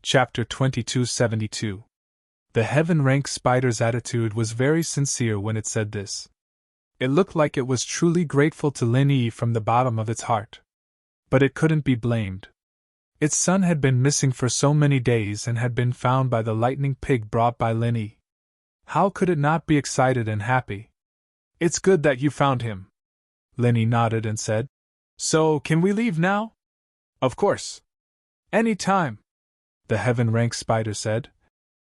Chapter 2272. The heaven-rank spider's attitude was very sincere when it said this. It looked like it was truly grateful to Lin Yi from the bottom of its heart. But it couldn't be blamed. Its son had been missing for so many days and had been found by the lightning pig brought by Lin Yi. How could it not be excited and happy? It's good that you found him. Lin Yi nodded and said, So, can we leave now? Of course. Any time, the heaven-rank spider said.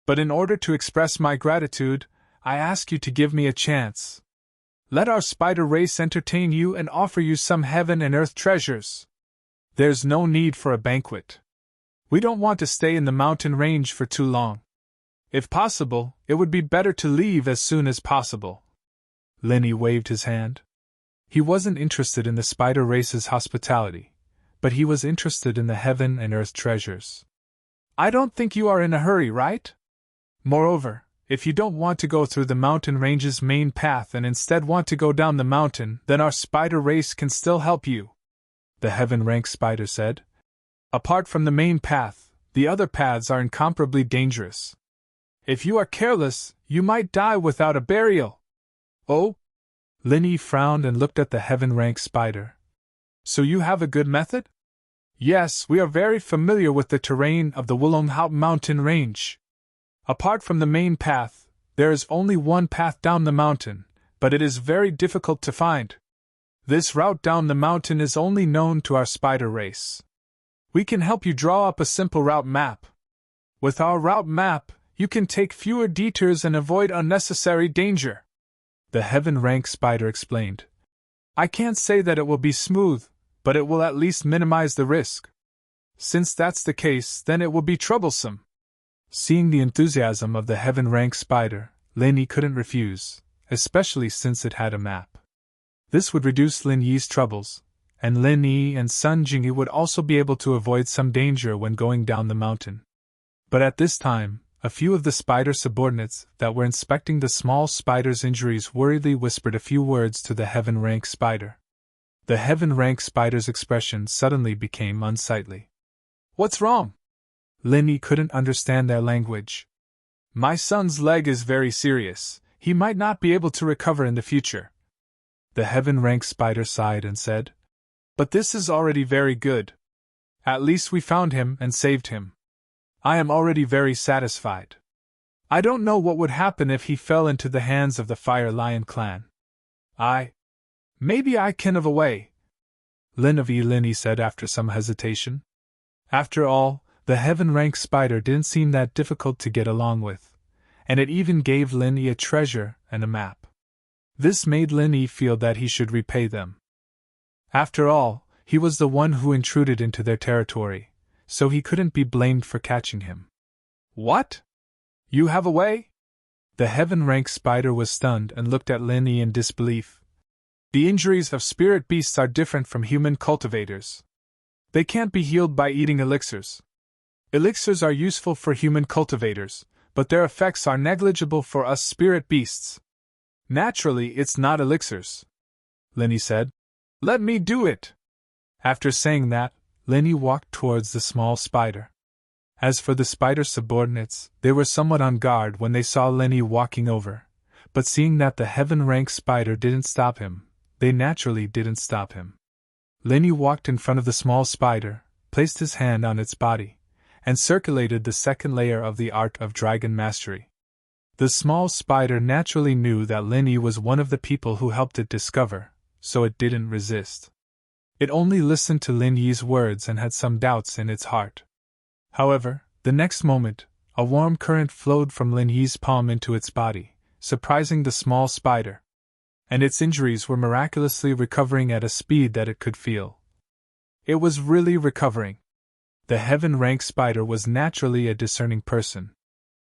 But in order to express my gratitude, I ask you to give me a chance. Let our spider race entertain you and offer you some heaven and earth treasures. There's no need for a banquet. We don't want to stay in the mountain range for too long. If possible, it would be better to leave as soon as possible. Lin Yi waved his hand. He wasn't interested in the spider race's hospitality, but he was interested in the heaven and earth treasures. I don't think you are in a hurry, right? Moreover, if you don't want to go through the mountain range's main path and instead want to go down the mountain, then our spider race can still help you, the heaven-rank spider said. Apart from the main path, the other paths are incomparably dangerous. If you are careless, you might die without a burial. Oh? Lin Yi frowned and looked at the heaven-rank spider. So you have a good method? Yes, we are very familiar with the terrain of the Wulonghout mountain range. Apart from the main path, there is only one path down the mountain, but it is very difficult to find. This route down the mountain is only known to our spider race. We can help you draw up a simple route map. With our route map, you can take fewer detours and avoid unnecessary danger, the heaven-rank spider explained. I can't say that it will be smooth, but it will at least minimize the risk. Since that's the case, then it will be troublesome. Seeing the enthusiasm of the heaven-rank spider, Lin Yi couldn't refuse, especially since it had a map. This would reduce Lin Yi's troubles, and Lin Yi and Sun Jingyi would also be able to avoid some danger when going down the mountain. But at this time, a few of the spider subordinates that were inspecting the small spider's injuries worriedly whispered a few words to the heaven-rank spider. The heaven-rank spider's expression suddenly became unsightly. What's wrong? Lin Yi couldn't understand their language. My son's leg is very serious. He might not be able to recover in the future. The heaven-rank spider sighed and said, But this is already very good. At least we found him and saved him. I am already very satisfied. I don't know what would happen if he fell into the hands of the Fire Lion clan. Maybe I can have a way, Lin Yi said after some hesitation. After all, the heaven-rank spider didn't seem that difficult to get along with, and it even gave Lin Yi a treasure and a map. This made Lin Yi feel that he should repay them. After all, he was the one who intruded into their territory, so he couldn't be blamed for catching him. What? You have a way? The heaven-rank spider was stunned and looked at Lin Yi in disbelief. The injuries of spirit beasts are different from human cultivators. They can't be healed by eating elixirs. Elixirs are useful for human cultivators, but their effects are negligible for us spirit beasts. Naturally, it's not elixirs, Lin Yi said. Let me do it. After saying that, Lin Yi walked towards the small spider. As for the spider subordinates, they were somewhat on guard when they saw Lin Yi walking over, but seeing that the heaven-rank spider didn't stop him, they naturally didn't stop him. Lin Yi walked in front of the small spider, placed his hand on its body, and circulated the second layer of the art of dragon mastery. The small spider naturally knew that Lin Yi was one of the people who helped it discover, so it didn't resist. It only listened to Lin Yi's words and had some doubts in its heart. However, the next moment, a warm current flowed from Lin Yi's palm into its body, surprising the small spider. And its injuries were miraculously recovering at a speed that it could feel. It was really recovering. The heaven-rank spider was naturally a discerning person.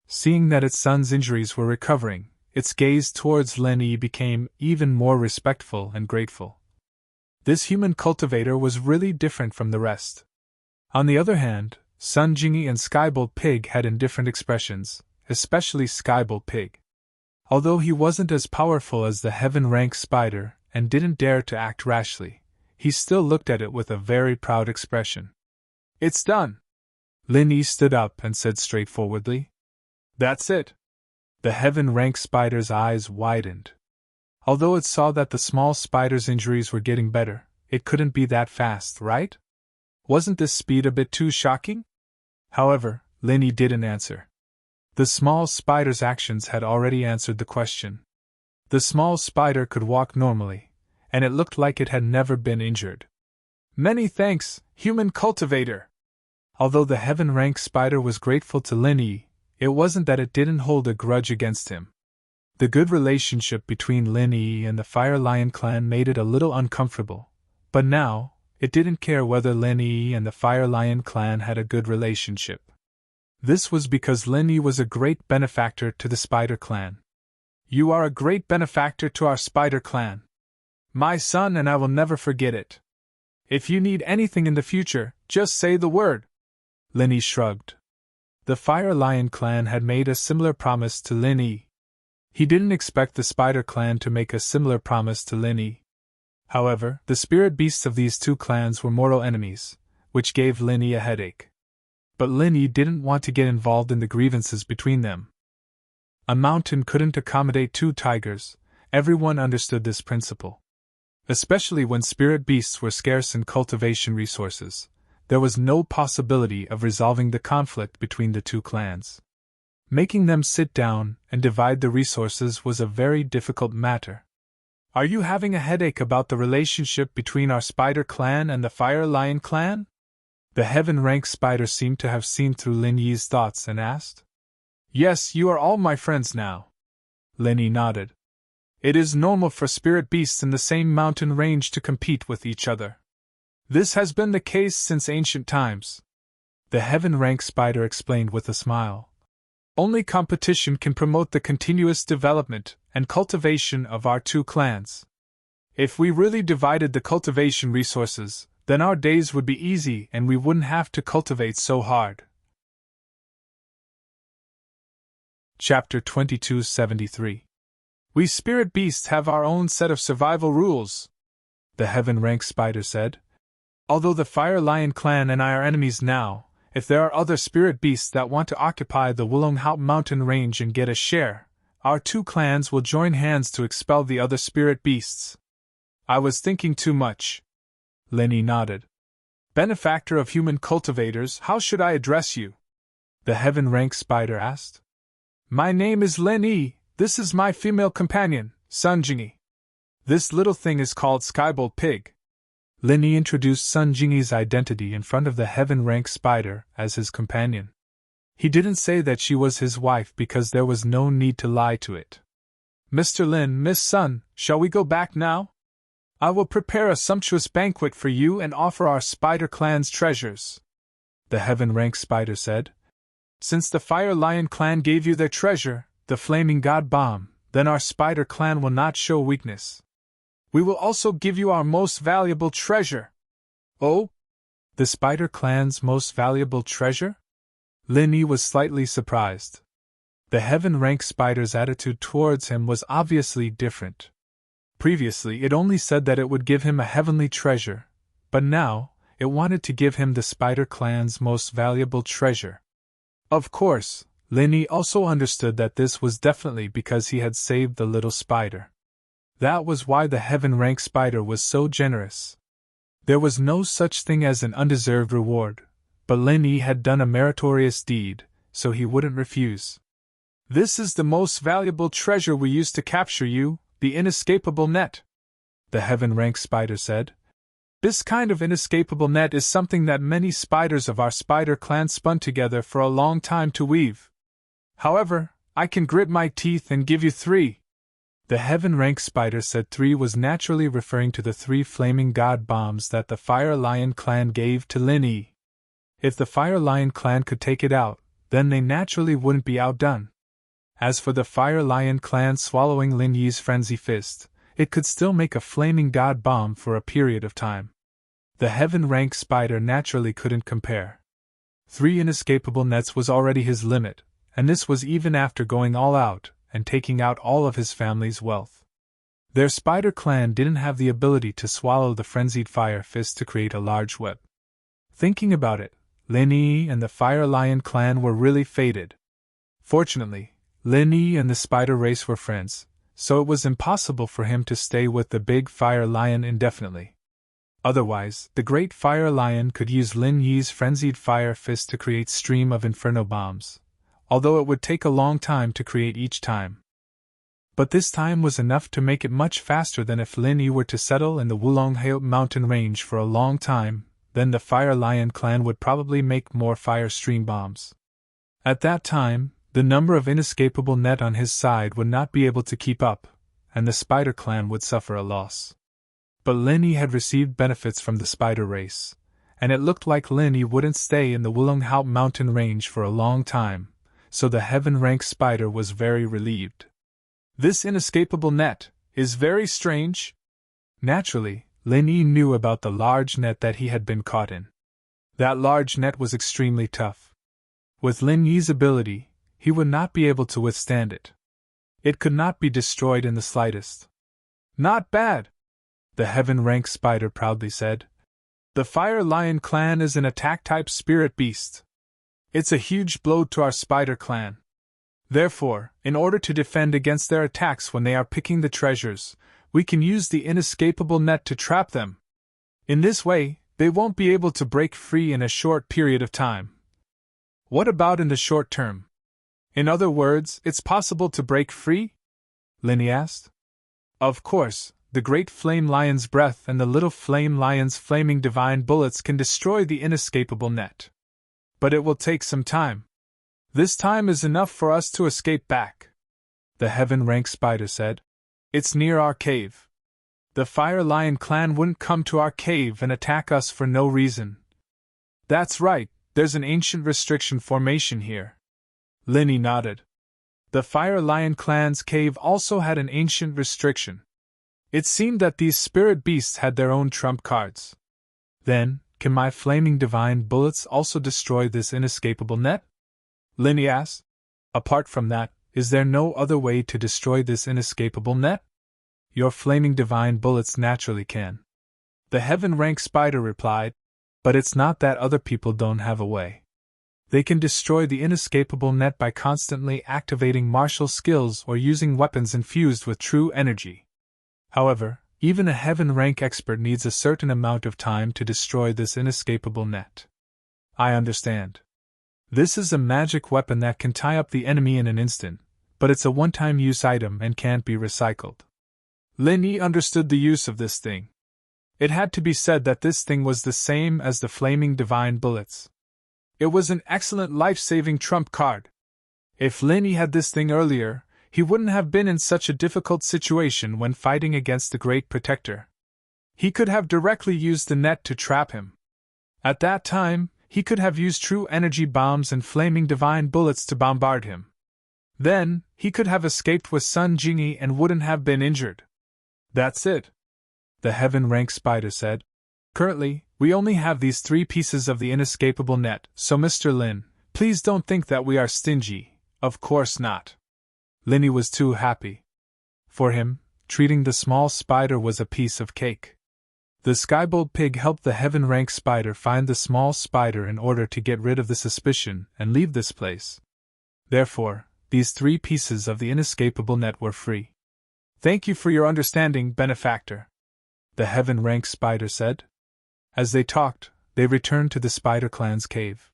Seeing that its son's injuries were recovering, its gaze towards Lin Yi became even more respectful and grateful. This human cultivator was really different from the rest. On the other hand, Sun Jingyi and Skybolt Pig had indifferent expressions, especially Skybolt Pig. Although he wasn't as powerful as the heaven-rank spider and didn't dare to act rashly, he still looked at it with a very proud expression. It's done! Lin Yi stood up and said straightforwardly. That's it. The heaven-rank spider's eyes widened. Although it saw that the small spider's injuries were getting better, it couldn't be that fast, right? Wasn't this speed a bit too shocking? However, Lin Yi didn't answer. The small spider's actions had already answered the question. The small spider could walk normally, and it looked like it had never been injured. Many thanks, human cultivator! Although the heaven-rank spider was grateful to Lin Yi, it wasn't that it didn't hold a grudge against him. The good relationship between Lin Yi and the Fire Lion clan made it a little uncomfortable, but now, it didn't care whether Lin Yi and the Fire Lion clan had a good relationship. This was because Lin Yi was a great benefactor to the Spider Clan. You are a great benefactor to our Spider Clan, my son, and I will never forget it. If you need anything in the future, just say the word. Lin Yi shrugged. The Fire Lion clan had made a similar promise to Lin Yi. He didn't expect the Spider Clan to make a similar promise to Lin Yi. However, the spirit beasts of these two clans were mortal enemies, which gave Lin Yi a headache. But Lin Yi didn't want to get involved in the grievances between them. A mountain couldn't accommodate two tigers, everyone understood this principle. Especially when spirit beasts were scarce in cultivation resources, there was no possibility of resolving the conflict between the two clans. Making them sit down and divide the resources was a very difficult matter. Are you having a headache about the relationship between our Spider Clan and the Fire Lion Clan? The heaven-rank spider seemed to have seen through Lin Yi's thoughts and asked. Yes, you are all my friends now. Lin Yi nodded. It is normal for spirit beasts in the same mountain range to compete with each other. This has been the case since ancient times. The heaven-rank spider explained with a smile. Only competition can promote the continuous development and cultivation of our two clans. If we really divided the cultivation resources, then our days would be easy and we wouldn't have to cultivate so hard. Chapter 2273. We spirit beasts have our own set of survival rules, the heaven-rank spider said. Although the Fire Lion clan and I are enemies now, if there are other spirit beasts that want to occupy the Wulonghout mountain range and get a share, our two clans will join hands to expel the other spirit beasts. I was thinking too much. Lin Yi nodded. Benefactor of human cultivators, how should I address you? The heaven-rank spider asked. My name is Lin Yi, this is my female companion, Sun Jingyi. This little thing is called Skybolt Pig. Lin Yi introduced Sun Jingyi's identity in front of the heaven-rank spider as his companion. He didn't say that she was his wife because there was no need to lie to it. Mr. Lin, Miss Sun, shall we go back now? I will prepare a sumptuous banquet for you and offer our Spider Clan's treasures, the heaven-rank spider said. Since the Fire Lion clan gave you their treasure, the Flaming God Bomb, then our Spider Clan will not show weakness. We will also give you our most valuable treasure. Oh? The Spider Clan's most valuable treasure? Lin Yi was slightly surprised. The heaven-rank spider's attitude towards him was obviously different. Previously it only said that it would give him a heavenly treasure, but now, it wanted to give him the Spider Clan's most valuable treasure. Of course, Lin Yi also understood that this was definitely because he had saved the little spider. That was why the heaven-rank spider was so generous. There was no such thing as an undeserved reward, but Lin Yi had done a meritorious deed, so he wouldn't refuse. This is the most valuable treasure we used to capture you, the inescapable net, the heaven-rank spider said. This kind of inescapable net is something that many spiders of our Spider Clan spun together for a long time to weave. However, I can grit my teeth and give you 3. The heaven-rank spider said 3 was naturally referring to the 3 flaming god bombs that the Fire Lion clan gave to Lin Yi. If the Fire Lion clan could take it out, then they naturally wouldn't be outdone. As for the Fire Lion clan swallowing Lin Yi's frenzy fist, it could still make a flaming god bomb for a period of time. The heaven-rank spider naturally couldn't compare. 3 inescapable nets was already his limit, and this was even after going all out and taking out all of his family's wealth. Their Spider Clan didn't have the ability to swallow the frenzied fire fist to create a large web. Thinking about it, Lin Yi and the Fire Lion clan were really fated. Fortunately, Lin Yi and the spider race were friends, so it was impossible for him to stay with the big Fire Lion indefinitely. Otherwise, the great Fire Lion could use Lin Yi's frenzied fire fist to create stream of inferno bombs, although it would take a long time to create each time. But this time was enough to make it much faster than if Lin Yi were to settle in the Wulonghao mountain range for a long time. Then the Fire Lion clan would probably make more fire stream bombs. At that time, the number of inescapable net on his side would not be able to keep up, and the Spider clan would suffer a loss. But Lin Yi had received benefits from the spider race, and it looked like Lin Yi wouldn't stay in the Wulonghao mountain range for a long time, so the heaven-rank spider was very relieved. This inescapable net is very strange. Naturally, Lin Yi knew about the large net that he had been caught in. That large net was extremely tough. With Lin Yi's ability, he would not be able to withstand it. It could not be destroyed in the slightest. Not bad, the heaven-rank spider proudly said. The Fire Lion clan is an attack-type spirit beast. It's a huge blow to our spider clan. Therefore, in order to defend against their attacks when they are picking the treasures, we can use the inescapable net to trap them. In this way, they won't be able to break free in a short period of time. What about in the short term? In other words, it's possible to break free? Lin Yi asked. Of course, the great flame lion's breath and the little flame lion's flaming divine bullets can destroy the inescapable net. But it will take some time. This time is enough for us to escape back, the heaven-rank spider said. It's near our cave. The Fire Lion clan wouldn't come to our cave and attack us for no reason. That's right, there's an ancient restriction formation here. Lin Yi nodded. The Fire Lion clan's cave also had an ancient restriction. It seemed that these spirit beasts had their own trump cards. Then, can my flaming divine bullets also destroy this inescapable net? Lin Yi asked. Apart from that, is there no other way to destroy this inescapable net? Your flaming divine bullets naturally can. The heaven-rank spider replied, but it's not that other people don't have a way. They can destroy the inescapable net by constantly activating martial skills or using weapons infused with true energy. However, even a heaven-rank expert needs a certain amount of time to destroy this inescapable net. I understand. This is a magic weapon that can tie up the enemy in an instant, but it's a one-time use item and can't be recycled. Lin Yi understood the use of this thing. It had to be said that this thing was the same as the flaming divine bullets. It was an excellent life-saving trump card. If Lin Yi had this thing earlier, he wouldn't have been in such a difficult situation when fighting against the Great Protector. He could have directly used the net to trap him. At that time, he could have used true energy bombs and flaming divine bullets to bombard him. Then, he could have escaped with Sun Jingyi and wouldn't have been injured. That's it, the heaven-rank spider said. Currently, we only have these 3 pieces of the inescapable net, so Mr. Lin, please don't think that we are stingy. Of course not. Lin Yi was too happy. For him, treating the small spider was a piece of cake. The Skybold pig helped the heaven-rank spider find the small spider in order to get rid of the suspicion and leave this place. Therefore, these 3 pieces of the inescapable net were free. Thank you for your understanding, benefactor, the heaven-rank spider said. As they talked, they returned to the spider clan's cave.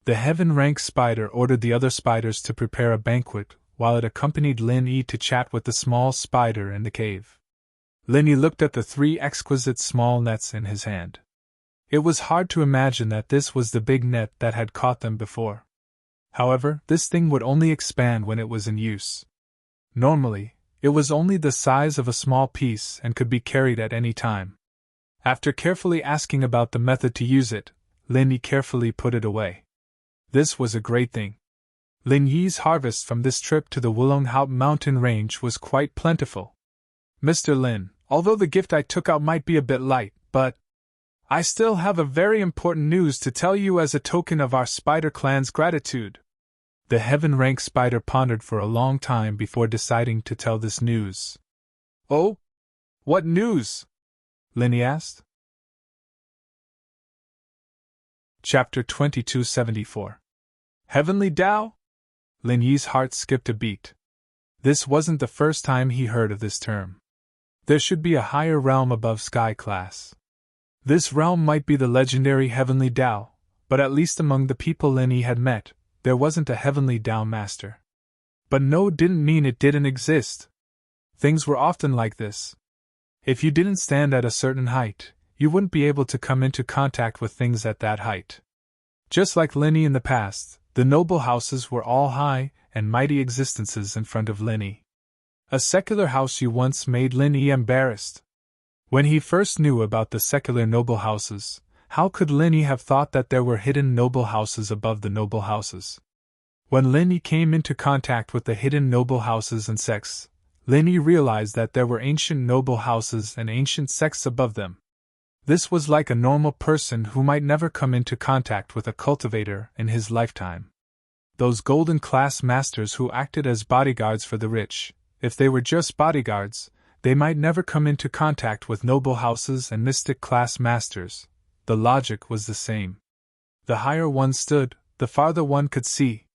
The heaven-rank spider ordered the other spiders to prepare a banquet, while it accompanied Lin Yi to chat with the small spider in the cave. Lin Yi looked at the 3 exquisite small nets in his hand. It was hard to imagine that this was the big net that had caught them before. However, this thing would only expand when it was in use. Normally, it was only the size of a small piece and could be carried at any time. After carefully asking about the method to use it, Lin Yi carefully put it away. This was a great thing. Lin Yi's harvest from this trip to the Wulonghao mountain range was quite plentiful. Mr. Lin, although the gift I took out might be a bit light, but I still have a very important news to tell you as a token of our spider clan's gratitude. The heaven-rank spider pondered for a long time before deciding to tell this news. Oh? What news? Lin Yi asked. Chapter 2274. Heavenly Tao? Lin Yi's heart skipped a beat. This wasn't the first time he heard of this term. There should be a higher realm above sky class. This realm might be the legendary Heavenly Tao, but at least among the people Lin Yi had met, there wasn't a Heavenly Tao master. But no didn't mean it didn't exist. Things were often like this. If you didn't stand at a certain height, you wouldn't be able to come into contact with things at that height. Just like Lin Yi in the past, the noble houses were all high and mighty existences in front of Lin Yi. A secular house you once made Lin Yi embarrassed. When he first knew about the secular noble houses, how could Lin Yi have thought that there were hidden noble houses above the noble houses? When Lin Yi came into contact with the hidden noble houses and sects, Lin Yi realized that there were ancient noble houses and ancient sects above them. This was like a normal person who might never come into contact with a cultivator in his lifetime. Those golden class masters who acted as bodyguards for the rich, if they were just bodyguards, they might never come into contact with noble houses and mystic class masters. The logic was the same. The higher one stood, the farther one could see.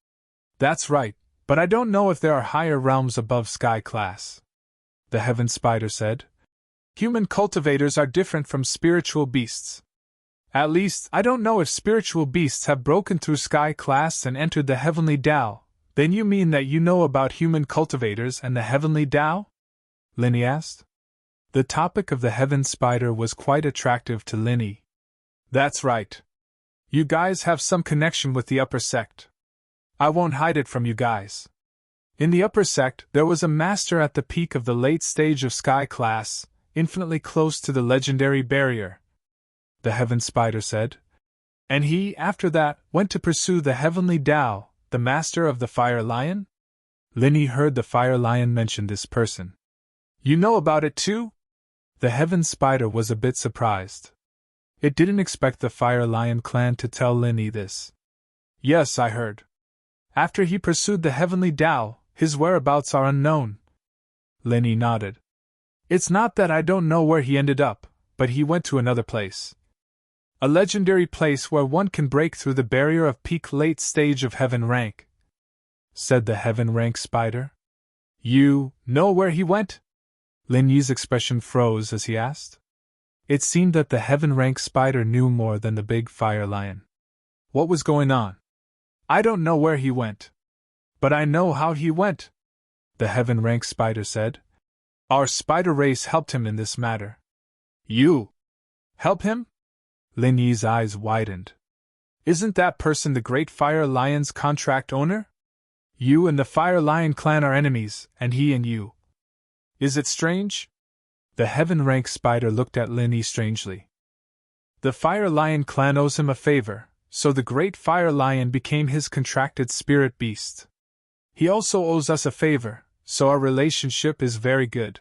That's right. But I don't know if there are higher realms above sky class, the Heaven Spider said. Human cultivators are different from spiritual beasts. At least, I don't know if spiritual beasts have broken through sky class and entered the Heavenly Tao. Then you mean that you know about human cultivators and the Heavenly Tao? Lin Yi asked. The topic of the Heaven Spider was quite attractive to Lin Yi. That's right. You guys have some connection with the upper sect. I won't hide it from you guys. In the upper sect, there was a master at the peak of the late stage of sky class, infinitely close to the legendary barrier, the Heaven Spider said. And he, after that, went to pursue the Heavenly Tao, the master of the Fire Lion? Lin Yi heard the Fire Lion mention this person. You know about it too? The Heaven Spider was a bit surprised. It didn't expect the Fire Lion clan to tell Lin Yi this. Yes, I heard. After he pursued the Heavenly Tao, his whereabouts are unknown. Lin Yi nodded. It's not that I don't know where he ended up, but he went to another place. A legendary place where one can break through the barrier of peak late stage of heaven rank, said the Heaven Rank Spider. You know where he went? Lin Yi's expression froze as he asked. It seemed that the Heaven Rank Spider knew more than the big Fire Lion. What was going on? I don't know where he went. But I know how he went, the Heaven Rank Spider said. Our spider race helped him in this matter. You help him? Lin Yi's eyes widened. Isn't that person the Great Fire Lion's contract owner? You and the Fire Lion clan are enemies, and he and you. Is it strange? The Heaven Rank Spider looked at Lin Yi strangely. The Fire Lion clan owes him a favor, so the Great Fire Lion became his contracted spirit beast. He also owes us a favor, so our relationship is very good.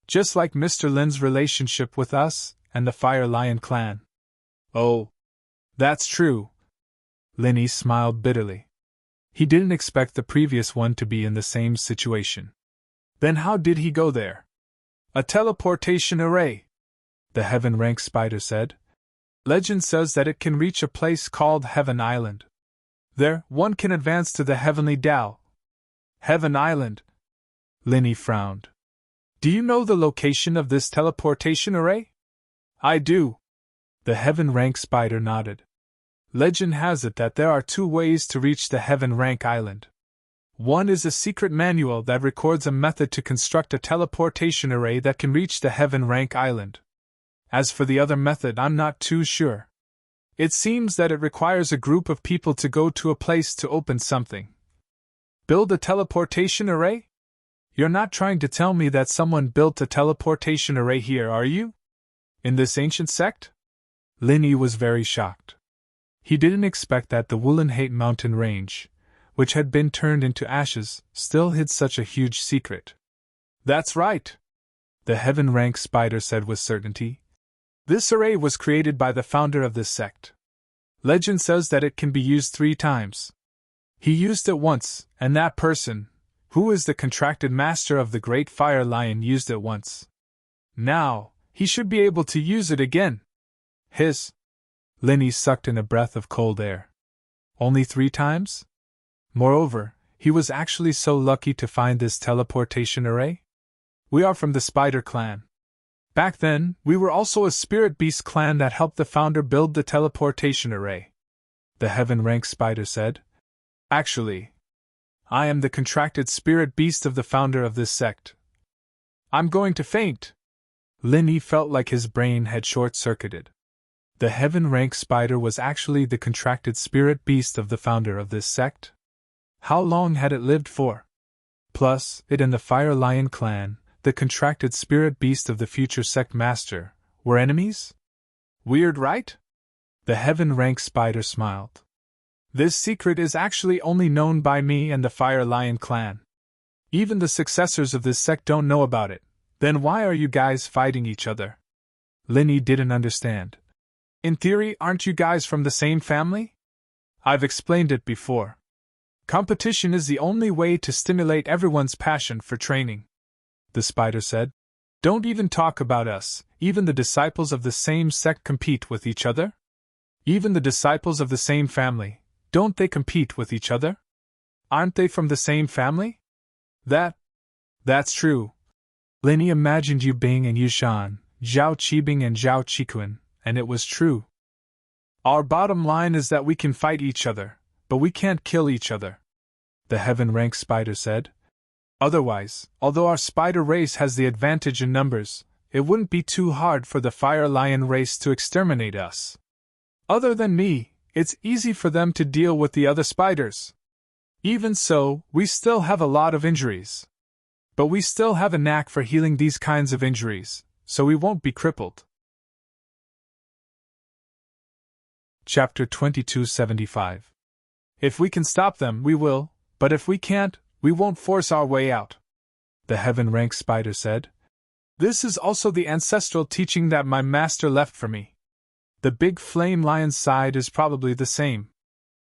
Just like Mr. Lin's relationship with us and the Fire Lion clan. Oh, that's true. Lin Yi smiled bitterly. He didn't expect the previous one to be in the same situation. Then how did he go there? A teleportation array, the Heaven Rank Spider said. Legend says that it can reach a place called Heaven Island. There, one can advance to the Heavenly Tao. Heaven Island? Lin Yi frowned. Do you know the location of this teleportation array? I do. The Heaven Rank Spider nodded. Legend has it that there are two ways to reach the Heaven Rank Island. One is a secret manual that records a method to construct a teleportation array that can reach the Heaven Rank Island. As for the other method, I'm not too sure. It seems that it requires a group of people to go to a place to open something. Build a teleportation array? You're not trying to tell me that someone built a teleportation array here, are you? In this ancient sect? Lin Yi was very shocked. He didn't expect that the Wulanhate mountain range, which had been turned into ashes, still hid such a huge secret. That's right, the Heaven Rank Spider said with certainty. This array was created by the founder of this sect. Legend says that it can be used 3 times. He used it once, and that person, who is the contracted master of the Great Fire Lion, used it once. Now, he should be able to use it again. Linny sucked in a breath of cold air. Only 3 times? Moreover, he was actually so lucky to find this teleportation array. We are from the Spider Clan. Back then, we were also a Spirit Beast clan that helped the founder build the teleportation array. The Heaven Rank Spider said. Actually, I am the contracted Spirit Beast of the founder of this sect. I'm going to faint. Linny felt like his brain had short-circuited. The Heaven Rank Spider was actually the contracted Spirit Beast of the founder of this sect? How long had it lived for? Plus, it and the Fire Lion clan, the contracted Spirit Beast of the future sect master, were enemies? Weird, right? The Heaven Rank Spider smiled. This secret is actually only known by me and the Fire Lion clan. Even the successors of this sect don't know about it. Then why are you guys fighting each other? Linny didn't understand. In theory, aren't you guys from the same family? I've explained it before. Competition is the only way to stimulate everyone's passion for training. The spider said. Don't even talk about us. Even the disciples of the same sect compete with each other? Even the disciples of the same family, don't they compete with each other? Aren't they from the same family? That's true. Linny imagined Yu Bing and Yushan, Zhao Qibing and Zhao Qikun, and it was true. Our bottom line is that we can fight each other, but we can't kill each other, the Heaven Rank Spider said. Otherwise, although our spider race has the advantage in numbers, it wouldn't be too hard for the Fire Lion race to exterminate us. Other than me, it's easy for them to deal with the other spiders. Even so, we still have a lot of injuries. But we still have a knack for healing these kinds of injuries, so we won't be crippled. Chapter 2275. If we can stop them, we will, but if we can't, we won't force our way out, the Heaven Rank Spider said. This is also the ancestral teaching that my master left for me. The big flame lion's side is probably the same.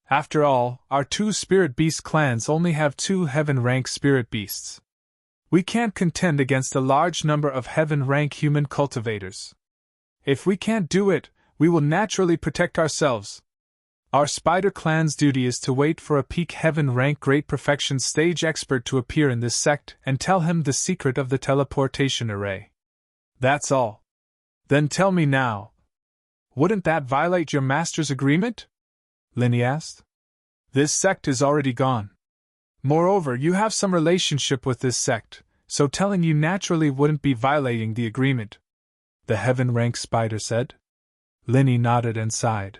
After all, our 2 Spirit Beast clans only have 2 Heaven Rank Spirit Beasts. We can't contend against a large number of Heaven Rank human cultivators. If we can't do it, we will naturally protect ourselves. Our Spider Clan's duty is to wait for a peak Heaven Rank Great Perfection stage expert to appear in this sect and tell him the secret of the teleportation array. That's all. Then tell me now. Wouldn't that violate your master's agreement? Linny asked. This sect is already gone. Moreover, you have some relationship with this sect, so telling you naturally wouldn't be violating the agreement, the Heaven Rank Spider said. Linny nodded and sighed.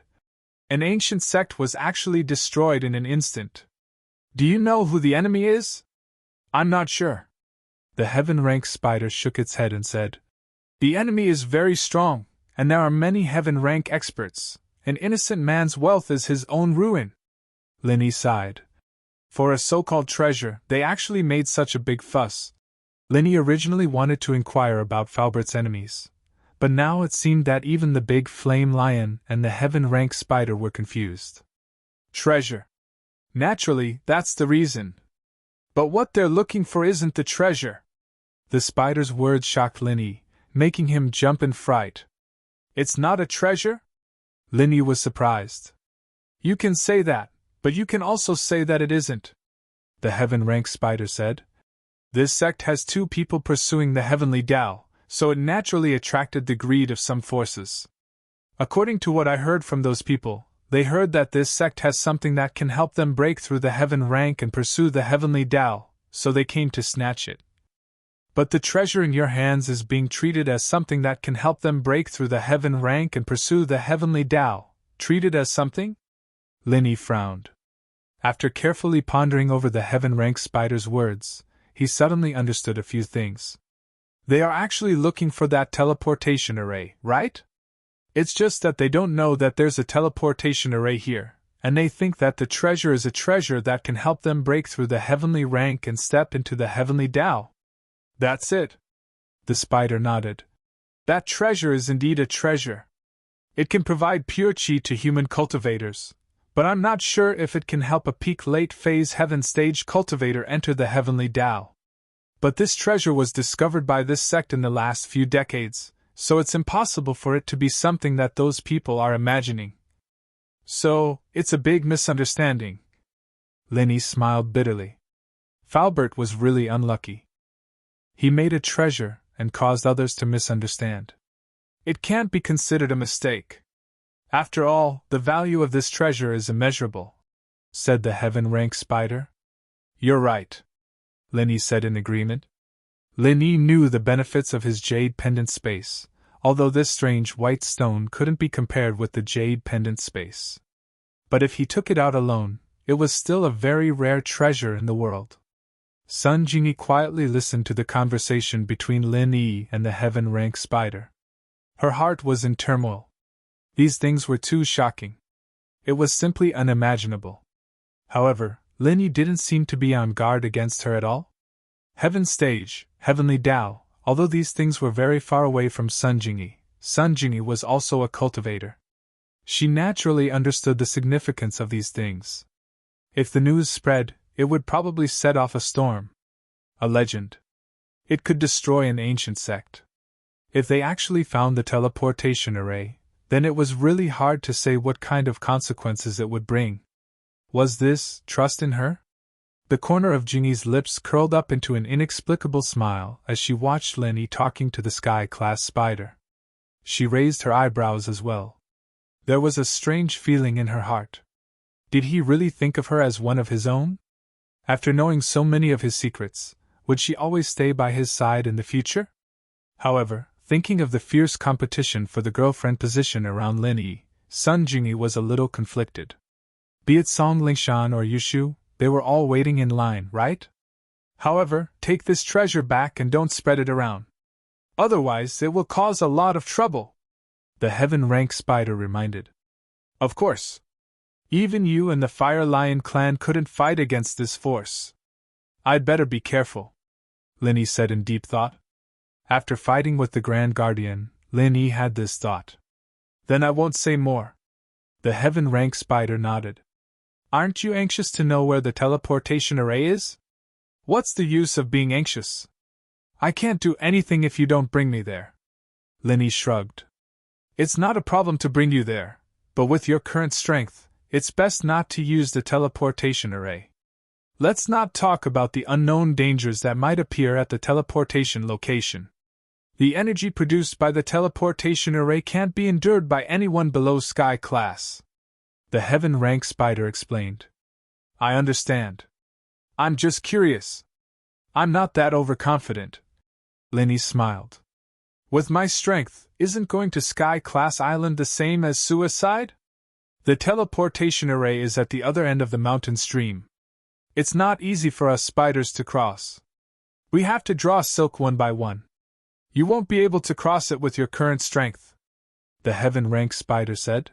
An ancient sect was actually destroyed in an instant. Do you know who the enemy is? I'm not sure. The Heaven Rank Spider shook its head and said, The enemy is very strong, and there are many Heaven Rank experts. An innocent man's wealth is his own ruin. Linny sighed. For a so-called treasure, they actually made such a big fuss. Linny originally wanted to inquire about Falbert's enemies, but now it seemed that even the big flame lion and the Heaven Rank Spider were confused. Treasure. Naturally, that's the reason. But what they're looking for isn't the treasure. The spider's words shocked Linny, making him jump in fright. It's not a treasure? Linny was surprised. You can say that, but you can also say that it isn't, the Heaven Rank Spider said. This sect has 2 people pursuing the heavenly Tao, so it naturally attracted the greed of some forces. According to what I heard from those people, they heard that this sect has something that can help them break through the Heaven Rank and pursue the heavenly Tao, so they came to snatch it. But the treasure in your hands is being treated as something that can help them break through the Heaven Rank and pursue the heavenly Tao. Treated as something? Linny frowned. After carefully pondering over the Heaven Rank Spider's words, he suddenly understood a few things. They are actually looking for that teleportation array, right? It's just that they don't know that there's a teleportation array here, and they think that the treasure is a treasure that can help them break through the heavenly rank and step into the heavenly Tao. That's it. The spider nodded. That treasure is indeed a treasure. It can provide pure chi to human cultivators, but I'm not sure if it can help a peak late-phase heaven stage cultivator enter the heavenly Tao. But this treasure was discovered by this sect in the last few decades, so it's impossible for it to be something that those people are imagining, So, it's a big misunderstanding. Linny smiled bitterly. Falbert was really unlucky. He made a treasure and caused others to misunderstand. It can't be considered a mistake. After all, the value of this treasure is immeasurable, said the heaven-rank spider. You're right, Linny said in agreement. Linny knew the benefits of his jade pendant space, although this strange white stone couldn't be compared with the jade pendant space. But if he took it out alone, it was still a very rare treasure in the world. Sun Jingyi quietly listened to the conversation between Lin Yi and the heaven-rank spider. Her heart was in turmoil. These things were too shocking. It was simply unimaginable. However, Lin Yi didn't seem to be on guard against her at all. Heaven stage, heavenly Tao, although these things were very far away from Sun Jingyi was also a cultivator. She naturally understood the significance of these things. If the news spread, it would probably set off a storm. A legend. It could destroy an ancient sect. If they actually found the teleportation array, then it was really hard to say what kind of consequences it would bring. Was this trust in her? The corner of Jingyi's lips curled up into an inexplicable smile as she watched Lin Yi talking to the sky-class spider. She raised her eyebrows as well. There was a strange feeling in her heart. Did he really think of her as one of his own? After knowing so many of his secrets, would she always stay by his side in the future? However, thinking of the fierce competition for the girlfriend position around Lin Yi, Sun Jingyi was a little conflicted. Be it Song Lingshan or Yushu, they were all waiting in line, right? However, take this treasure back and don't spread it around. Otherwise, it will cause a lot of trouble, the heaven-rank spider reminded. Of course. Even you and the Fire Lion clan couldn't fight against this force. I'd better be careful, Lin Yi said in deep thought. After fighting with the Grand Guardian, Lin Yi had this thought. Then I won't say more. The heaven-rank spider nodded. Aren't you anxious to know where the teleportation array is? What's the use of being anxious? I can't do anything if you don't bring me there. Lin Yi shrugged. It's not a problem to bring you there, but with your current strength, it's best not to use the teleportation array. Let's not talk about the unknown dangers that might appear at the teleportation location. The energy produced by the teleportation array can't be endured by anyone below sky class, the heaven-rank spider explained. I understand. I'm just curious. I'm not that overconfident. Lin Yi smiled. With my strength, isn't going to Sky Class Island the same as suicide? The teleportation array is at the other end of the mountain stream. It's not easy for us spiders to cross. We have to draw silk one by one. You won't be able to cross it with your current strength, the heaven-rank spider said.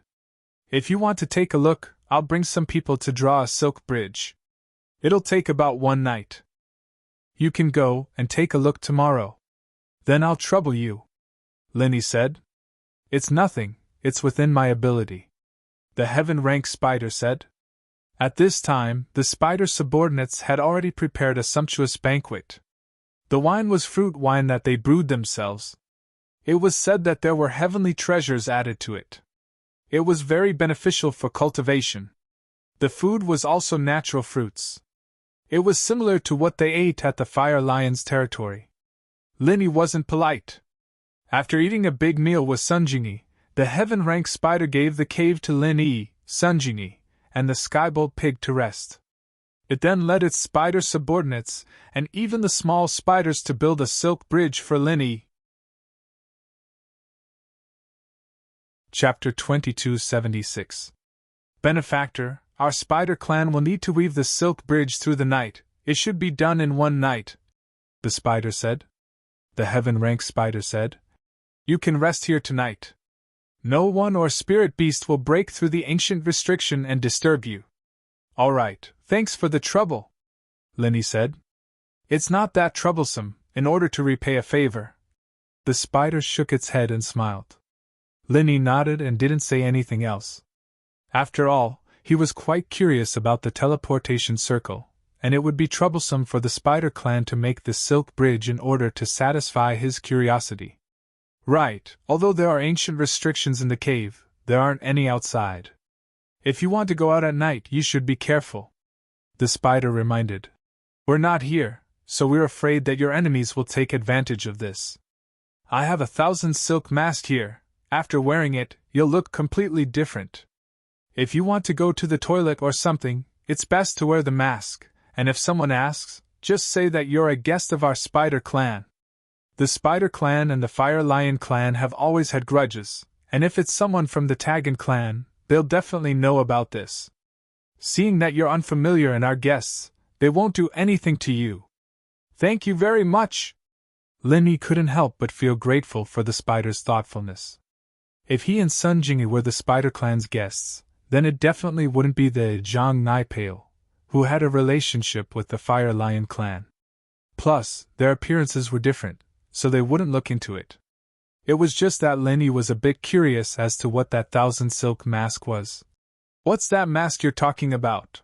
If you want to take a look, I'll bring some people to draw a silk bridge. It'll take about one night. You can go and take a look tomorrow. Then I'll trouble you, Lin Yi said. It's nothing, it's within my ability, the heaven-rank spider said. At this time, the spider's subordinates had already prepared a sumptuous banquet. The wine was fruit wine that they brewed themselves. It was said that there were heavenly treasures added to it. It was very beneficial for cultivation. The food was also natural fruits. It was similar to what they ate at the Fire Lion's territory. Lin Yi wasn't polite. After eating a big meal with Sun Jingyi, the heaven-rank spider gave the cave to Lin Yi, Sun Jingyi, and the skybolt pig to rest. It then led its spider subordinates, and even the small spiders, to build a silk bridge for Lin Yi. Chapter 2276. Benefactor, our spider clan will need to weave the silk bridge through the night. It should be done in one night, the spider said. The heaven-rank spider said. You can rest here tonight. No one or spirit beast will break through the ancient restriction and disturb you. All right, thanks for the trouble, Lin Yi said. It's not that troublesome, in order to repay a favor. The spider shook its head and smiled. Lin Yi nodded and didn't say anything else. After all, he was quite curious about the teleportation circle, and it would be troublesome for the spider clan to make this silk bridge in order to satisfy his curiosity. Right, although there are ancient restrictions in the cave, there aren't any outside. If you want to go out at night, you should be careful. The spider reminded. We're not here, so we're afraid that your enemies will take advantage of this. I have 1,000 silk mask here. After wearing it, you'll look completely different. If you want to go to the toilet or something, it's best to wear the mask, and if someone asks, just say that you're a guest of our spider clan. The spider clan and the fire lion clan have always had grudges, and if it's someone from the Tagan clan, they'll definitely know about this. Seeing that you're unfamiliar and our guests, they won't do anything to you. Thank you very much. Linny couldn't help but feel grateful for the spider's thoughtfulness. If he and Sun Jingi were the spider clan's guests, then it definitely wouldn't be the Zhang Naipale, who had a relationship with the Fire Lion clan. Plus, their appearances were different, so they wouldn't look into it. It was just that Linny was a bit curious as to what that 1,000 silk mask was. What's that mask you're talking about?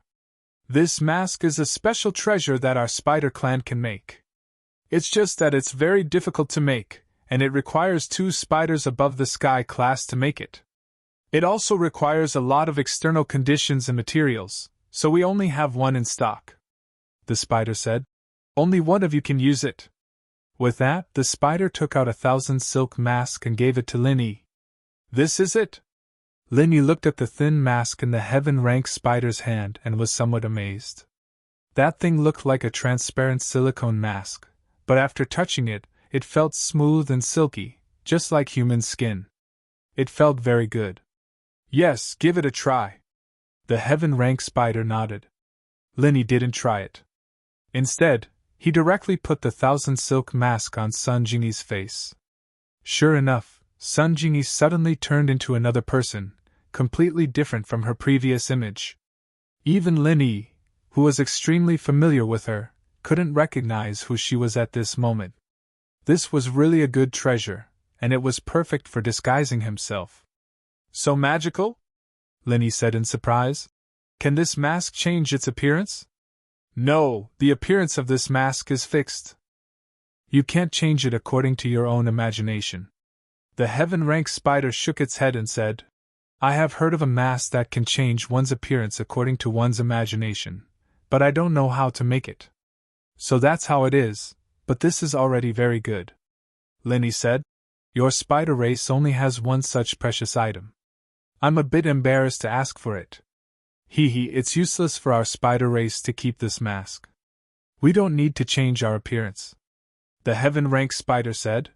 This mask is a special treasure that our spider clan can make. It's just that it's very difficult to make, and it requires 2 spiders above the sky class to make it. It also requires a lot of external conditions and materials, so we only have one in stock. The spider said. Only one of you can use it. With that, the spider took out 1,000 silk mask and gave it to Linny. This is it? Linny looked at the thin mask in the heaven-rank spider's hand and was somewhat amazed. That thing looked like a transparent silicone mask, but after touching it, it felt smooth and silky, just like human skin. It felt very good. Yes, give it a try. The heaven-rank spider nodded. Linny didn't try it. Instead, he directly put the 1,000 silk mask on Sun Jingi's face. Sure enough, Sun Jingi suddenly turned into another person, completely different from her previous image. Even Linny, who was extremely familiar with her, couldn't recognize who she was at this moment. This was really a good treasure, and it was perfect for disguising himself. So magical? Linny said in surprise. Can this mask change its appearance? No, the appearance of this mask is fixed. You can't change it according to your own imagination. The heaven-rank spider shook its head and said, I have heard of a mask that can change one's appearance according to one's imagination, but I don't know how to make it. So that's how it is, but this is already very good. Linny said, Your spider race only has one such precious item. I'm a bit embarrassed to ask for it. It's useless for our spider race to keep this mask. We don't need to change our appearance. The heaven-rank spider said,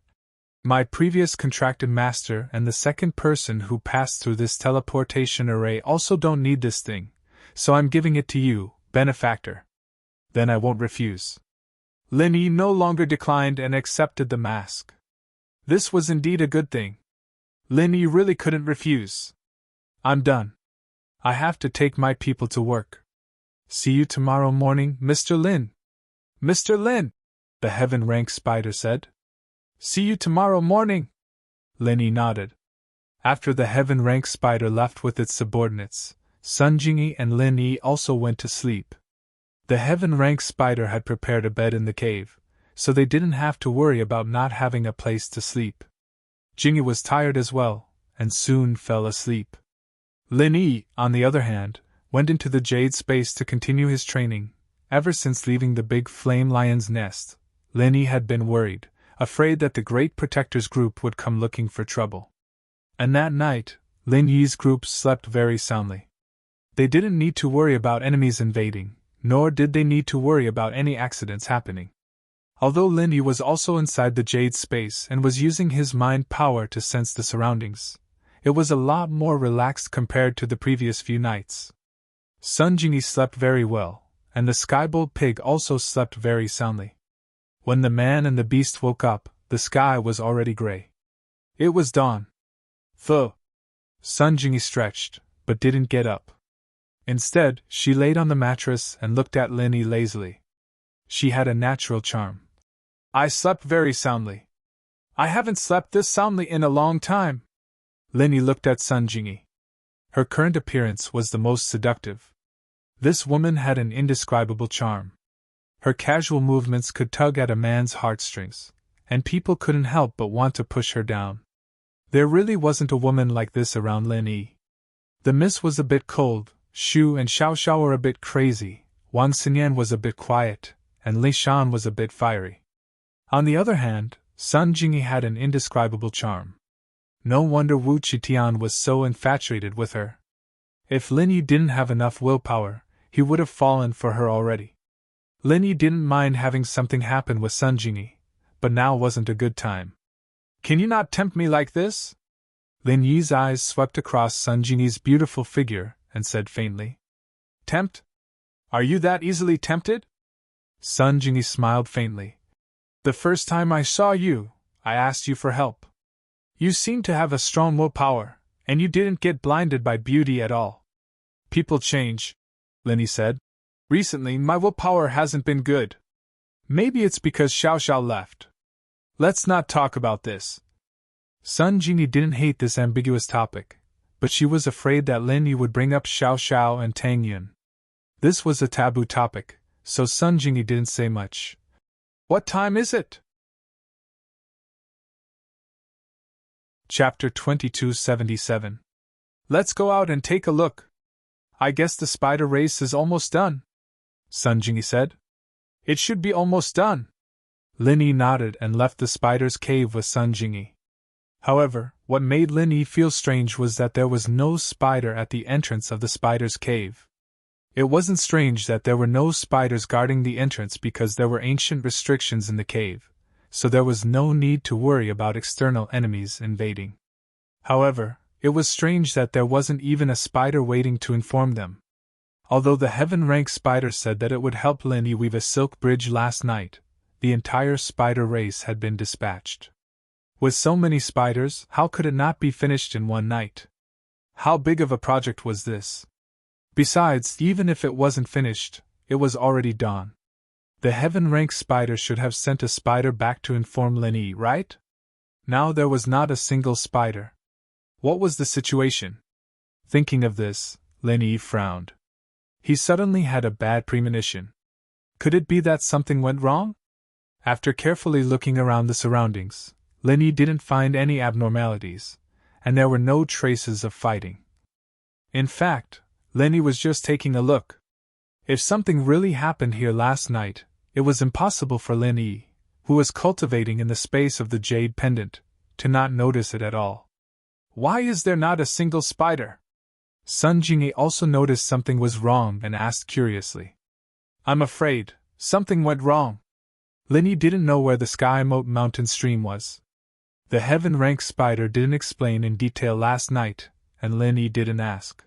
My previous contracted master and the second person who passed through this teleportation array also don't need this thing, so I'm giving it to you, benefactor. Then I won't refuse. Linny no longer declined and accepted the mask. This was indeed a good thing. Linny really couldn't refuse. I'm done. I have to take my people to work. See you tomorrow morning, Mr. Lin. Mr. Lin, the heaven-rank spider said. See you tomorrow morning. Linny nodded. After the heaven-rank spider left with its subordinates, Sun Jingi and Linny also went to sleep. The heaven-rank spider had prepared a bed in the cave, so they didn't have to worry about not having a place to sleep. Jingi was tired as well, and soon fell asleep. Linny, on the other hand, went into the jade space to continue his training. Ever since leaving the big flame lion's nest, Linny had been worried, afraid that the Great Protectors group would come looking for trouble. And that night, Lin Yi's group slept very soundly. They didn't need to worry about enemies invading, nor did they need to worry about any accidents happening. Although Lin Yi was also inside the jade space and was using his mind power to sense the surroundings, it was a lot more relaxed compared to the previous few nights. Sun Jingi slept very well, and the skybolt pig also slept very soundly. When the man and the beast woke up, the sky was already gray. It was dawn. Sun Jingi stretched, but didn't get up. Instead, she laid on the mattress and looked at Lin Yi lazily. She had a natural charm. I slept very soundly. I haven't slept this soundly in a long time. Lin Yi looked at Sun Jingi. Her current appearance was the most seductive. This woman had an indescribable charm. Her casual movements could tug at a man's heartstrings, and people couldn't help but want to push her down. There really wasn't a woman like this around Lin Yi. The miss was a bit cold, Shu and Xiao Xiao were a bit crazy, Wang Xinyan was a bit quiet, and Li Shan was a bit fiery. On the other hand, Sun Jingyi had an indescribable charm. No wonder Wu Qitian was so infatuated with her. If Lin Yi didn't have enough willpower, he would have fallen for her already. Lin Yi didn't mind having something happen with Sun Jingyi, but now wasn't a good time. Can you not tempt me like this? Lin Yi's eyes swept across Sun Jingyi's beautiful figure and said faintly. Tempt? Are you that easily tempted? Sun Jingyi smiled faintly. The first time I saw you, I asked you for help. You seemed to have a strong willpower, and you didn't get blinded by beauty at all. People change, Lin Yi said. Recently, my willpower hasn't been good. Maybe it's because Xiao Xiao left. Let's not talk about this. Sun Jingyi didn't hate this ambiguous topic, but she was afraid that Lin Yi would bring up Xiao Xiao and Tang Yun. This was a taboo topic, so Sun Jingyi didn't say much. What time is it? Chapter 2277. Let's go out and take a look. I guess the spider race is almost done, Sun Jingyi said. It should be almost done. Lin Yi nodded and left the spider's cave with Sun Jingyi. However, what made Lin Yi feel strange was that there was no spider at the entrance of the spider's cave. It wasn't strange that there were no spiders guarding the entrance because there were ancient restrictions in the cave, so there was no need to worry about external enemies invading. However, it was strange that there wasn't even a spider waiting to inform them. Although the heaven-rank spider said that it would help Lin Yi weave a silk bridge last night, the entire spider race had been dispatched. With so many spiders, how could it not be finished in one night? How big of a project was this? Besides, even if it wasn't finished, it was already dawn. The heaven-rank spider should have sent a spider back to inform Lin Yi, right? Now there was not a single spider. What was the situation? Thinking of this, Lin Yi frowned. He suddenly had a bad premonition. Could it be that something went wrong? After carefully looking around the surroundings, Lin Yi didn't find any abnormalities, and there were no traces of fighting. In fact, Lin Yi was just taking a look. If something really happened here last night, it was impossible for Lin Yi, who was cultivating in the space of the jade pendant, to not notice it at all. Why is there not a single spider? Sun Jingyi also noticed something was wrong and asked curiously. I'm afraid something went wrong. Lin Yi didn't know where the Sky Moat Mountain stream was. The heaven-rank spider didn't explain in detail last night, and Lin Yi didn't ask.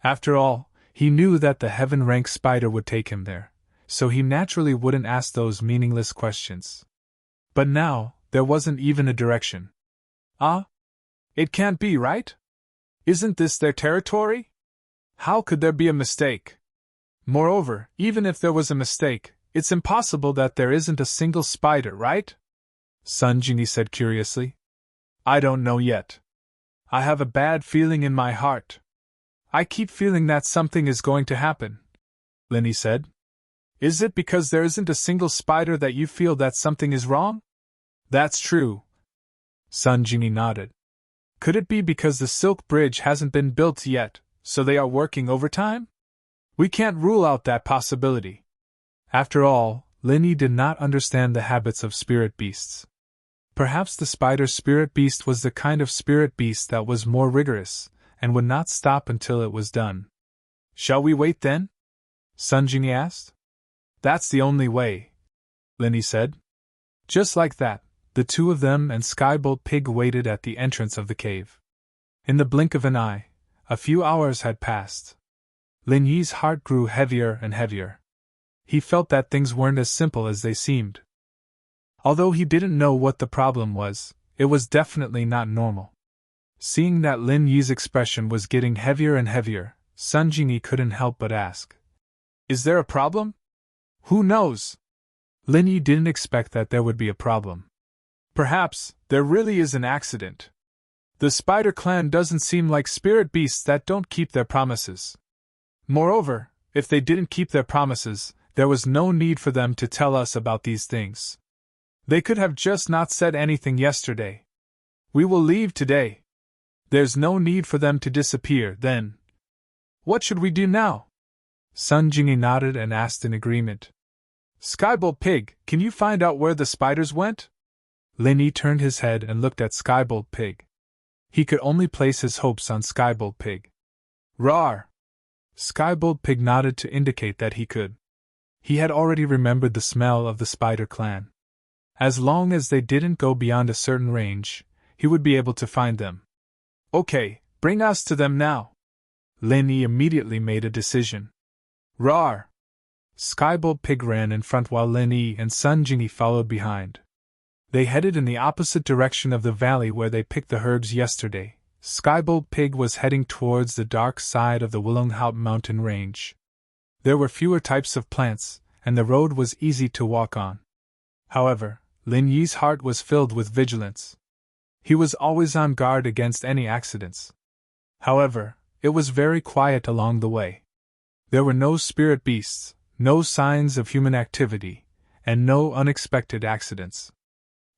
After all, he knew that the heaven-rank spider would take him there, so he naturally wouldn't ask those meaningless questions. But now, there wasn't even a direction. Ah? It can't be, right? Isn't this their territory? How could there be a mistake? Moreover, even if there was a mistake, it's impossible that there isn't a single spider, right? Sun Jingyi said curiously. I don't know yet. I have a bad feeling in my heart. I keep feeling that something is going to happen, Lin Yi said. Is it because there isn't a single spider that you feel that something is wrong? That's true. Sun Jingyi nodded. Could it be because the silk bridge hasn't been built yet, so they are working overtime? We can't rule out that possibility. After all, Lin Yi did not understand the habits of spirit beasts. Perhaps the spider's spirit beast was the kind of spirit beast that was more rigorous, and would not stop until it was done. Shall we wait then? Sun Jingyi asked. That's the only way, Lin Yi said. Just like that, the two of them and Skybolt Pig waited at the entrance of the cave. In the blink of an eye, a few hours had passed. Lin Yi's heart grew heavier and heavier. He felt that things weren't as simple as they seemed. Although he didn't know what the problem was, it was definitely not normal. Seeing that Lin Yi's expression was getting heavier and heavier, Sun Jingyi couldn't help but ask. Is there a problem? Who knows? Lin Yi didn't expect that there would be a problem. Perhaps there really is an accident. The spider clan doesn't seem like spirit beasts that don't keep their promises. Moreover, if they didn't keep their promises, there was no need for them to tell us about these things. They could have just not said anything yesterday. We will leave today. There's no need for them to disappear, then, What should we do now? Sun Jingyi nodded and asked in agreement. Skybolt Pig, can you find out where the spiders went? Lin Yi turned his head and looked at Skybolt Pig. He could only place his hopes on Skybolt Pig. Roar! Skybolt Pig nodded to indicate that he could. He had already remembered the smell of the spider clan. As long as they didn't go beyond a certain range, he would be able to find them. Okay, bring us to them now. Lin Yi immediately made a decision. Roar! Skybolt Pig ran in front while Lin Yi and Sun Jingyi followed behind. They headed in the opposite direction of the valley where they picked the herbs yesterday. Skybolt Pig was heading towards the dark side of the Wulonghout mountain range. There were fewer types of plants, and the road was easy to walk on. However, Lin Yi's heart was filled with vigilance. He was always on guard against any accidents. However, it was very quiet along the way. There were no spirit beasts, no signs of human activity, and no unexpected accidents.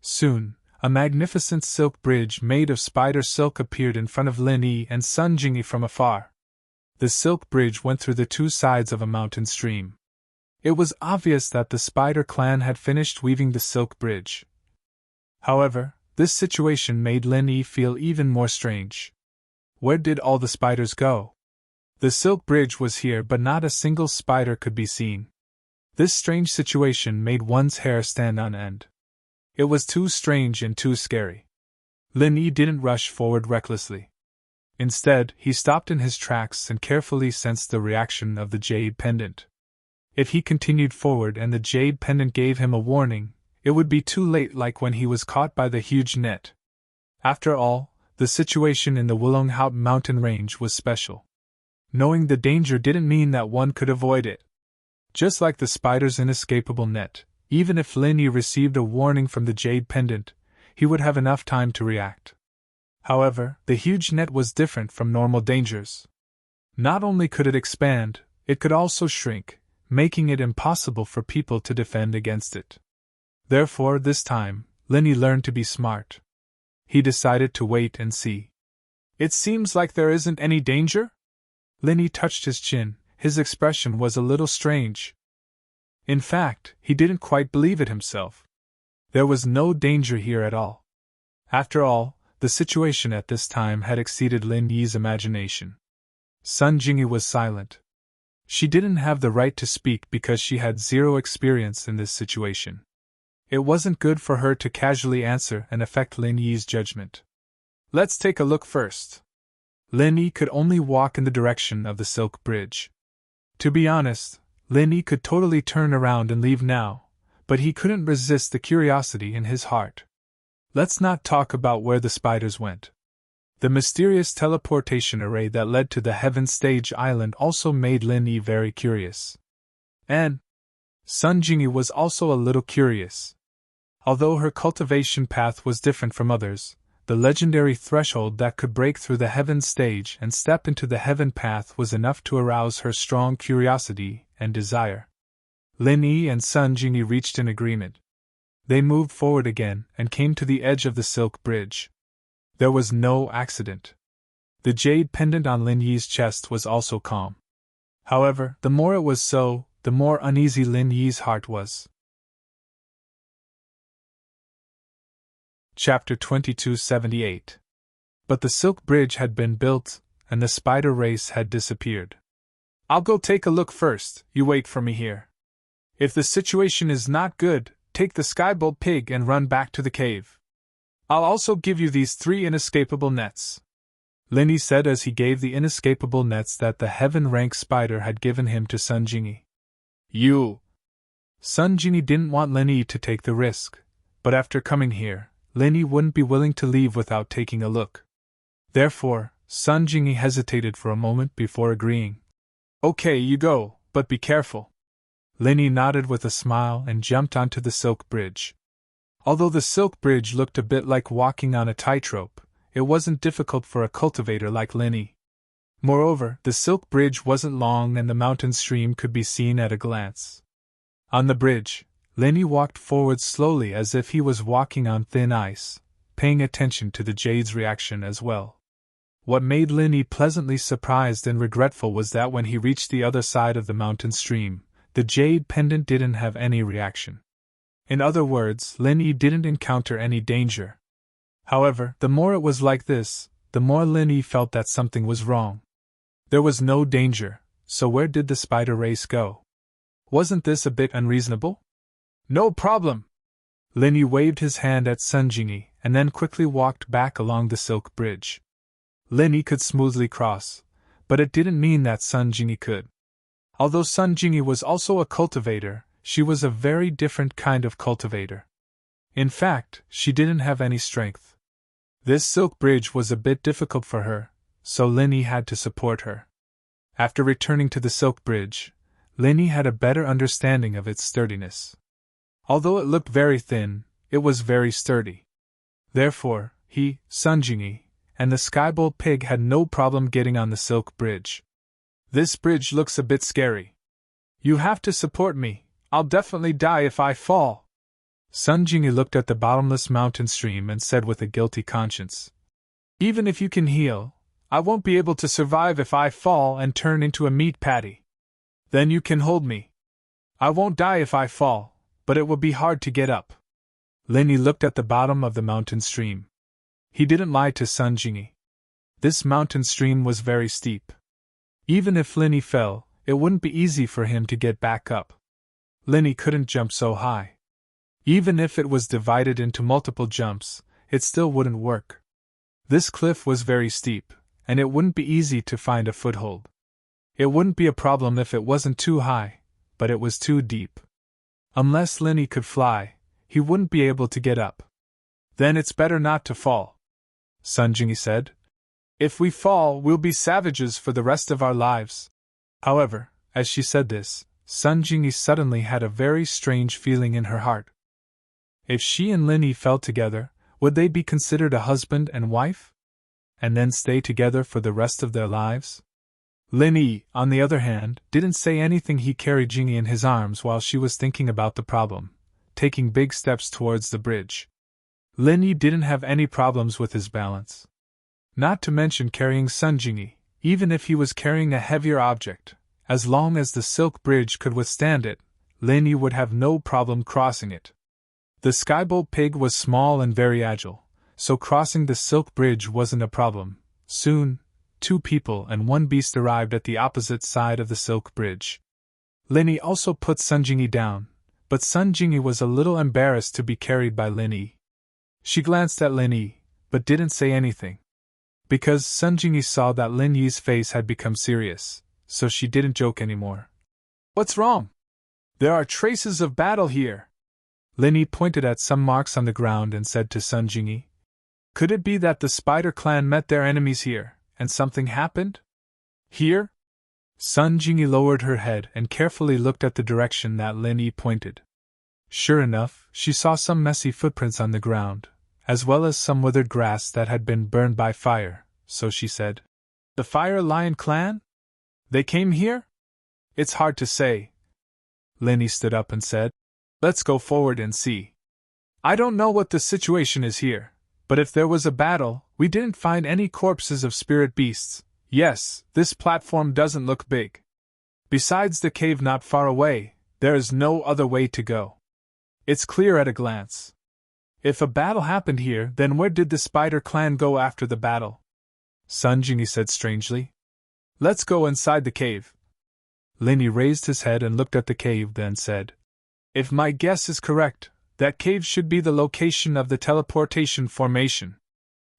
Soon, a magnificent silk bridge made of spider silk appeared in front of Lin Yi and Sun Jingyi from afar. The silk bridge went through the two sides of a mountain stream. It was obvious that the spider clan had finished weaving the silk bridge. However, this situation made Lin Yi feel even more strange. Where did all the spiders go? The silk bridge was here, but not a single spider could be seen. This strange situation made one's hair stand on end. It was too strange and too scary. Lin Yi didn't rush forward recklessly. Instead, he stopped in his tracks and carefully sensed the reaction of the jade pendant. If he continued forward and the jade pendant gave him a warning, it would be too late, like when he was caught by the huge net. After all, the situation in the Wulonghout mountain range was special. Knowing the danger didn't mean that one could avoid it. Just like the spider's inescapable net, even if Lin Yi received a warning from the jade pendant, he would have enough time to react. However, the huge net was different from normal dangers. Not only could it expand, it could also shrink, making it impossible for people to defend against it. Therefore, this time, Lin Yi learned to be smart. He decided to wait and see. It seems like there isn't any danger? Lin Yi touched his chin. His expression was a little strange. In fact, he didn't quite believe it himself. There was no danger here at all. After all, the situation at this time had exceeded Lin Yi's imagination. Sun Jingyi was silent. She didn't have the right to speak because she had zero experience in this situation. It wasn't good for her to casually answer and affect Lin Yi's judgment. Let's take a look first. Lin Yi could only walk in the direction of the silk bridge. To be honest, Lin Yi could totally turn around and leave now, but he couldn't resist the curiosity in his heart. Let's not talk about where the spiders went. The mysterious teleportation array that led to the Heaven Stage Island also made Lin Yi very curious. And Sun Jingyi was also a little curious. Although her cultivation path was different from others, the legendary threshold that could break through the Heaven Stage and step into the Heaven path was enough to arouse her strong curiosity and desire. Lin Yi and Sun Jingyi reached an agreement. They moved forward again and came to the edge of the silk bridge. There was no accident. The jade pendant on Lin Yi's chest was also calm. However, the more it was so, the more uneasy Lin Yi's heart was. Chapter 2278. But the silk bridge had been built, and the spider race had disappeared. I'll go take a look first, you wait for me here. If the situation is not good, take the Skybolt Pig and run back to the cave. I'll also give you these 3 inescapable nets. Lin Yi said as he gave the inescapable nets that the heaven-rank spider had given him to Sun Jingyi. You! Sun Jingyi didn't want Lin Yi to take the risk, but after coming here, Lin Yi wouldn't be willing to leave without taking a look. Therefore, Sun Jingyi hesitated for a moment before agreeing. Okay, you go, but be careful. Lin Yi nodded with a smile and jumped onto the silk bridge. Although the silk bridge looked a bit like walking on a tightrope, it wasn't difficult for a cultivator like Lin Yi. Moreover, the silk bridge wasn't long and the mountain stream could be seen at a glance. On the bridge, Lin Yi walked forward slowly as if he was walking on thin ice, paying attention to the jade's reaction as well. What made Linny pleasantly surprised and regretful was that when he reached the other side of the mountain stream, the jade pendant didn't have any reaction. In other words, Linny didn't encounter any danger. However, the more it was like this, the more Linny felt that something was wrong. There was no danger, so where did the spider race go? Wasn't this a bit unreasonable? No problem! Linny waved his hand at Sunjingi and then quickly walked back along the silk bridge. Linny could smoothly cross, but it didn't mean that Sunjingi could. Although Sunjingi was also a cultivator, she was a very different kind of cultivator. In fact, she didn't have any strength. This silk bridge was a bit difficult for her, so Linny had to support her. After returning to the silk bridge, Linny had a better understanding of its sturdiness. Although it looked very thin, it was very sturdy. Therefore, he, Sunjingi, and the sky-bowl pig had no problem getting on the silk bridge. This bridge looks a bit scary. You have to support me, I'll definitely die if I fall. Sunjingi looked at the bottomless mountain stream and said with a guilty conscience. Even if you can heal, I won't be able to survive if I fall and turn into a meat patty. Then you can hold me. I won't die if I fall, but it will be hard to get up. Linny looked at the bottom of the mountain stream. He didn't lie to Sunjingi. This mountain stream was very steep. Even if Linny fell, it wouldn't be easy for him to get back up. Linny couldn't jump so high. Even if it was divided into multiple jumps, it still wouldn't work. This cliff was very steep, and it wouldn't be easy to find a foothold. It wouldn't be a problem if it wasn't too high, but it was too deep. Unless Linny could fly, he wouldn't be able to get up. Then it's better not to fall, Sunjingi said. If we fall, we'll be savages for the rest of our lives. However, as she said this, Sunjingi suddenly had a very strange feeling in her heart. If she and Linny fell together, would they be considered a husband and wife? And then stay together for the rest of their lives? Linny, on the other hand, didn't say anything. He carried Jingy in his arms while she was thinking about the problem, taking big steps towards the bridge. Linny didn't have any problems with his balance. Not to mention carrying Sunjingi, even if he was carrying a heavier object, as long as the silk bridge could withstand it, Linny would have no problem crossing it. The sky-bowl pig was small and very agile, so crossing the silk bridge wasn't a problem. Soon, 2 people and 1 beast arrived at the opposite side of the silk bridge. Linny also put Sunjingi down, but Sunjingi was a little embarrassed to be carried by Linny. She glanced at Linny, but didn't say anything. Because Sunjingi saw that Linny's face had become serious, so she didn't joke anymore. What's wrong? There are traces of battle here. Linny pointed at some marks on the ground and said to Sunjingi, could it be that the spider clan met their enemies here, and something happened? Here? Sunjingi lowered her head and carefully looked at the direction that Linny pointed. Sure enough, she saw some messy footprints on the ground, as well as some withered grass that had been burned by fire, so she said, the Fire Lion clan? They came here? It's hard to say. Linny stood up and said, let's go forward and see. I don't know what the situation is here, but if there was a battle, we didn't find any corpses of spirit beasts. Yes, this platform doesn't look big. Besides the cave not far away, there is no other way to go. It's clear at a glance. If a battle happened here, then where did the spider clan go after the battle? Sunjingi said strangely. Let's go inside the cave. Linny raised his head and looked at the cave, then said, if my guess is correct, that cave should be the location of the teleportation formation.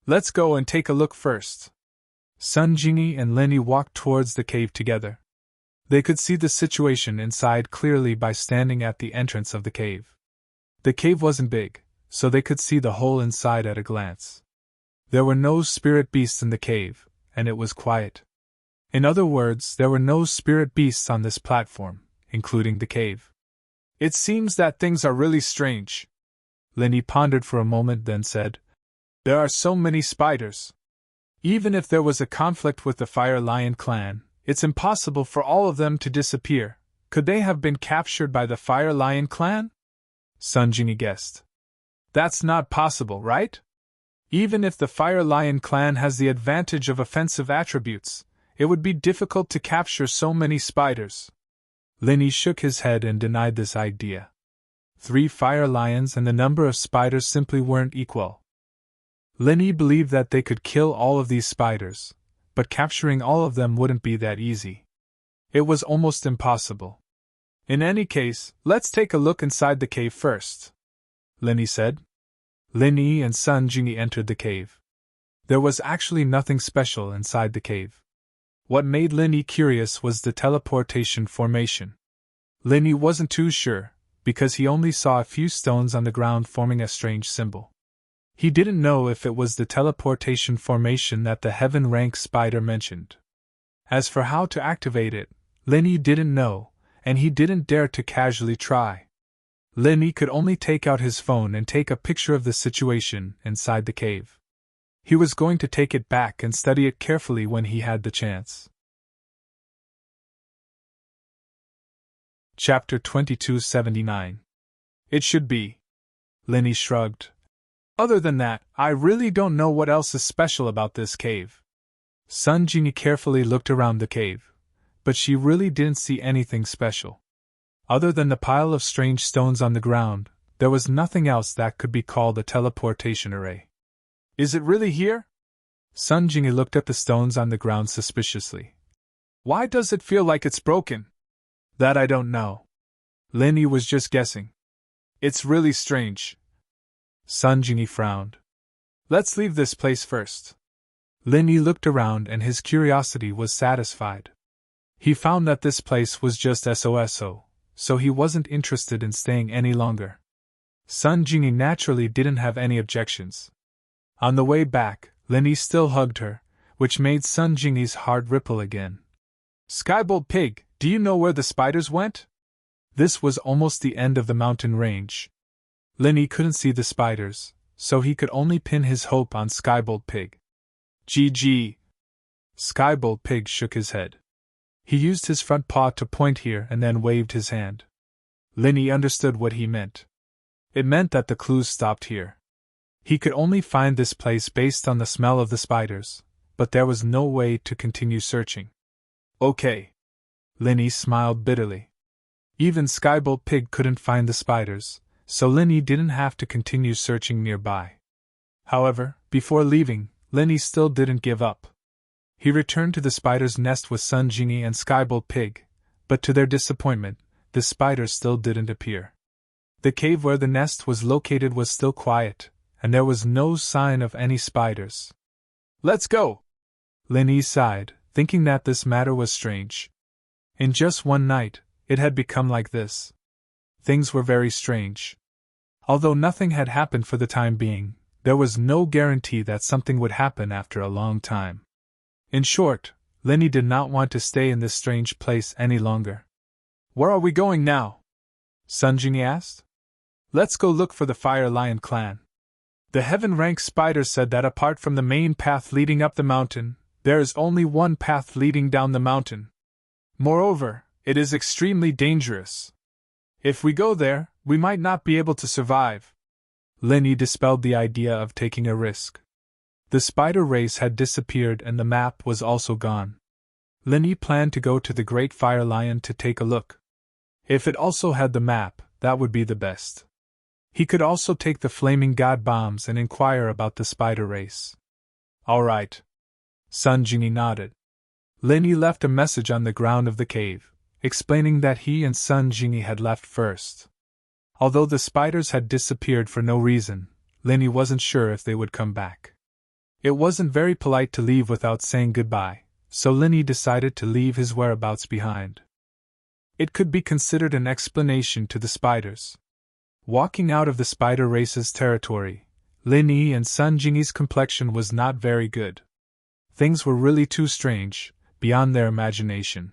Let's go and take a look first. Sunjingi and Linny walked towards the cave together. They could see the situation inside clearly by standing at the entrance of the cave. The cave wasn't big, so they could see the whole inside at a glance. There were no spirit beasts in the cave, and it was quiet. In other words, there were no spirit beasts on this platform, including the cave. It seems that things are really strange. Linny pondered for a moment, then said, there are so many spiders. Even if there was a conflict with the Fire Lion clan, it's impossible for all of them to disappear. Could they have been captured by the Fire Lion clan? Sunjingi guessed. That's not possible, right? Even if the Fire Lion clan has the advantage of offensive attributes, it would be difficult to capture so many spiders. Linny shook his head and denied this idea. 3 fire lions and the number of spiders simply weren't equal. Linny believed that they could kill all of these spiders, but capturing all of them wouldn't be that easy. It was almost impossible. In any case, let's take a look inside the cave first, Linny said. Linny and Sun Jingyi entered the cave. There was actually nothing special inside the cave. What made Linny curious was the teleportation formation. Linny wasn't too sure, because he only saw a few stones on the ground forming a strange symbol. He didn't know if it was the teleportation formation that the heaven rank spider mentioned. As for how to activate it, Linny didn't know, and he didn't dare to casually try. Linny could only take out his phone and take a picture of the situation inside the cave. He was going to take it back and study it carefully when he had the chance. Chapter 2279. It should be. Linny shrugged. Other than that, I really don't know what else is special about this cave. Sun Jingyi carefully looked around the cave, but she really didn't see anything special. Other than the pile of strange stones on the ground, there was nothing else that could be called a teleportation array. Is it really here? Sun Jingyi looked at the stones on the ground suspiciously. Why does it feel like it's broken? That I don't know. Linny was just guessing. It's really strange. Sun Jingyi frowned. Let's leave this place first. Linny looked around and his curiosity was satisfied. He found that this place was just SOSO, so he wasn't interested in staying any longer. Sun Jingyi naturally didn't have any objections. On the way back, Linny still hugged her, which made Sun Jingyi's heart ripple again. Skybolt Pig, do you know where the spiders went? This was almost the end of the mountain range. Linny couldn't see the spiders, so he could only pin his hope on Skybolt Pig. GG. Skybolt Pig shook his head. He used his front paw to point here and then waved his hand. Linny understood what he meant. It meant that the clues stopped here. He could only find this place based on the smell of the spiders, but there was no way to continue searching. Okay. Linny smiled bitterly. Even Skybolt Pig couldn't find the spiders, so Linny didn't have to continue searching nearby. However, before leaving, Linny still didn't give up. He returned to the spider's nest with Sun Jingyi and Skybolt Pig, but to their disappointment, the spiders still didn't appear. The cave where the nest was located was still quiet, and there was no sign of any spiders. Let's go! Linny sighed, thinking that this matter was strange. In just one night, it had become like this. Things were very strange. Although nothing had happened for the time being, there was no guarantee that something would happen after a long time. In short, Linny did not want to stay in this strange place any longer. Where are we going now? Sun Jingyi asked. Let's go look for the Fire Lion clan. The Heaven Rank Spider said that apart from the main path leading up the mountain, there is only one path leading down the mountain. Moreover, it is extremely dangerous. If we go there, we might not be able to survive. Linny dispelled the idea of taking a risk. The spider race had disappeared and the map was also gone. Linny planned to go to the Great Fire Lion to take a look. If it also had the map, that would be the best. He could also take the Flaming God Bombs and inquire about the spider race. All right. Sun Jingyi nodded. Linny left a message on the ground of the cave, explaining that he and Sun Jingyi had left first. Although the spiders had disappeared for no reason, Linny wasn't sure if they would come back. It wasn't very polite to leave without saying goodbye, so Linny decided to leave his whereabouts behind. It could be considered an explanation to the spiders. Walking out of the spider race's territory, Linny and Sun Jingyi's complexion was not very good. Things were really too strange, beyond their imagination.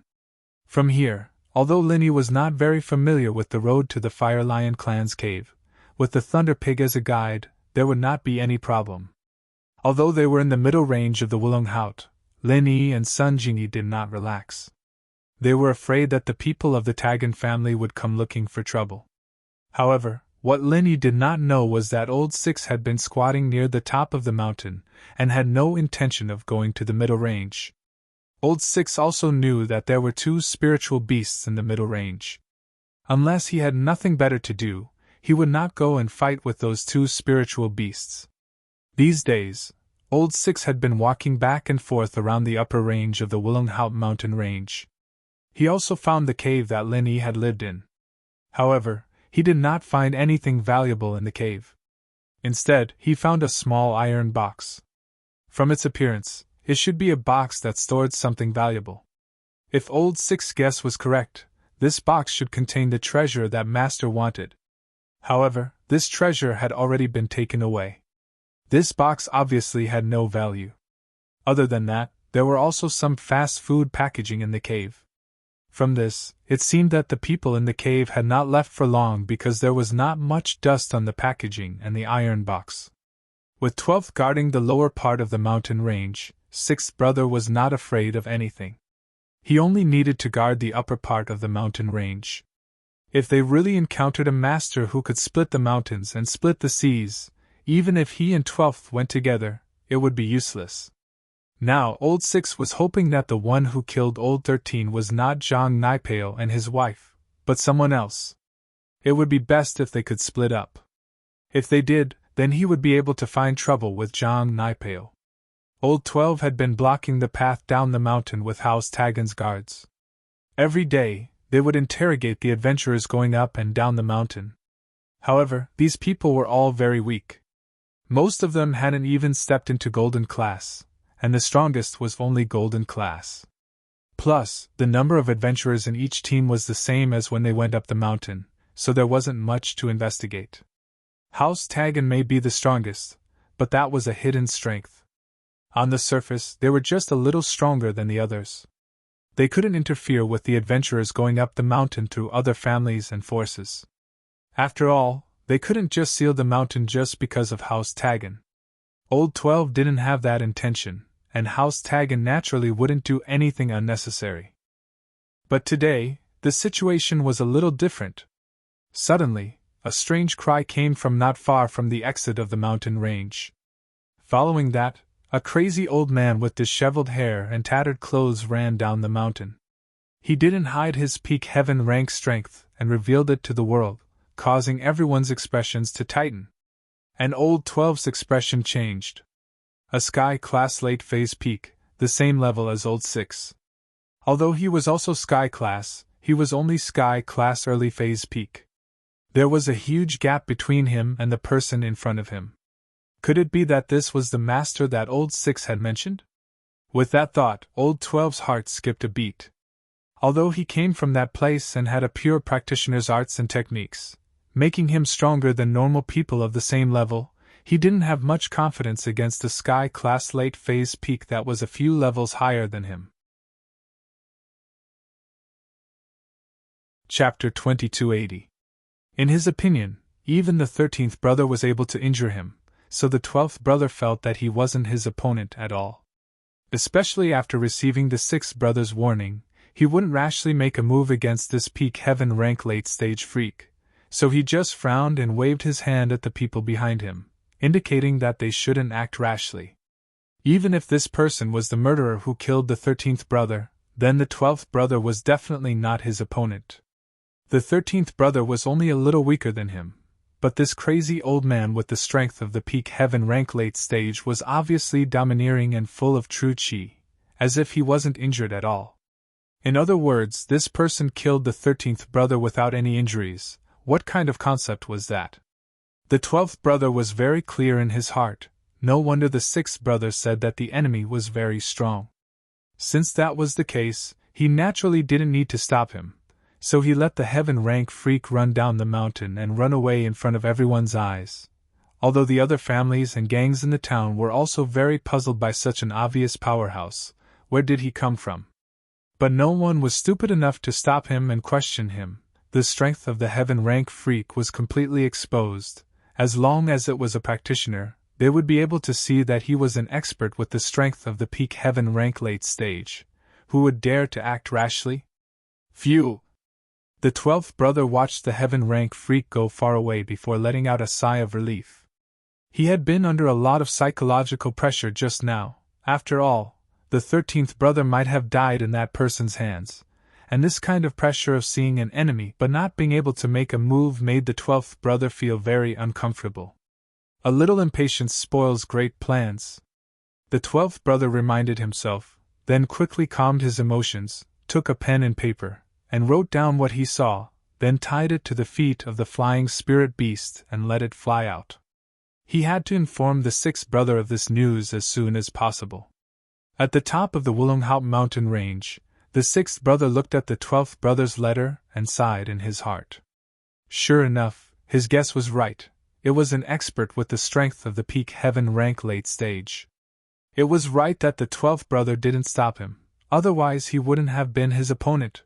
From here, although Linny was not very familiar with the road to the Fire Lion clan's cave, with the Thunder Pig as a guide, there would not be any problem. Although they were in the middle range of the Wulong Haut, Linny and Sun Jingyi did not relax. They were afraid that the people of the Tagan family would come looking for trouble. However, What Linny did not know was that Old Six had been squatting near the top of the mountain, and had no intention of going to the middle range. Old Six also knew that there were two spiritual beasts in the middle range. Unless he had nothing better to do, he would not go and fight with those two spiritual beasts. These days, Old Six had been walking back and forth around the upper range of the Willenhout mountain range. He also found the cave that Linny had lived in. However, he did not find anything valuable in the cave. Instead, he found a small iron box. From its appearance, it should be a box that stored something valuable. If Old Six's guess was correct, this box should contain the treasure that Master wanted. However, this treasure had already been taken away. This box obviously had no value. Other than that, there were also some fast food packaging in the cave. From this, it seemed that the people in the cave had not left for long because there was not much dust on the packaging and the iron box. With 12th guarding the lower part of the mountain range, 6th brother was not afraid of anything. He only needed to guard the upper part of the mountain range. If they really encountered a master who could split the mountains and split the seas, even if he and 12th went together, it would be useless. Now, Old Six was hoping that the one who killed Old 13 was not Zhang Nipale and his wife, but someone else. It would be best if they could split up. If they did, then he would be able to find trouble with Zhang Nipale. Old 12 had been blocking the path down the mountain with House Tagan's guards. Every day, they would interrogate the adventurers going up and down the mountain. However, these people were all very weak. Most of them hadn't even stepped into Golden Class, and the strongest was only Golden Class. Plus, the number of adventurers in each team was the same as when they went up the mountain, so there wasn't much to investigate. House Tagan may be the strongest, but that was a hidden strength. On the surface, they were just a little stronger than the others. They couldn't interfere with the adventurers going up the mountain through other families and forces. After all, they couldn't just seal the mountain just because of House Tagan. Old 12 didn't have that intention, and House Tagan naturally wouldn't do anything unnecessary. But today, the situation was a little different. Suddenly, a strange cry came from not far from the exit of the mountain range. Following that, a crazy old man with disheveled hair and tattered clothes ran down the mountain. He didn't hide his peak heaven rank strength and revealed it to the world, causing everyone's expressions to tighten. And Old 12's expression changed. A Sky Class late phase peak, the same level as Old 6. Although he was also Sky Class, he was only Sky Class early phase peak. There was a huge gap between him and the person in front of him. Could it be that this was the master that Old 6 had mentioned? With that thought, Old 12's heart skipped a beat. Although he came from that place and had a pure practitioner's arts and techniques, making him stronger than normal people of the same level, he didn't have much confidence against a Sky Class late phase peak that was a few levels higher than him. Chapter 2280. In his opinion, even the 13th brother was able to injure him, so the 12th brother felt that he wasn't his opponent at all. Especially after receiving the 6th brother's warning, he wouldn't rashly make a move against this peak heaven rank late stage freak, so he just frowned and waved his hand at the people behind him, indicating that they shouldn't act rashly. Even if this person was the murderer who killed the 13th brother, then the 12th brother was definitely not his opponent. The 13th brother was only a little weaker than him, but this crazy old man with the strength of the peak heaven rank late stage was obviously domineering and full of true chi, as if he wasn't injured at all. In other words, this person killed the 13th brother without any injuries. What kind of concept was that? The 12th brother was very clear in his heart. No wonder the 6th brother said that the enemy was very strong. Since that was the case, he naturally didn't need to stop him, so he let the heaven rank freak run down the mountain and run away in front of everyone's eyes. Although the other families and gangs in the town were also very puzzled by such an obvious powerhouse, where did he come from? But no one was stupid enough to stop him and question him. The strength of the heaven rank freak was completely exposed. As long as it was a practitioner, they would be able to see that he was an expert with the strength of the peak heaven rank late stage. Who would dare to act rashly? Phew! The 12th brother watched the heaven rank freak go far away before letting out a sigh of relief. He had been under a lot of psychological pressure just now. After all, the 13th brother might have died in that person's hands, and this kind of pressure of seeing an enemy but not being able to make a move made the 12th brother feel very uncomfortable. A little impatience spoils great plans. The 12th brother reminded himself, then quickly calmed his emotions, took a pen and paper, and wrote down what he saw, then tied it to the feet of the flying spirit beast and let it fly out. He had to inform the 6th brother of this news as soon as possible. At the top of the Wollonghout mountain range, the 6th brother looked at the 12th brother's letter and sighed in his heart. Sure enough, his guess was right. It was an expert with the strength of the peak heaven rank late stage. It was right that the 12th brother didn't stop him, otherwise he wouldn't have been his opponent.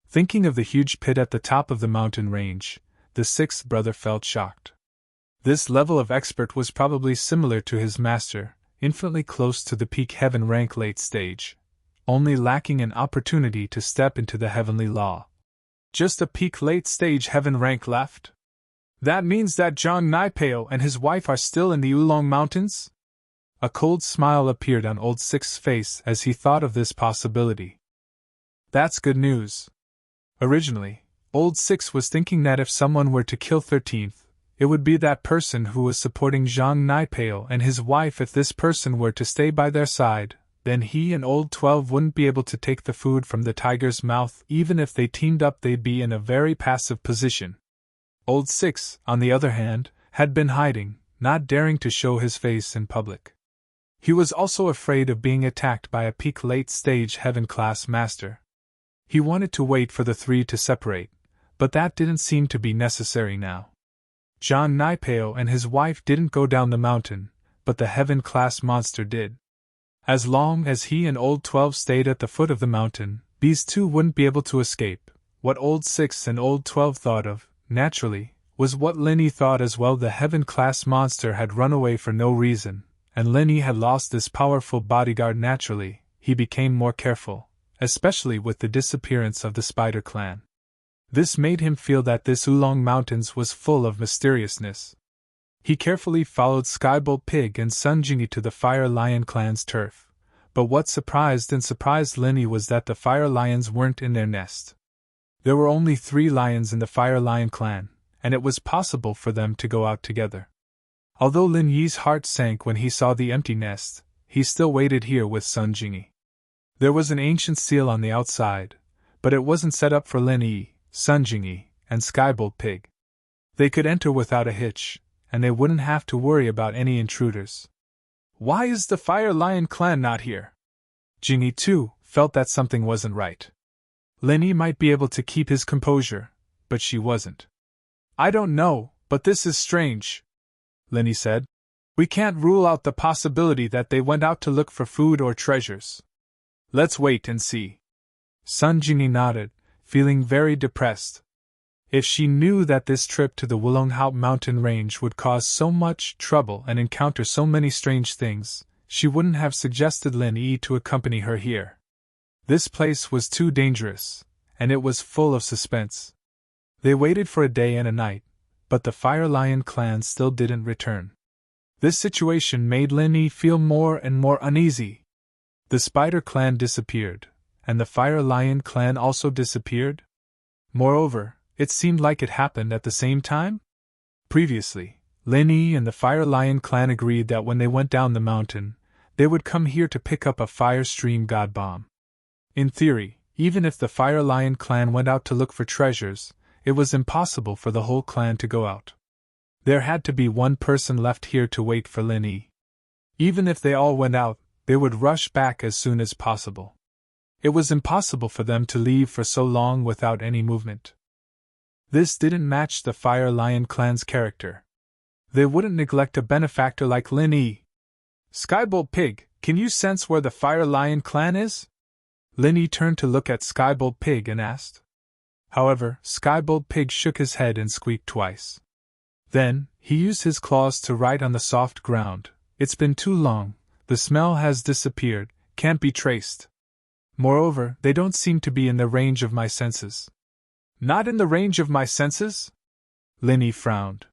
Thinking of the huge pit at the top of the mountain range, the 6th brother felt shocked. This level of expert was probably similar to his master, infinitely close to the peak heaven rank late stage, only lacking an opportunity to step into the heavenly law. Just a peak late stage heaven rank left? That means that John Naipeo and his wife are still in the Oolong Mountains? A cold smile appeared on Old Six's face as he thought of this possibility. That's good news. Originally, Old Six was thinking that if someone were to kill 13th, it would be that person who was supporting Jean Naipeo and his wife. If this person were to stay by their side, then he and Old 12 wouldn't be able to take the food from the tiger's mouth. Even if they teamed up, they'd be in a very passive position. Old Six, on the other hand, had been hiding, not daring to show his face in public. He was also afraid of being attacked by a peak late stage heaven class master. He wanted to wait for the three to separate, but that didn't seem to be necessary now. John Naipeo and his wife didn't go down the mountain, but the heaven-class monster did. As long as he and Old 12 stayed at the foot of the mountain, these two wouldn't be able to escape. What Old 6 and Old 12 thought of, naturally, was what Linny thought as well. The heaven-class monster had run away for no reason, and Linny had lost this powerful bodyguard. Naturally, he became more careful, especially with the disappearance of the Spider Clan. This made him feel that this Oolong Mountains was full of mysteriousness. He carefully followed Skybolt Pig and Sun Jingy to the Fire Lion clan's turf, but what surprised Linny was that the Fire Lions weren't in their nest. There were only 3 lions in the Fire Lion clan, and it was possible for them to go out together. Although Lin Yi's heart sank when he saw the empty nest, he still waited here with Sun Jingy. There was an ancient seal on the outside, but it wasn't set up for Lin Yi, Sun Jingy, and Skybolt Pig. They could enter without a hitch, and they wouldn't have to worry about any intruders. Why is the Fire Lion clan not here? Jingy, too, felt that something wasn't right. Linny might be able to keep his composure, but she wasn't. I don't know, but this is strange, Linny said. We can't rule out the possibility that they went out to look for food or treasures. Let's wait and see. Sun Jingy nodded, feeling very depressed. If she knew that this trip to the Wollonghout mountain range would cause so much trouble and encounter so many strange things, she wouldn't have suggested Lin Yi to accompany her here. This place was too dangerous, and it was full of suspense. They waited for a day and a night, but the Fire Lion clan still didn't return. This situation made Lin Yi feel more and more uneasy. The Spider Clan disappeared, and the Fire Lion clan also disappeared. Moreover, it seemed like it happened at the same time. Previously, Lin Yi and the Fire Lion clan agreed that when they went down the mountain, they would come here to pick up a Fire Stream God Bomb. In theory, even if the Fire Lion clan went out to look for treasures, it was impossible for the whole clan to go out. There had to be one person left here to wait for Lin Yi. Even if they all went out, they would rush back as soon as possible. It was impossible for them to leave for so long without any movement. This didn't match the Fire Lion clan's character. They wouldn't neglect a benefactor like Lin Yi. Skybolt Pig, can you sense where the Fire Lion clan is? Lin Yi turned to look at Skybolt Pig and asked. However, Skybolt Pig shook his head and squeaked twice. Then, he used his claws to write on the soft ground. It's been too long, the smell has disappeared, can't be traced. Moreover, they don't seem to be in the range of my senses. Not in the range of my senses? Linny frowned.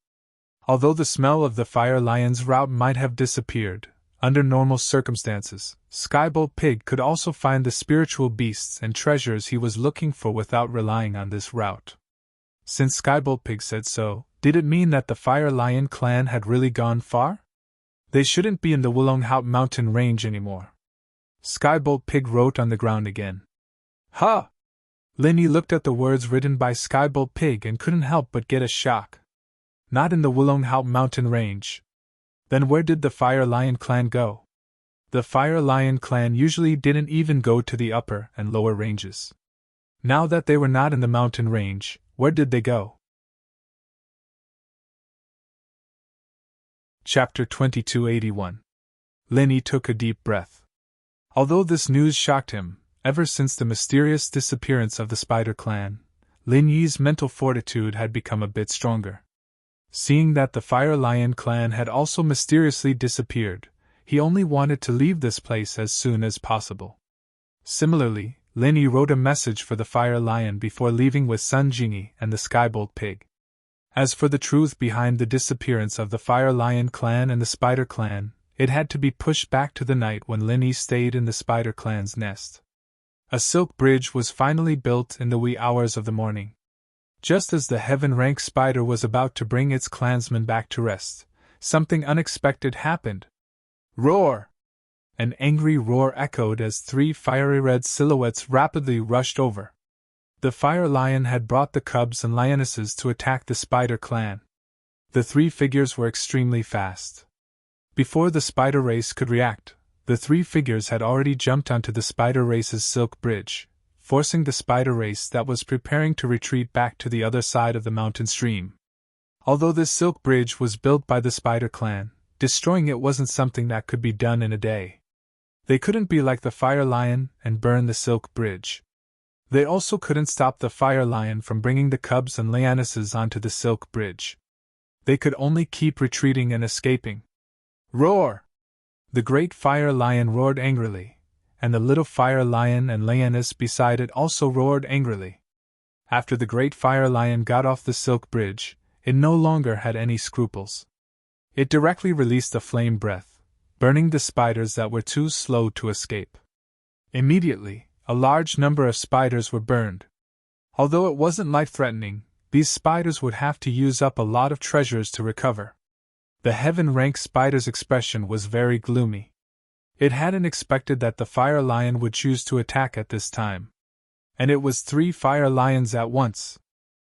Although the smell of the fire lion's route might have disappeared, under normal circumstances, Skybolt Pig could also find the spiritual beasts and treasures he was looking for without relying on this route. Since Skybolt Pig said so, did it mean that the Fire Lion clan had really gone far? They shouldn't be in the Wulonghout mountain range anymore. Skybolt Pig wrote on the ground again. Huh! Linny looked at the words written by Skybolt Pig and couldn't help but get a shock. Not in the Wulonghout mountain range. Then where did the Fire Lion clan go? The Fire Lion clan usually didn't even go to the upper and lower ranges. Now that they were not in the mountain range, where did they go? Chapter 2281. Linny took a deep breath. Although this news shocked him, ever since the mysterious disappearance of the Spider Clan, Lin Yi's mental fortitude had become a bit stronger. Seeing that the Fire Lion clan had also mysteriously disappeared, he only wanted to leave this place as soon as possible. Similarly, Lin Yi wrote a message for the Fire Lion before leaving with Sun Jingyi and the Skybolt Pig. As for the truth behind the disappearance of the Fire Lion clan and the Spider Clan, it had to be pushed back to the night when Lin Yi stayed in the Spider Clan's nest. A silk bridge was finally built in the wee hours of the morning. Just as the heaven-rank spider was about to bring its clansmen back to rest, something unexpected happened. Roar! An angry roar echoed as three fiery red silhouettes rapidly rushed over. The Fire Lion had brought the cubs and lionesses to attack the Spider Clan. The three figures were extremely fast. Before the Spider race could react, the three figures had already jumped onto the Spider race's silk bridge, forcing the Spider race that was preparing to retreat back to the other side of the mountain stream. Although this silk bridge was built by the Spider Clan, destroying it wasn't something that could be done in a day. They couldn't be like the Fire Lion and burn the silk bridge. They also couldn't stop the Fire Lion from bringing the cubs and lionesses onto the silk bridge. They could only keep retreating and escaping. Roar! The great Fire Lion roared angrily, and the little Fire Lion and lioness beside it also roared angrily. After the great Fire Lion got off the silk bridge, it no longer had any scruples. It directly released a flame breath, burning the spiders that were too slow to escape. Immediately, a large number of spiders were burned. Although it wasn't life-threatening, these spiders would have to use up a lot of treasures to recover. The heaven-rank spider's expression was very gloomy. It hadn't expected that the Fire Lion would choose to attack at this time. And it was 3 Fire Lions at once.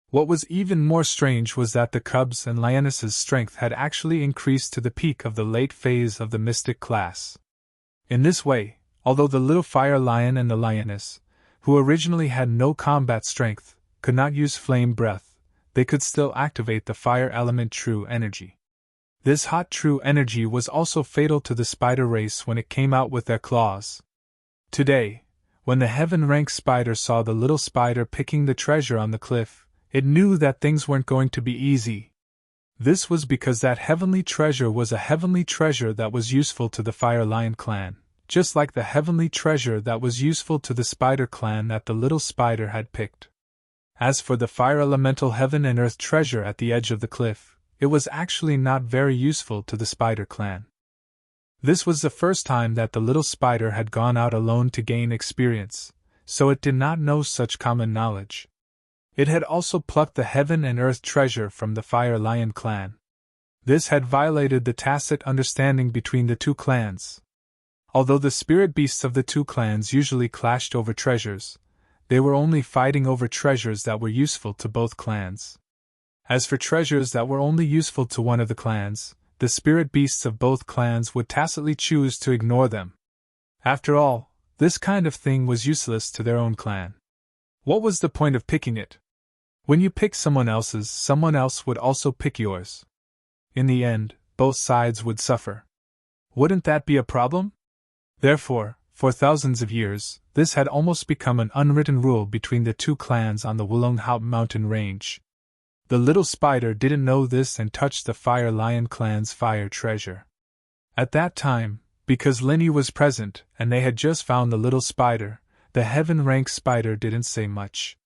What was even more strange was that the cubs and lionesses' strength had actually increased to the peak of the late phase of the mystic class. In this way, although the little Fire Lion and the lioness, who originally had no combat strength, could not use flame breath, they could still activate the fire element true energy. This hot true energy was also fatal to the spider race when it came out with their claws. Today, when the heaven-rank spider saw the little spider picking the treasure on the cliff, it knew that things weren't going to be easy. This was because that heavenly treasure was a heavenly treasure that was useful to the Fire Lion clan, just like the heavenly treasure that was useful to the Spider clan that the little spider had picked. As for the fire elemental heaven and earth treasure at the edge of the cliff, it was actually not very useful to the Spider clan. This was the first time that the little spider had gone out alone to gain experience, so it did not know such common knowledge. It had also plucked the heaven and earth treasure from the Fire Lion clan. This had violated the tacit understanding between the two clans. Although the spirit beasts of the two clans usually clashed over treasures, they were only fighting over treasures that were useful to both clans. As for treasures that were only useful to one of the clans, the spirit beasts of both clans would tacitly choose to ignore them. After all, this kind of thing was useless to their own clan. What was the point of picking it? When you pick someone else's, someone else would also pick yours. In the end, both sides would suffer. Wouldn't that be a problem? Therefore, for thousands of years, this had almost become an unwritten rule between the two clans on the Wulonghout mountain range. The little spider didn't know this and touched the Fire Lion clan's fire treasure. At that time, because Lin Yi was present and they had just found the little spider, the heaven-rank spider didn't say much.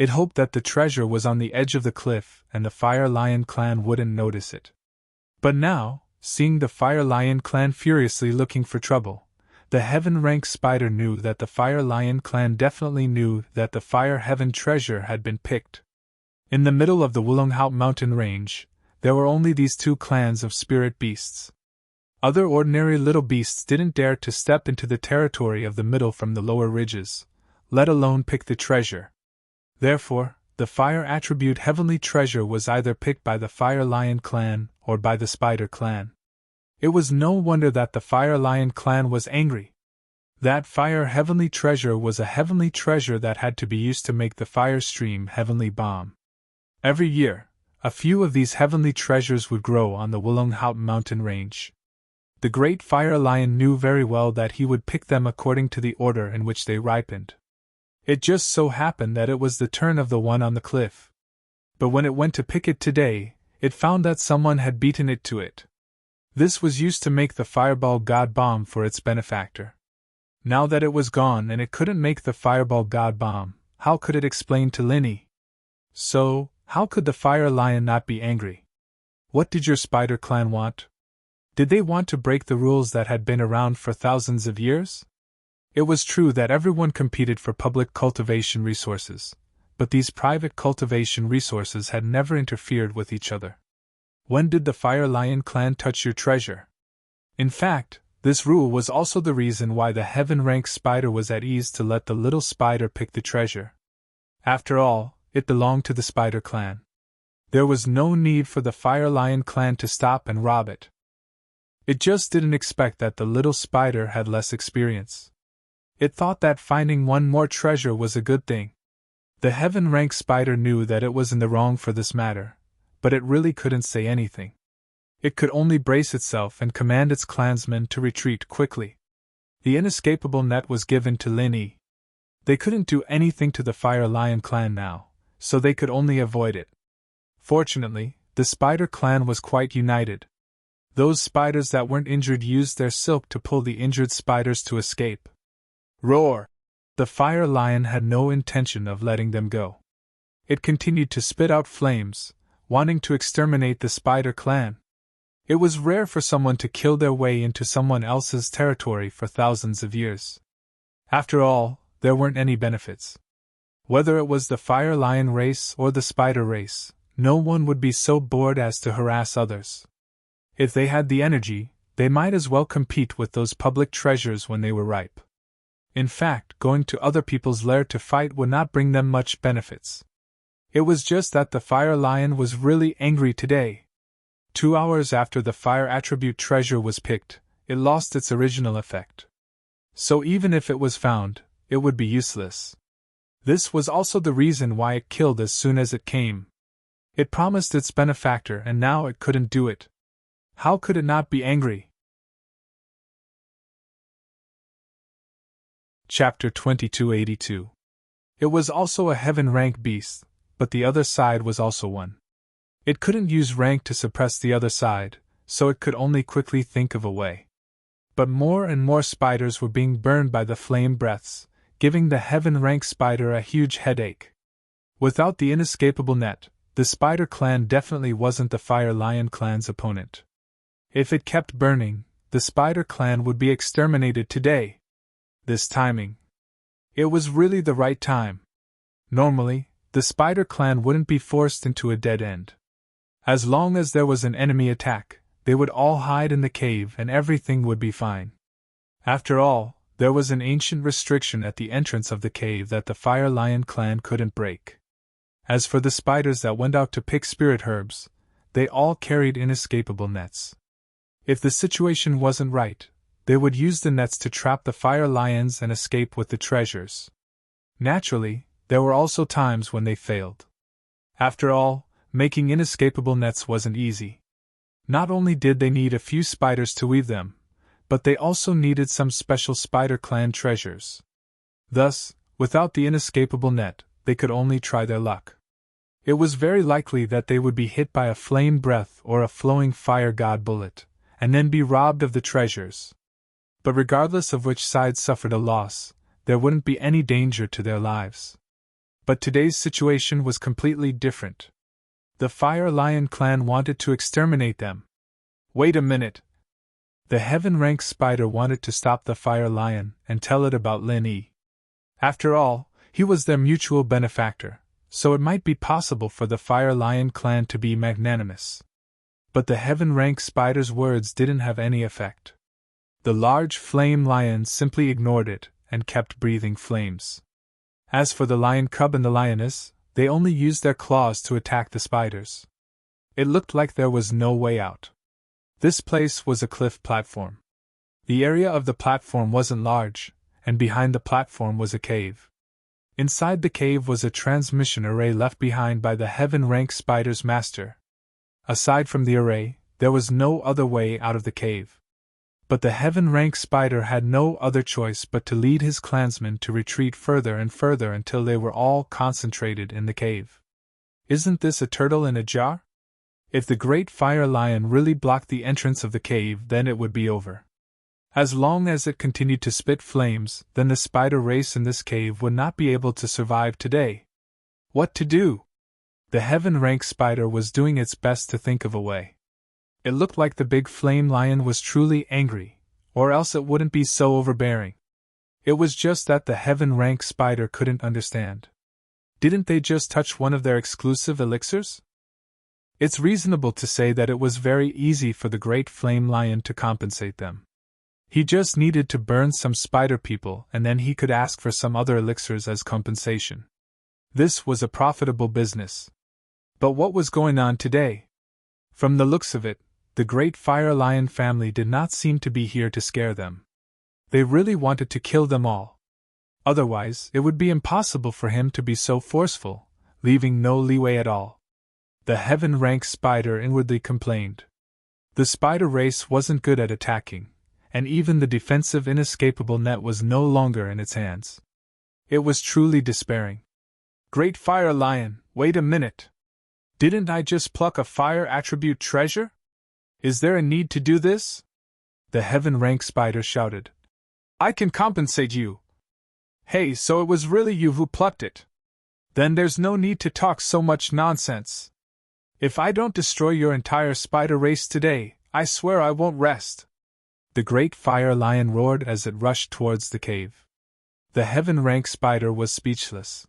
It hoped that the treasure was on the edge of the cliff and the Fire Lion clan wouldn't notice it. But now, seeing the Fire Lion clan furiously looking for trouble, the Heaven-rank spider knew that the Fire Lion clan definitely knew that the Fire Heaven treasure had been picked. In the middle of the Wulonghout mountain range, there were only these two clans of spirit beasts. Other ordinary little beasts didn't dare to step into the territory of the middle from the lower ridges, let alone pick the treasure. Therefore, the fire attribute heavenly treasure was either picked by the Fire Lion clan or by the Spider clan. It was no wonder that the Fire Lion clan was angry. That fire heavenly treasure was a heavenly treasure that had to be used to make the fire stream heavenly bomb. Every year, a few of these heavenly treasures would grow on the Wulonghout mountain range. The great Fire Lion knew very well that he would pick them according to the order in which they ripened. It just so happened that it was the turn of the one on the cliff. But when it went to pick it today, it found that someone had beaten it to it. This was used to make the Fireball God Bomb for its benefactor. Now that it was gone and it couldn't make the Fireball God Bomb, how could it explain to Linny? So, how could the Fire Lion not be angry? What did your Spider clan want? Did they want to break the rules that had been around for thousands of years? It was true that everyone competed for public cultivation resources, but these private cultivation resources had never interfered with each other. When did the Fire Lion clan touch your treasure? In fact, this rule was also the reason why the Heaven-rank spider was at ease to let the little spider pick the treasure. After all, it belonged to the Spider clan. There was no need for the Fire Lion clan to stop and rob it. It just didn't expect that the little spider had less experience. It thought that finding one more treasure was a good thing. The Heaven-rank spider knew that it was in the wrong for this matter, but it really couldn't say anything. It could only brace itself and command its clansmen to retreat quickly. The inescapable net was given to Linny. They couldn't do anything to the Fire Lion clan now, so they could only avoid it. Fortunately, the Spider clan was quite united. Those spiders that weren't injured used their silk to pull the injured spiders to escape. Roar! The Fire Lion had no intention of letting them go. It continued to spit out flames, wanting to exterminate the Spider clan. It was rare for someone to kill their way into someone else's territory for thousands of years. After all, there weren't any benefits. Whether it was the Fire Lion race or the Spider race, no one would be so bored as to harass others. If they had the energy, they might as well compete with those public treasures when they were ripe. In fact, going to other people's lair to fight would not bring them much benefits. It was just that the Fire Lion was really angry today. 2 hours after the fire attribute treasure was picked, it lost its original effect. So even if it was found, it would be useless. This was also the reason why it killed as soon as it came. It promised its benefactor and now it couldn't do it. How could it not be angry? Chapter 2282. It was also a heaven-rank beast, but the other side was also one. It couldn't use rank to suppress the other side, so it could only quickly think of a way. But more and more spiders were being burned by the flame breaths, giving the heaven-rank spider a huge headache. Without the inescapable net, the Spider clan definitely wasn't the Fire Lion clan's opponent. If it kept burning, the Spider clan would be exterminated today. This timing. It was really the right time. Normally, the Spider clan wouldn't be forced into a dead end. As long as there was an enemy attack, they would all hide in the cave and everything would be fine. After all, there was an ancient restriction at the entrance of the cave that the Fire Lion clan couldn't break. As for the spiders that went out to pick spirit herbs, they all carried inescapable nets. If the situation wasn't right, they would use the nets to trap the Fire Lions and escape with the treasures. Naturally, there were also times when they failed. After all, making inescapable nets wasn't easy. Not only did they need a few spiders to weave them, but they also needed some special Spider clan treasures. Thus, without the inescapable net, they could only try their luck. It was very likely that they would be hit by a flame breath or a flowing fire god bullet, and then be robbed of the treasures. But regardless of which side suffered a loss, there wouldn't be any danger to their lives. But today's situation was completely different. The Fire Lion clan wanted to exterminate them. Wait a minute. The heaven-rank spider wanted to stop the Fire Lion and tell it about Lin Yi. After all, he was their mutual benefactor, so it might be possible for the Fire Lion clan to be magnanimous. But the heaven-rank spider's words didn't have any effect. The large flame lion simply ignored it and kept breathing flames. As for the lion cub and the lioness, they only used their claws to attack the spiders. It looked like there was no way out. This place was a cliff platform. The area of the platform wasn't large, and behind the platform was a cave. Inside the cave was a transmission array left behind by the heaven-rank spider's master. Aside from the array, there was no other way out of the cave. But the heaven-rank spider had no other choice but to lead his clansmen to retreat further and further until they were all concentrated in the cave. Isn't this a turtle in a jar? If the great fire lion really blocked the entrance of the cave, then it would be over. As long as it continued to spit flames, then the spider race in this cave would not be able to survive today. What to do? The heaven-rank spider was doing its best to think of a way. It looked like the big flame lion was truly angry, or else it wouldn't be so overbearing. It was just that the heaven-rank spider couldn't understand. Didn't they just touch one of their exclusive elixirs? It's reasonable to say that it was very easy for the great flame lion to compensate them. He just needed to burn some spider people and then he could ask for some other elixirs as compensation. This was a profitable business. But what was going on today? From the looks of it, the great fire lion family did not seem to be here to scare them. They really wanted to kill them all. Otherwise, it would be impossible for him to be so forceful, leaving no leeway at all. The heaven-rank spider inwardly complained. The spider race wasn't good at attacking, and even the defensive inescapable net was no longer in its hands. It was truly despairing. Great Fire Lion, wait a minute. Didn't I just pluck a fire attribute treasure? Is there a need to do this? The heaven-rank spider shouted. I can compensate you. Hey, so it was really you who plucked it. Then there's no need to talk so much nonsense. If I don't destroy your entire spider race today, I swear I won't rest. The great fire lion roared as it rushed towards the cave. The heaven-rank spider was speechless.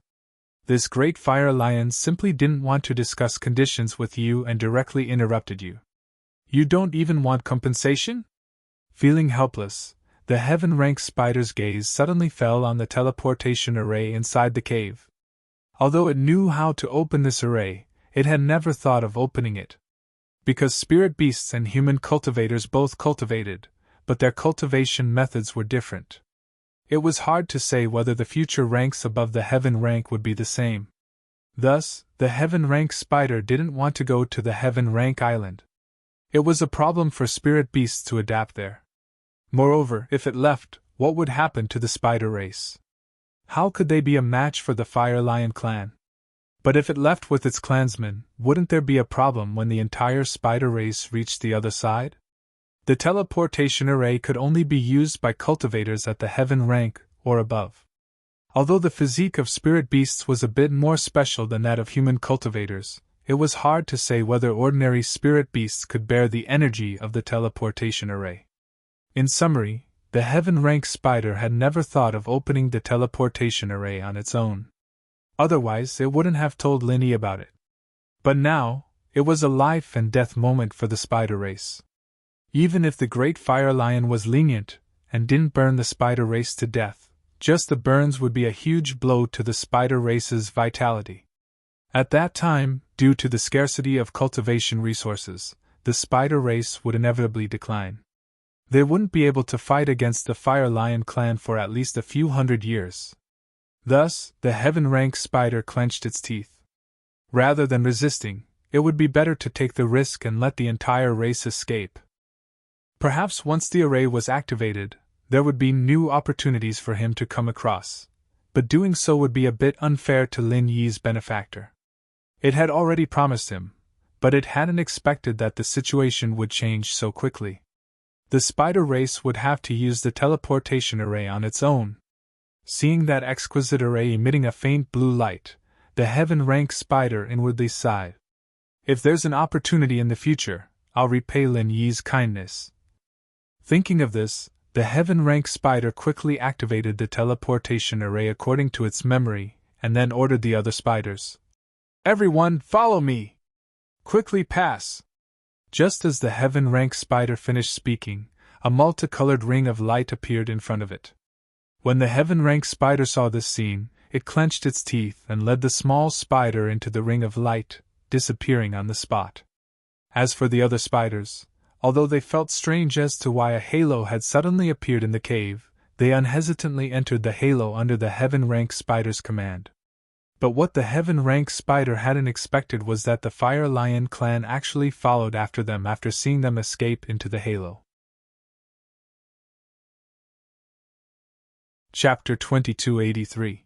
This great fire lion simply didn't want to discuss conditions with you and directly interrupted you. You don't even want compensation? Feeling helpless, the heaven-rank spider's gaze suddenly fell on the teleportation array inside the cave. Although it knew how to open this array, it had never thought of opening it. Because spirit beasts and human cultivators both cultivated, but their cultivation methods were different. It was hard to say whether the future ranks above the heaven rank would be the same. Thus, the heaven rank spider didn't want to go to the heaven rank island. It was a problem for spirit beasts to adapt there. Moreover, if it left, what would happen to the spider race? How could they be a match for the Fire Lion clan? But if it left with its clansmen, wouldn't there be a problem when the entire spider race reached the other side? The teleportation array could only be used by cultivators at the heaven rank or above. Although the physique of spirit beasts was a bit more special than that of human cultivators, it was hard to say whether ordinary spirit beasts could bear the energy of the teleportation array. In summary, the heaven rank spider had never thought of opening the teleportation array on its own. Otherwise, it wouldn't have told Lin Yi about it. But now, it was a life and death moment for the spider race. Even if the great fire lion was lenient and didn't burn the spider race to death, just the burns would be a huge blow to the spider race's vitality. At that time, due to the scarcity of cultivation resources, the spider race would inevitably decline. They wouldn't be able to fight against the Fire Lion clan for at least a few hundred years. Thus, the heaven-rank spider clenched its teeth. Rather than resisting, it would be better to take the risk and let the entire race escape. Perhaps once the array was activated, there would be new opportunities for him to come across, but doing so would be a bit unfair to Lin Yi's benefactor. It had already promised him, but it hadn't expected that the situation would change so quickly. The spider race would have to use the teleportation array on its own. Seeing that exquisite array emitting a faint blue light, the heaven-rank spider inwardly sighed. If there's an opportunity in the future, I'll repay Lin Yi's kindness. Thinking of this, the heaven-rank spider quickly activated the teleportation array according to its memory, and then ordered the other spiders. Everyone, follow me! Quickly pass! Just as the heaven-rank spider finished speaking, a multicolored ring of light appeared in front of it. When the heaven-rank spider saw this scene, it clenched its teeth and led the small spider into the ring of light, disappearing on the spot. As for the other spiders, although they felt strange as to why a halo had suddenly appeared in the cave, they unhesitantly entered the halo under the heaven-rank spider's command. But what the heaven-rank spider hadn't expected was that the Fire Lion clan actually followed after them after seeing them escape into the halo. Chapter 2283.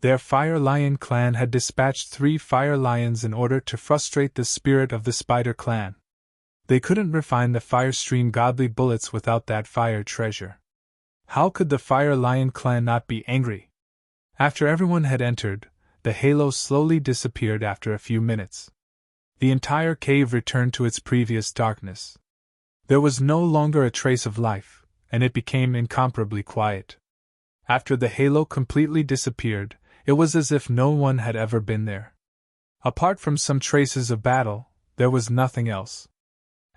Their Fire Lion clan had dispatched 3 fire lions in order to frustrate the spirit of the Spider clan. They couldn't refine the fire stream godly bullets without that fire treasure. How could the Fire Lion clan not be angry? After everyone had entered, the halo slowly disappeared after a few minutes. The entire cave returned to its previous darkness. There was no longer a trace of life, and it became incomparably quiet. After the halo completely disappeared, it was as if no one had ever been there. Apart from some traces of battle, there was nothing else.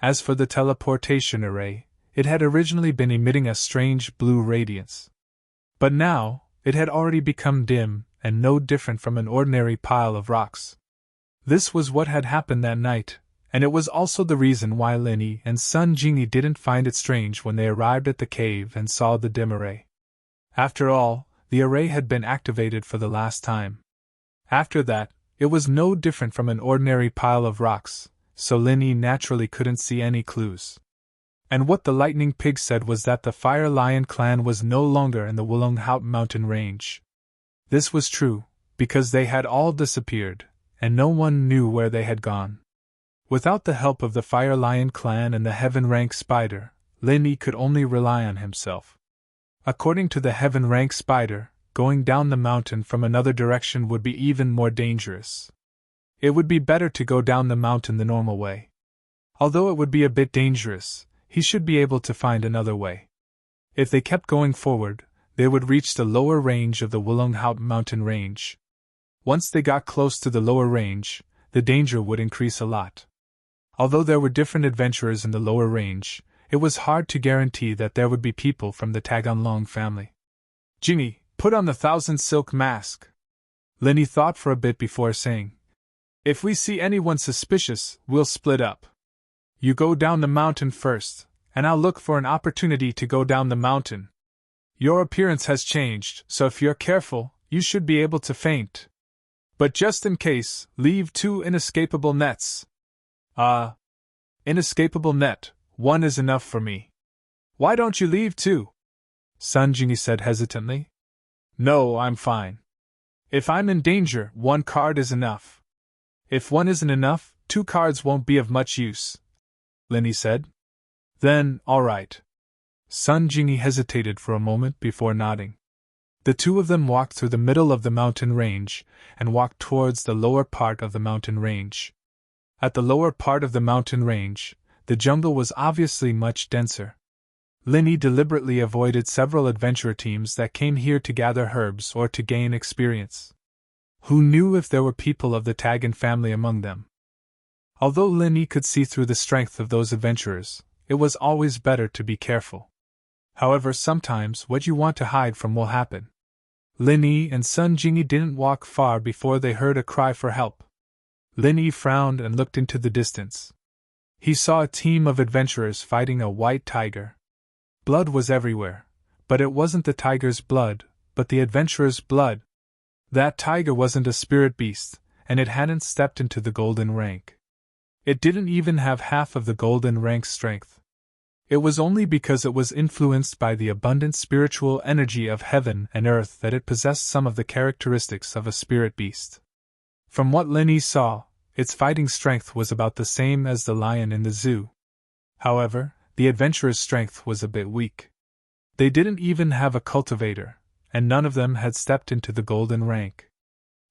As for the teleportation array, it had originally been emitting a strange blue radiance. But now, it had already become dim and no different from an ordinary pile of rocks. This was what had happened that night, and it was also the reason why Lin Yi and Sun Jingyi didn't find it strange when they arrived at the cave and saw the dim array. After all, the array had been activated for the last time. After that, it was no different from an ordinary pile of rocks, so Lin Yi naturally couldn't see any clues. And what the Lightning Pig said was that the Fire Lion clan was no longer in the Wulonghout mountain range. This was true, because they had all disappeared, and no one knew where they had gone. Without the help of the Fire Lion clan and the heaven-rank spider, Lin Yi could only rely on himself. According to the heaven-rank spider, going down the mountain from another direction would be even more dangerous. It would be better to go down the mountain the normal way. Although it would be a bit dangerous, he should be able to find another way. If they kept going forward, they would reach the lower range of the Wulonghout mountain range. Once they got close to the lower range, the danger would increase a lot. Although there were different adventurers in the lower range, it was hard to guarantee that there would be people from the Taganlong family. Jingyi, put on the 1,000 silk mask. Lin Yi thought for a bit before saying, if we see anyone suspicious, we'll split up. You go down the mountain first, and I'll look for an opportunity to go down the mountain. Your appearance has changed, so if you're careful, you should be able to feint. But just in case, leave 2 inescapable nets. Inescapable net, 1 is enough for me. Why don't you leave 2? Sun Jingyi said hesitantly. No, I'm fine. If I'm in danger, 1 card is enough. If 1 isn't enough, 2 cards won't be of much use, Lin Yi said. Then, all right. Sun Jingyi hesitated for a moment before nodding. The 2 of them walked through the middle of the mountain range and walked towards the lower part of the mountain range. At the lower part of the mountain range, the jungle was obviously much denser. Lin Yi deliberately avoided several adventurer teams that came here to gather herbs or to gain experience. Who knew if there were people of the Tagan family among them? Although Lin Yi could see through the strength of those adventurers, it was always better to be careful. However, sometimes what you want to hide from will happen. Lin Yi and Sun Jingyi didn't walk far before they heard a cry for help. Lin Yi frowned and looked into the distance. He saw a team of adventurers fighting a white tiger. Blood was everywhere, but it wasn't the tiger's blood, but the adventurer's blood. That tiger wasn't a spirit beast, and it hadn't stepped into the golden rank. It didn't even have half of the golden rank's strength. It was only because it was influenced by the abundant spiritual energy of heaven and earth that it possessed some of the characteristics of a spirit beast. From what Lin Yi saw, its fighting strength was about the same as the lion in the zoo. However, the adventurer's strength was a bit weak. They didn't even have a cultivator, and none of them had stepped into the golden rank.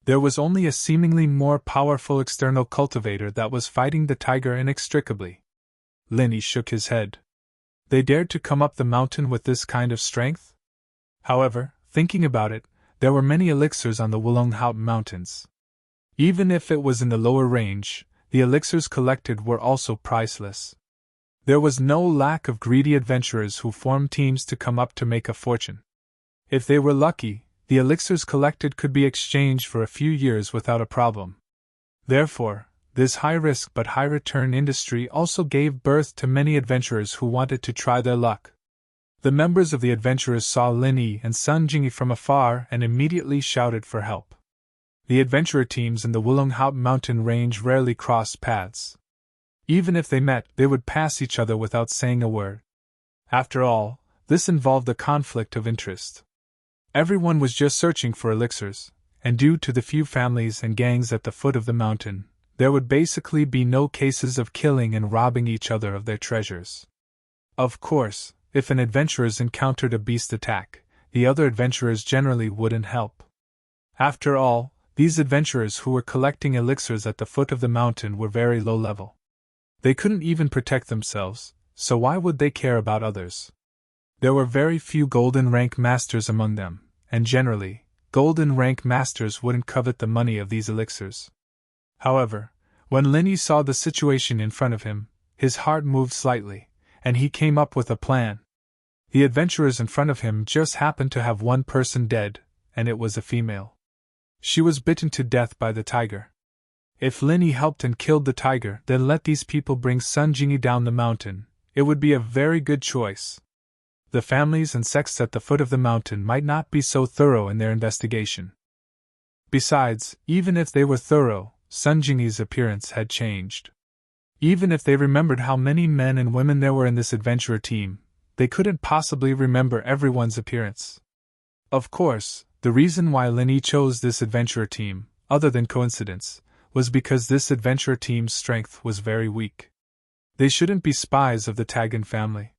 There was only a seemingly more powerful external cultivator that was fighting the tiger inextricably. Linny shook his head. They dared to come up the mountain with this kind of strength? However, thinking about it, there were many elixirs on the Wulonghout Mountains. Even if it was in the lower range, the elixirs collected were also priceless. There was no lack of greedy adventurers who formed teams to come up to make a fortune. If they were lucky, the elixirs collected could be exchanged for a few years without a problem. Therefore, this high-risk but high-return industry also gave birth to many adventurers who wanted to try their luck. The members of the adventurers saw Linny and Sun Jingyi from afar and immediately shouted for help. The adventurer teams in the Wulonghout mountain range rarely crossed paths. Even if they met, they would pass each other without saying a word. After all, this involved a conflict of interest. Everyone was just searching for elixirs, and due to the few families and gangs at the foot of the mountain, there would basically be no cases of killing and robbing each other of their treasures. Of course, if an adventurers encountered a beast attack, the other adventurers generally wouldn't help. After all, these adventurers who were collecting elixirs at the foot of the mountain were very low level. They couldn't even protect themselves, so why would they care about others? There were very few golden rank masters among them, and generally, golden rank masters wouldn't covet the money of these elixirs. However, when Linny saw the situation in front of him, his heart moved slightly, and he came up with a plan. The adventurers in front of him just happened to have one person dead, and it was a female. She was bitten to death by the tiger. If Linny helped and killed the tiger, then let these people bring Sun Jingyi down the mountain. It would be a very good choice. The families and sects at the foot of the mountain might not be so thorough in their investigation. Besides, even if they were thorough, Sun Jingyi's appearance had changed. Even if they remembered how many men and women there were in this adventurer team, they couldn't possibly remember everyone's appearance. Of course, the reason why Linny chose this adventurer team, other than coincidence, was because this adventurer team's strength was very weak. They shouldn't be spies of the Tagan family.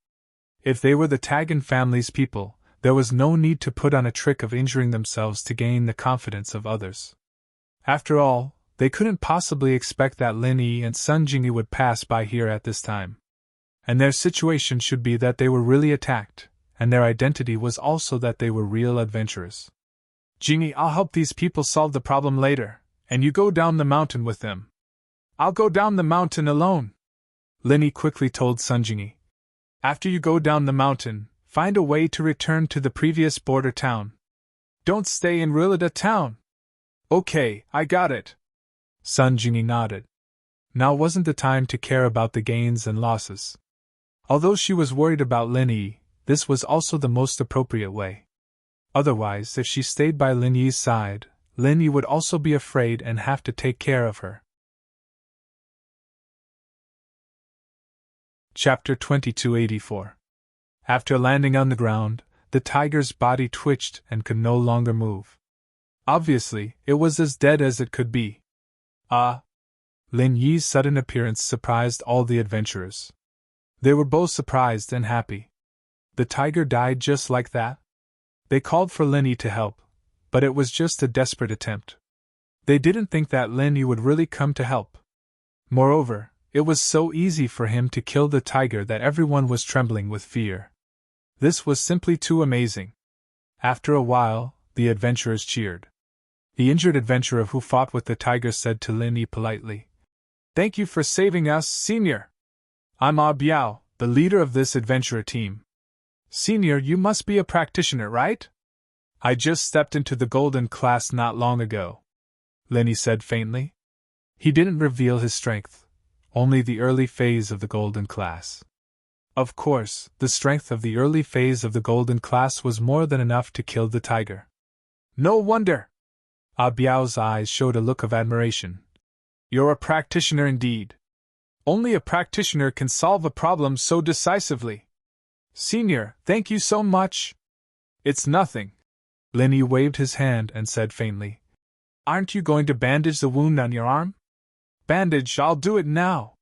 If they were the Tagan family's people, there was no need to put on a trick of injuring themselves to gain the confidence of others. After all, they couldn't possibly expect that Linny and Sun Jingyi would pass by here at this time. And their situation should be that they were really attacked, and their identity was also that they were real adventurers. Jingyi, I'll help these people solve the problem later, and you go down the mountain with them. I'll go down the mountain alone, Linny quickly told Sun Jingyi. After you go down the mountain, find a way to return to the previous border town. Don't stay in Rilida town. Okay, I got it. Sun Jingyi nodded. Now wasn't the time to care about the gains and losses. Although she was worried about Linny, this was also the most appropriate way. Otherwise, if she stayed by Linny's side, Linny would also be afraid and have to take care of her. Chapter 2284. After landing on the ground, the tiger's body twitched and could no longer move. Obviously, it was as dead as it could be. Lin Yi's sudden appearance surprised all the adventurers. They were both surprised and happy. The tiger died just like that? They called for Linny to help, but it was just a desperate attempt. They didn't think that Linny would really come to help. Moreover, it was so easy for him to kill the tiger that everyone was trembling with fear. This was simply too amazing. After a while, the adventurers cheered. The injured adventurer who fought with the tiger said to Linny politely, "Thank you for saving us, Senior. I'm Biao, the leader of this adventurer team. Senior, you must be a practitioner, right? I just stepped into the golden class not long ago," Linny said faintly. He didn't reveal his strength, only the early phase of the golden class. Of course, the strength of the early phase of the golden class was more than enough to kill the tiger. No wonder! Biao's eyes showed a look of admiration. You're a practitioner indeed. Only a practitioner can solve a problem so decisively. Senior, thank you so much. It's nothing. Linny waved his hand and said faintly, "Aren't you going to bandage the wound on your arm?" "Bandage, I'll do it now."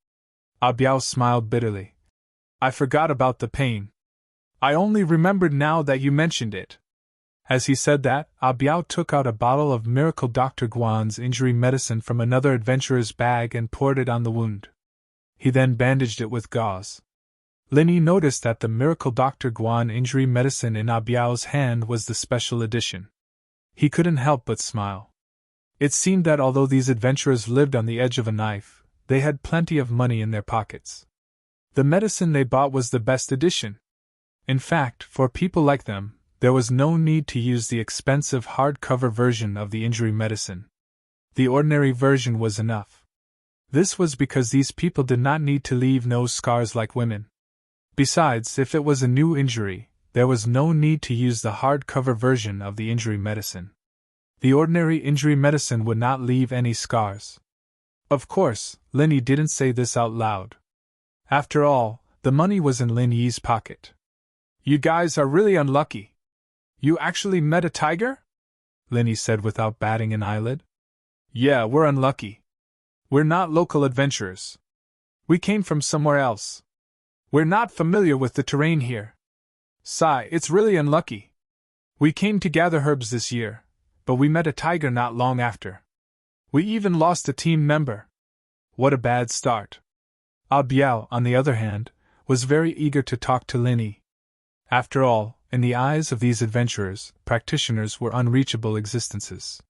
Biao smiled bitterly. "I forgot about the pain. I only remembered now that you mentioned it." As he said that, Ah Biao took out a bottle of Miracle Dr. Guan's injury medicine from another adventurer's bag and poured it on the wound. He then bandaged it with gauze. Lin Yi noticed that the Miracle Dr. Guan injury medicine in Ah Biao's hand was the special edition. He couldn't help but smile. It seemed that although these adventurers lived on the edge of a knife, they had plenty of money in their pockets. The medicine they bought was the best edition. In fact, for people like them, there was no need to use the expensive hardcover version of the injury medicine. The ordinary version was enough. This was because these people did not need to leave no scars like women. Besides, if it was a new injury, there was no need to use the hardcover version of the injury medicine. The ordinary injury medicine would not leave any scars. Of course, Lin Yi didn't say this out loud. After all, the money was in Lin Yi's pocket. You guys are really unlucky. You actually met a tiger? Lin Yi said without batting an eyelid. Yeah, we're unlucky. We're not local adventurers. We came from somewhere else. We're not familiar with the terrain here. Sigh, it's really unlucky. We came to gather herbs this year, but we met a tiger not long after. We even lost a team member. What a bad start. Ah Biao, on the other hand, was very eager to talk to Lin Yi. After all, in the eyes of these adventurers, practitioners were unreachable existences.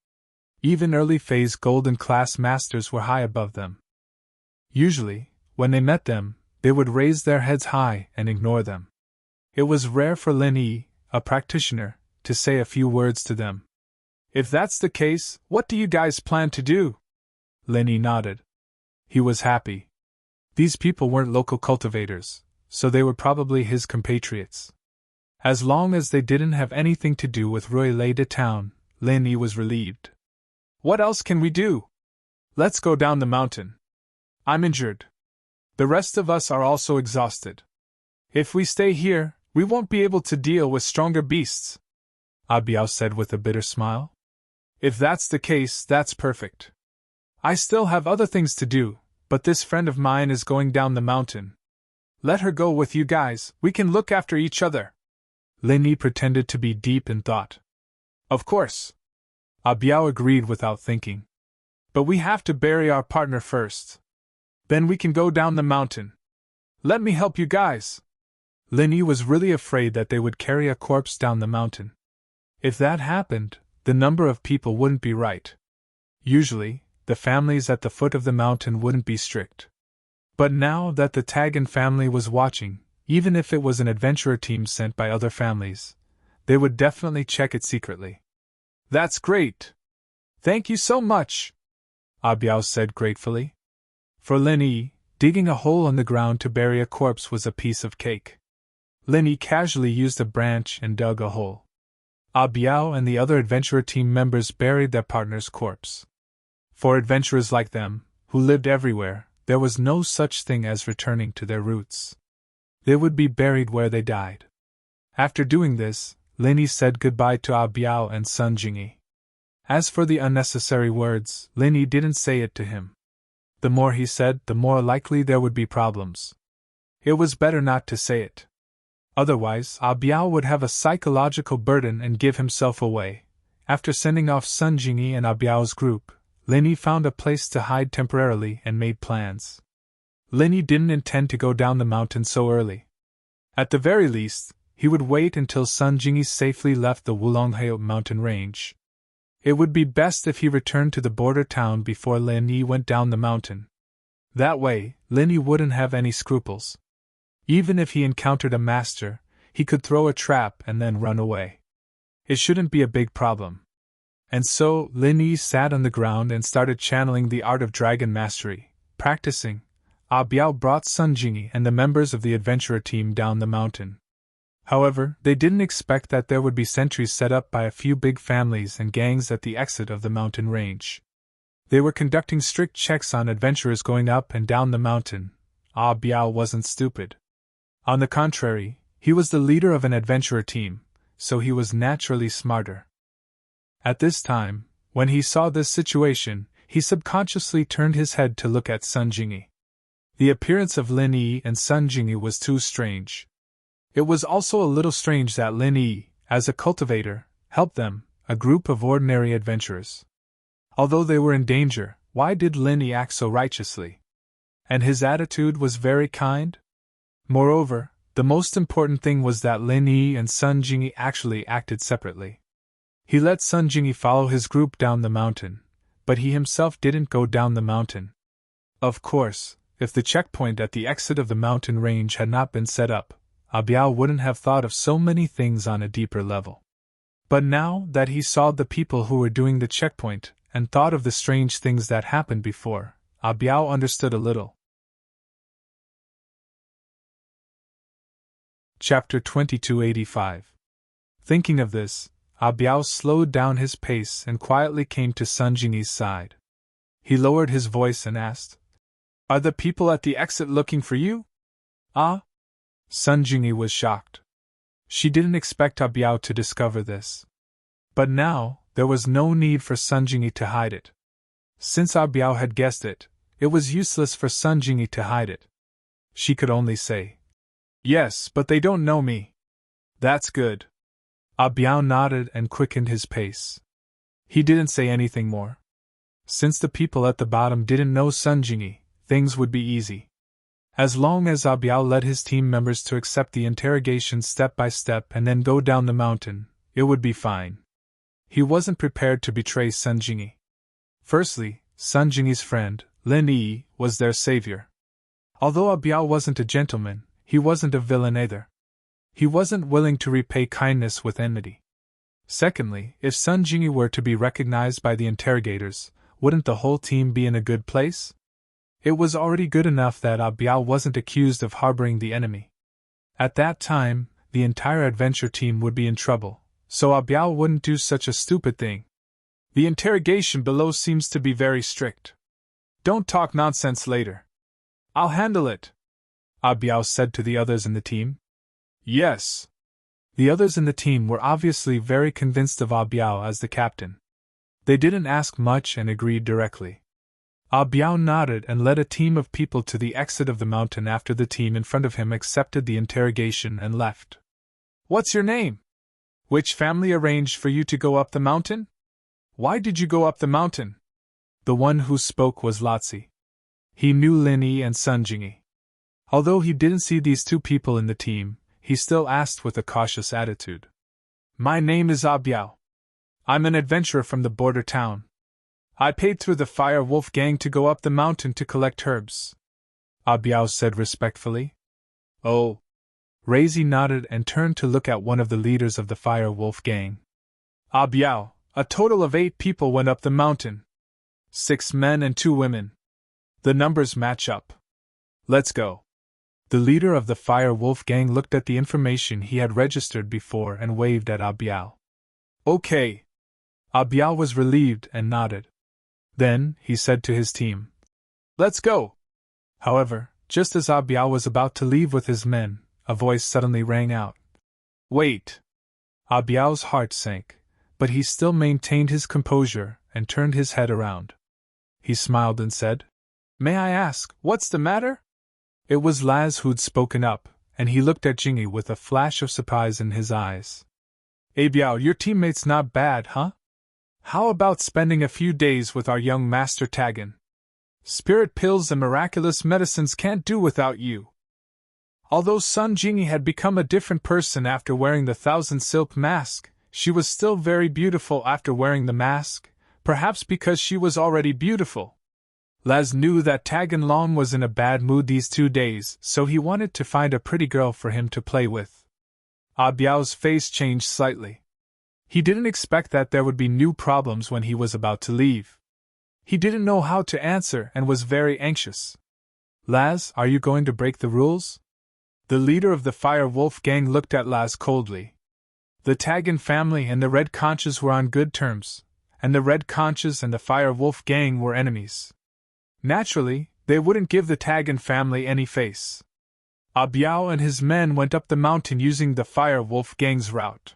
Even early-phase golden class masters were high above them. Usually, when they met them, they would raise their heads high and ignore them. It was rare for Lin Yi, a practitioner, to say a few words to them. If that's the case, what do you guys plan to do? Lin Yi nodded. He was happy. These people weren't local cultivators, so they were probably his compatriots. As long as they didn't have anything to do with Ruilei de town, Lin Yi was relieved. What else can we do? Let's go down the mountain. I'm injured. The rest of us are also exhausted. If we stay here, we won't be able to deal with stronger beasts, Ah Biao said with a bitter smile. If that's the case, that's perfect. I still have other things to do, but this friend of mine is going down the mountain. Let her go with you guys, we can look after each other. Lin Yi pretended to be deep in thought. Of course. Ah Biao agreed without thinking. But we have to bury our partner first. Then we can go down the mountain. Let me help you guys. Lin Yi was really afraid that they would carry a corpse down the mountain. If that happened, the number of people wouldn't be right. Usually, the families at the foot of the mountain wouldn't be strict. But now that the Tagan family was watching, even if it was an adventurer team sent by other families, they would definitely check it secretly. That's great! Thank you so much! Ah Biao said gratefully. For Lin Yi, digging a hole in the ground to bury a corpse was a piece of cake. Lin Yi casually used a branch and dug a hole. Ah Biao and the other adventurer team members buried their partner's corpse. For adventurers like them, who lived everywhere, there was no such thing as returning to their roots. They would be buried where they died. After doing this, Lin Yi said goodbye to Ah Biao and Sun Jingyi. As for the unnecessary words, Lin Yi didn't say it to him. The more he said, the more likely there would be problems. It was better not to say it. Otherwise, Ah Biao would have a psychological burden and give himself away. After sending off Sun Jingyi and Ah Biao's group, Lin Yi found a place to hide temporarily and made plans. Lin Yi didn't intend to go down the mountain so early. At the very least, he would wait until Sun Jingyi safely left the Wulonghao mountain range. It would be best if he returned to the border town before Lin Yi went down the mountain. That way, Lin Yi wouldn't have any scruples. Even if he encountered a master, he could throw a trap and then run away. It shouldn't be a big problem. And so, Lin Yi sat on the ground and started channeling the art of dragon mastery, practicing. Ah Biao brought Sun Jingyi and the members of the adventurer team down the mountain. However, they didn't expect that there would be sentries set up by a few big families and gangs at the exit of the mountain range. They were conducting strict checks on adventurers going up and down the mountain. Ah Biao wasn't stupid. On the contrary, he was the leader of an adventurer team, so he was naturally smarter. At this time, when he saw this situation, he subconsciously turned his head to look at Sun Jingyi. The appearance of Lin Yi and Sun Jingyi was too strange. It was also a little strange that Lin Yi, as a cultivator, Help them, a group of ordinary adventurers. Although they were in danger, why did Lin Yi act so righteously? And his attitude was very kind? Moreover, the most important thing was that Lin Yi and Sun Jingyi actually acted separately. He let Sun Jingyi follow his group down the mountain, but he himself didn't go down the mountain. Of course, if the checkpoint at the exit of the mountain range had not been set up, Biao wouldn't have thought of so many things on a deeper level. But now that he saw the people who were doing the checkpoint, and thought of the strange things that happened before, Biao understood a little. Chapter 2285. Thinking of this, Biao slowed down his pace and quietly came to Sun Jingyi's side. He lowered his voice and asked, "Are the people at the exit looking for you?" "Ah?" Sun Jingyi was shocked. She didn't expect Biao to discover this. But now, there was no need for Sun Jingyi to hide it. Since Biao had guessed it, it was useless for Sun Jingyi to hide it. She could only say, "Yes, but they don't know me." "That's good." Biao nodded and quickened his pace. He didn't say anything more. Since the people at the bottom didn't know Sun Jingyi, things would be easy. As long as Biao led his team members to accept the interrogation step by step and then go down the mountain, it would be fine. He wasn't prepared to betray Sun Jingyi. Firstly, Sun Jingyi's friend, Lin Yi, was their savior. Although Biao wasn't a gentleman, he wasn't a villain either. He wasn't willing to repay kindness with enmity. Secondly, if Sun Jingyi were to be recognized by the interrogators, wouldn't the whole team be in a good place? It was already good enough that Biao wasn't accused of harboring the enemy. At that time, the entire adventure team would be in trouble, so Biao wouldn't do such a stupid thing. "The interrogation below seems to be very strict. Don't talk nonsense later. I'll handle it," Biao said to the others in the team. "Yes." The others in the team were obviously very convinced of Biao as the captain. They didn't ask much and agreed directly. Biao nodded and led a team of people to the exit of the mountain after the team in front of him accepted the interrogation and left. "What's your name? Which family arranged for you to go up the mountain? Why did you go up the mountain?" The one who spoke was Lotzi. He knew Lin Yi and Sun Jingyi. Although he didn't see these two people in the team, he still asked with a cautious attitude. "My name is Biao. I'm an adventurer from the border town. I paid through the Fire Wolf gang to go up the mountain to collect herbs," Biao said respectfully. "Oh." Reizi nodded and turned to look at one of the leaders of the Fire Wolf gang. "Biao, a total of 8 people went up the mountain. 6 men and 2 women. The numbers match up. Let's go." The leader of the Fire Wolf gang looked at the information he had registered before and waved at Biao. "Okay." Biao was relieved and nodded. Then, he said to his team, "Let's go." However, just as Biao was about to leave with his men, a voice suddenly rang out. "Wait!" Biao's heart sank, but he still maintained his composure and turned his head around. He smiled and said, "May I ask, what's the matter?" It was Laz who'd spoken up, and he looked at Jingyi with a flash of surprise in his eyes. "Biao, your teammate's not bad, huh? How about spending a few days with our young master Tagan? Spirit pills and miraculous medicines can't do without you." Although Sun Jingyi had become a different person after wearing the 1,000 silk mask, she was still very beautiful after wearing the mask, perhaps because she was already beautiful. Laz knew that Tagan Long was in a bad mood these 2 days, so he wanted to find a pretty girl for him to play with. Biao's face changed slightly. He didn't expect that there would be new problems when he was about to leave. He didn't know how to answer and was very anxious. "Laz, are you going to break the rules?" The leader of the Fire Wolf gang looked at Laz coldly. The Tagan family and the Red Conches were on good terms, and the Red Conches and the Fire Wolf gang were enemies. Naturally, they wouldn't give the Tagan family any face. Biao and his men went up the mountain using the Fire Wolf gang's route.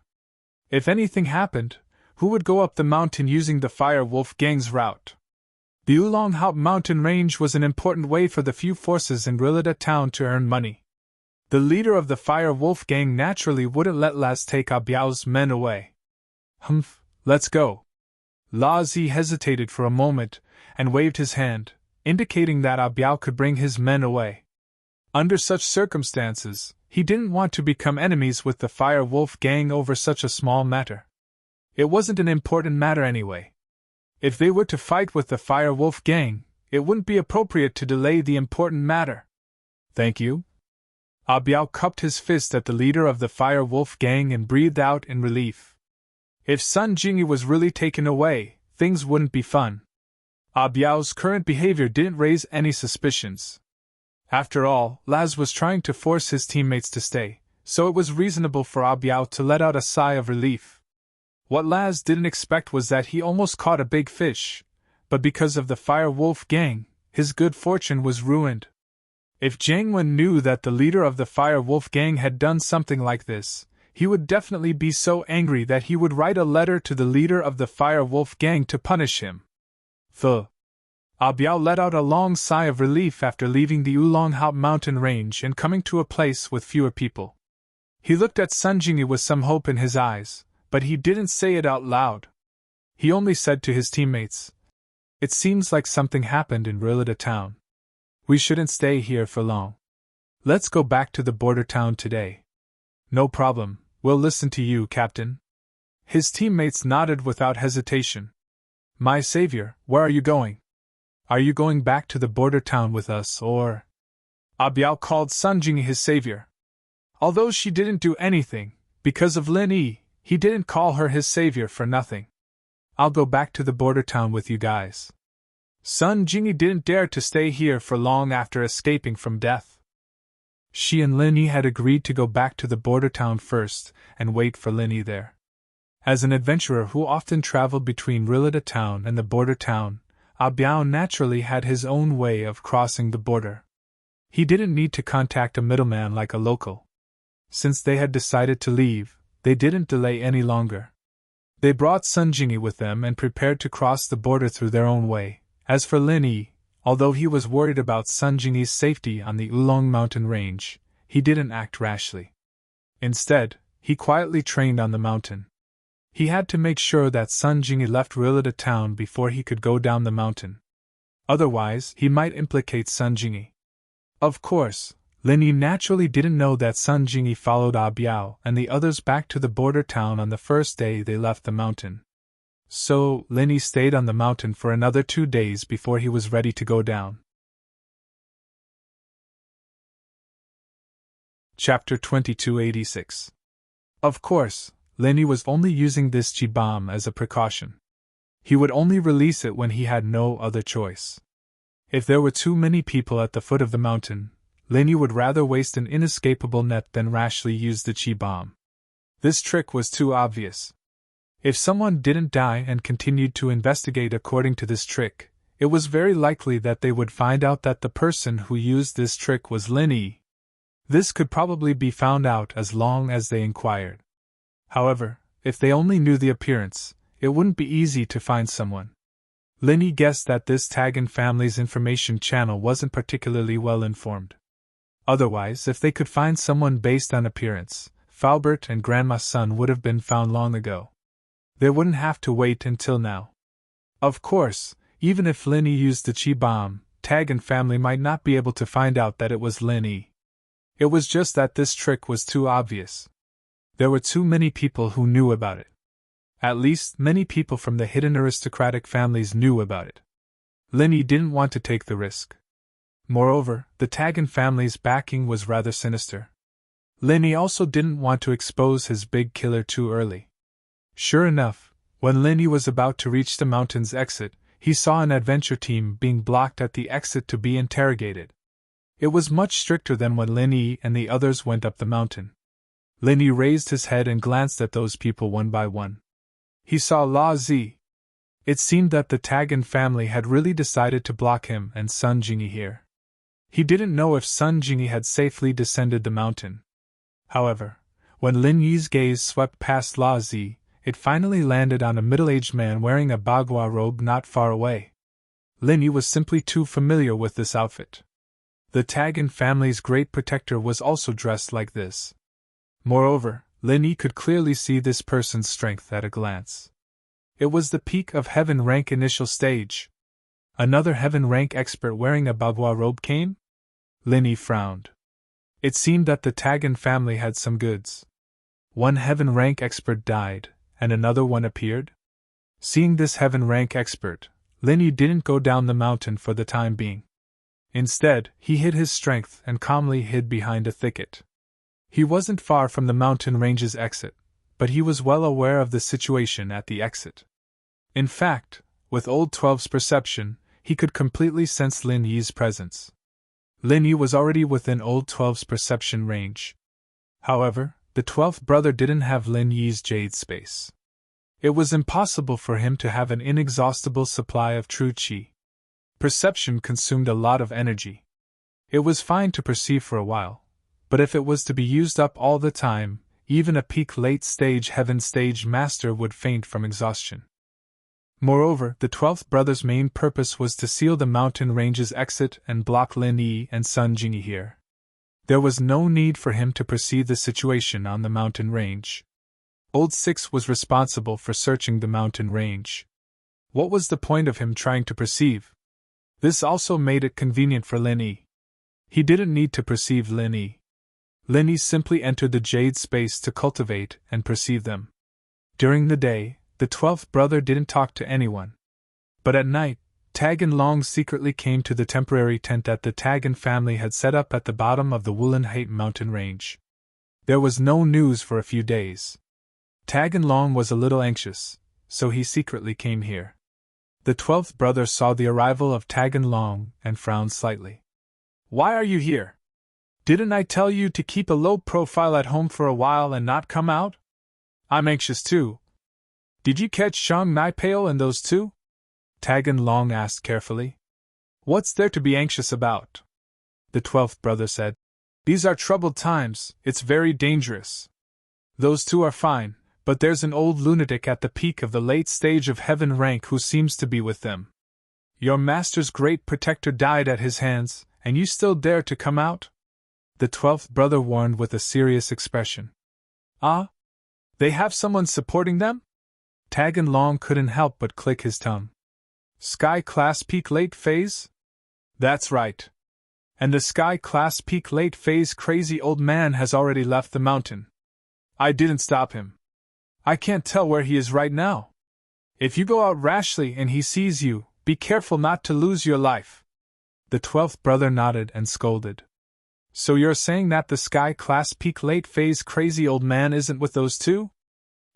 If anything happened, who would go up the mountain using the Fire Wolf gang's route? The Oolong Haup mountain range was an important way for the few forces in Rilida town to earn money. The leader of the Fire Wolf gang naturally wouldn't let Laz take Biao's men away. Humph, let's go. La Zi hesitated for a moment and waved his hand, indicating that Ah Biao could bring his men away. Under such circumstances, he didn't want to become enemies with the Fire Wolf gang over such a small matter. It wasn't an important matter anyway. If they were to fight with the Fire Wolf gang, it wouldn't be appropriate to delay the important matter. Thank you. Ah Biao cupped his fist at the leader of the Fire Wolf gang and breathed out in relief. If Sun Jingyi was really taken away, things wouldn't be fun. Ah Biao's current behavior didn't raise any suspicions. After all, Laz was trying to force his teammates to stay, so it was reasonable for Ah Biao to let out a sigh of relief. What Laz didn't expect was that he almost caught a big fish, but because of the Fire Wolf gang, his good fortune was ruined. If Jiang Wen knew that the leader of the Fire Wolf gang had done something like this, he would definitely be so angry that he would write a letter to the leader of the Fire Wolf gang to punish him. Ah Biao let out a long sigh of relief after leaving the Oolong-Hao mountain range and coming to a place with fewer people. He looked at Sun Jingyi with some hope in his eyes, but he didn't say it out loud. He only said to his teammates, "It seems like something happened in Rilida town. We shouldn't stay here for long. Let's go back to the border town today." "No problem, we'll listen to you, Captain." His teammates nodded without hesitation. "My savior, where are you going? Are you going back to the border town with us, or?" Ah Biao called Sun Jingyi his savior. Although she didn't do anything, because of Lin Yi, he didn't call her his savior for nothing. "I'll go back to the border town with you guys." Sun Jingyi didn't dare to stay here for long after escaping from death. She and Lin Yi had agreed to go back to the border town first and wait for Lin Yi there. As an adventurer who often traveled between Rilida town and the border town, Ah Biao naturally had his own way of crossing the border. He didn't need to contact a middleman like a local. Since they had decided to leave, they didn't delay any longer. They brought Sun Jingyi with them and prepared to cross the border through their own way. As for Lin Yi, although he was worried about Sun Jingyi's safety on the Oolong mountain range, he didn't act rashly. Instead, he quietly trained on the mountain. He had to make sure that Sun Jingyi left Rilida town before he could go down the mountain. Otherwise, he might implicate Sun Jingyi. Of course, Lin Yi naturally didn't know that Sun Jingyi followed Ah Biao and the others back to the border town on the first day they left the mountain. So, Lin Yi stayed on the mountain for another 2 days before he was ready to go down. Chapter 2286. Of course, Lin Yi was only using this Qi bomb as a precaution. He would only release it when he had no other choice. If there were too many people at the foot of the mountain, Lin Yi would rather waste an inescapable net than rashly use the Qi bomb. This trick was too obvious. If someone didn't die and continued to investigate according to this trick, it was very likely that they would find out that the person who used this trick was Lin Yi. This could probably be found out as long as they inquired. However, if they only knew the appearance, it wouldn't be easy to find someone. Lin Yi guessed that this Tagan family's information channel wasn't particularly well informed. Otherwise, if they could find someone based on appearance, Faubert and Grandma's son would have been found long ago. They wouldn't have to wait until now. Of course, even if Lin Yi used the Qi bomb, Tagan family might not be able to find out that it was Lin Yi. It was just that this trick was too obvious. There were too many people who knew about it. At least, many people from the hidden aristocratic families knew about it. Lin Yi didn't want to take the risk. Moreover, the Tagan family's backing was rather sinister. Lin Yi also didn't want to expose his big killer too early. Sure enough, when Lin Yi was about to reach the mountain's exit, he saw an adventure team being blocked at the exit to be interrogated. It was much stricter than when Lin Yi and the others went up the mountain. Lin Yi raised his head and glanced at those people one by one. He saw La Zi. It seemed that the Tagan family had really decided to block him and Sun Jingyi here. He didn't know if Sun Jingyi had safely descended the mountain. However, when Lin Yi's gaze swept past La Zi, it finally landed on a middle-aged man wearing a bagua robe not far away. Lin Yi was simply too familiar with this outfit. The Tagan family's great protector was also dressed like this. Moreover, Lin Yi could clearly see this person's strength at a glance. It was the peak of heaven rank initial stage. Another heaven rank expert wearing a bagua robe came? Lin Yi frowned. It seemed that the Tagan family had some goods. One heaven rank expert died, and another one appeared? Seeing this heaven rank expert, Lin Yi didn't go down the mountain for the time being. Instead, he hid his strength and calmly hid behind a thicket. He wasn't far from the mountain range's exit, but he was well aware of the situation at the exit. In fact, with Old 12's perception, he could completely sense Lin Yi's presence. Lin Yi was already within Old 12's perception range. However, the 12th brother didn't have Lin Yi's jade space. It was impossible for him to have an inexhaustible supply of true qi. Perception consumed a lot of energy. It was fine to perceive for a while, but if it was to be used up all the time, even a peak late-stage heaven stage master would faint from exhaustion. Moreover, the 12th brother's main purpose was to seal the mountain range's exit and block Lin Yi and Sun Jingyi here. There was no need for him to perceive the situation on the mountain range. Old 6 was responsible for searching the mountain range. What was the point of him trying to perceive? This also made it convenient for Lin Yi. He didn't need to perceive Lin Yi. Lin Yi simply entered the jade space to cultivate and perceive them. During the day, the 12th brother didn't talk to anyone. But at night, Tagan Long secretly came to the temporary tent that the Tagan family had set up at the bottom of the Woolen Height mountain range. There was no news for a few days. Tagan Long was a little anxious, so he secretly came here. The 12th brother saw the arrival of Tagan Long and frowned slightly. "Why are you here? Didn't I tell you to keep a low profile at home for a while and not come out? I'm anxious too. Did you catch Shang Naipale and those two?" Tagan Long asked carefully. "What's there to be anxious about?" The 12th brother said. "These are troubled times, it's very dangerous. Those two are fine, but there's an old lunatic at the peak of the late stage of heaven rank who seems to be with them. Your master's great protector died at his hands, and you still dare to come out?" The 12th brother warned with a serious expression. "Ah? They have someone supporting them?" Tagan Long couldn't help but click his tongue. "Sky Class Peak Late Phase?" "That's right. And the Sky Class Peak Late Phase crazy old man has already left the mountain. I didn't stop him. I can't tell where he is right now. If you go out rashly and he sees you, be careful not to lose your life." The 12th brother nodded and scolded. "So you're saying that the Sky Class Peak Late Phase crazy old man isn't with those two?"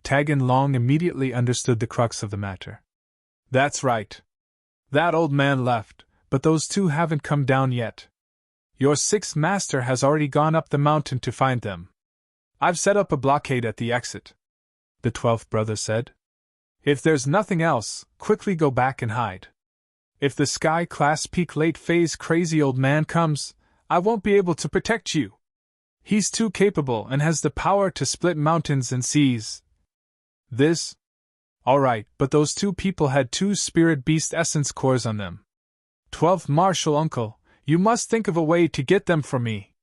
Tagan Long immediately understood the crux of the matter. "That's right. That old man left, but those two haven't come down yet. Your 6th master has already gone up the mountain to find them. I've set up a blockade at the exit," the 12th brother said. "If there's nothing else, quickly go back and hide. If the Sky Class Peak Late Phase crazy old man comes, I won't be able to protect you. He's too capable and has the power to split mountains and seas. This? Alright, but those two people had 2 spirit beast essence cores on them. 12th Marshal Uncle, you must think of a way to get them for me."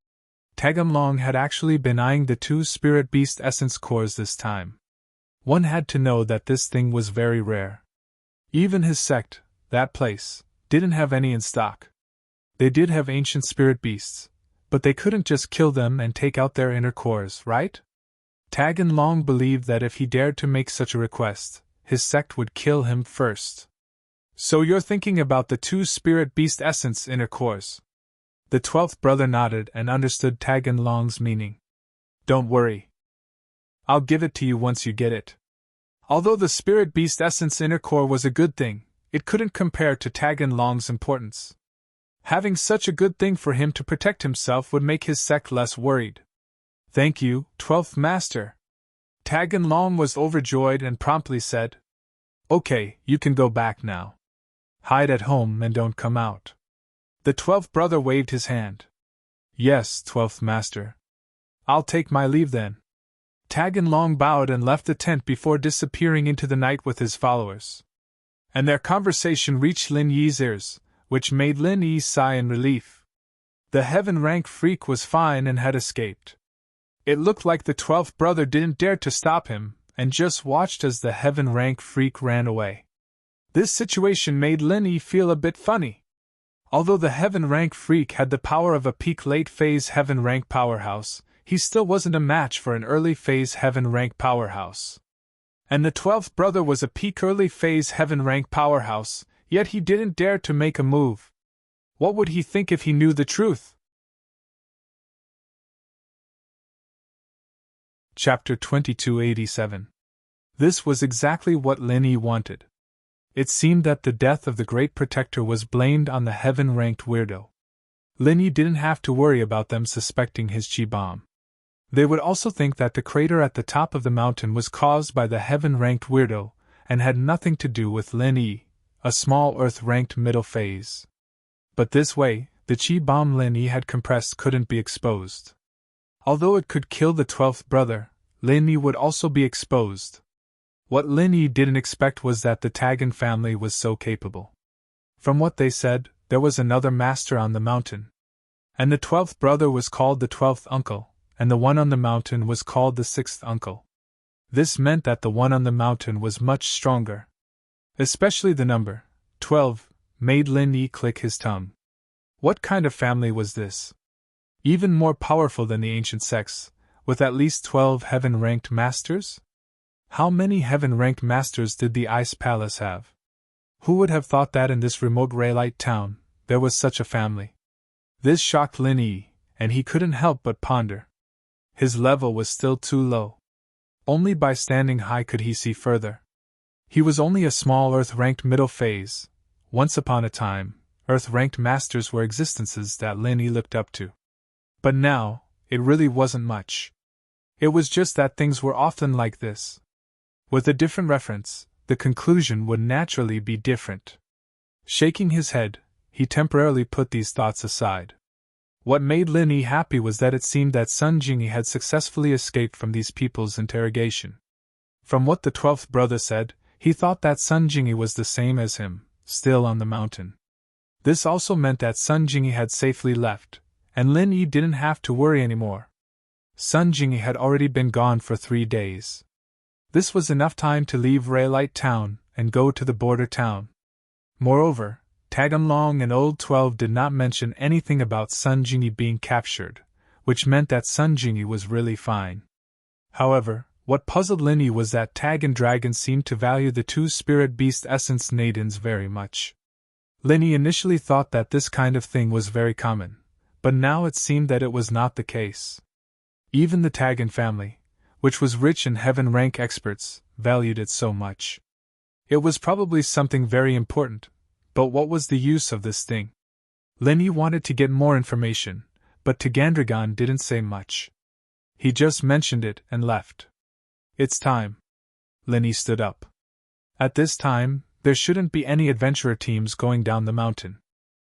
Tagan Long had actually been eyeing the 2 spirit beast essence cores this time. One had to know that this thing was very rare. Even his sect, that place, didn't have any in stock. They did have ancient spirit beasts, but they couldn't just kill them and take out their inner cores, right? Tagan Long believed that if he dared to make such a request, his sect would kill him first. "So you're thinking about the 2 spirit beast essence inner cores?" The 12th brother nodded and understood Tagan Long's meaning. "Don't worry. I'll give it to you once you get it." Although the spirit beast essence inner core was a good thing, it couldn't compare to Tagan Long's importance. Having such a good thing for him to protect himself would make his sect less worried. "Thank you, 12th Master." Tagan Long was overjoyed and promptly said, "Okay, you can go back now. Hide at home and don't come out." The 12th brother waved his hand. "Yes, 12th Master. I'll take my leave then." Tagan Long bowed and left the tent before disappearing into the night with his followers. And their conversation reached Lin Yi's ears, which made Lin Yi sigh in relief. The heaven rank freak was fine and had escaped. It looked like the 12th brother didn't dare to stop him, and just watched as the heaven rank freak ran away. This situation made Linny feel a bit funny. Although the heaven rank freak had the power of a peak late phase heaven rank powerhouse, he still wasn't a match for an early phase heaven rank powerhouse. And the 12th brother was a peak early phase heaven rank powerhouse, yet he didn't dare to make a move. What would he think if he knew the truth? Chapter 2287. This was exactly what Linny wanted. It seemed that the death of the Great Protector was blamed on the heaven-ranked weirdo. Linny didn't have to worry about them suspecting his chi bomb. They would also think that the crater at the top of the mountain was caused by the heaven-ranked weirdo, and had nothing to do with Linny, a small Earth-ranked middle phase. But this way, the chi bomb Linny had compressed couldn't be exposed. Although it could kill the 12th brother, Linny would also be exposed. What Linny didn't expect was that the Tagan family was so capable. From what they said, there was another master on the mountain. And the 12th brother was called the 12th uncle, and the one on the mountain was called the 6th uncle. This meant that the one on the mountain was much stronger. Especially the number 12 made Linny click his tongue. What kind of family was this? Even more powerful than the ancient sects, with at least 12 heaven-ranked masters? How many heaven-ranked masters did the Ice Palace have? Who would have thought that in this remote Raylite town, there was such a family? This shocked Linny, and he couldn't help but ponder. His level was still too low. Only by standing high could he see further. He was only a small Earth-ranked middle phase. Once upon a time, Earth-ranked masters were existences that Linny looked up to. But now, it really wasn't much. It was just that things were often like this. With a different reference, the conclusion would naturally be different. Shaking his head, he temporarily put these thoughts aside. What made Linny happy was that it seemed that Sun Jingyi had successfully escaped from these people's interrogation. From what the 12th brother said, he thought that Sun Jingyi was the same as him, still on the mountain. This also meant that Sun Jingyi had safely left, and Linny didn't have to worry anymore. Sun Jingyi had already been gone for 3 days. This was enough time to leave Raylite town and go to the border town. Moreover, Taganlong and Old 12 did not mention anything about Sun Jingyi being captured, which meant that Sun Jingyi was really fine. However, what puzzled Linny was that Tag and Dragon seemed to value the 2 spirit beast essence Nadins very much. Linny initially thought that this kind of thing was very common, but now it seemed that it was not the case. Even the Tagan family, which was rich in heaven rank experts, valued it so much. It was probably something very important, but what was the use of this thing? Linny wanted to get more information, but Tagandragon didn't say much. He just mentioned it and left. It's time. Linny stood up. At this time, there shouldn't be any adventurer teams going down the mountain.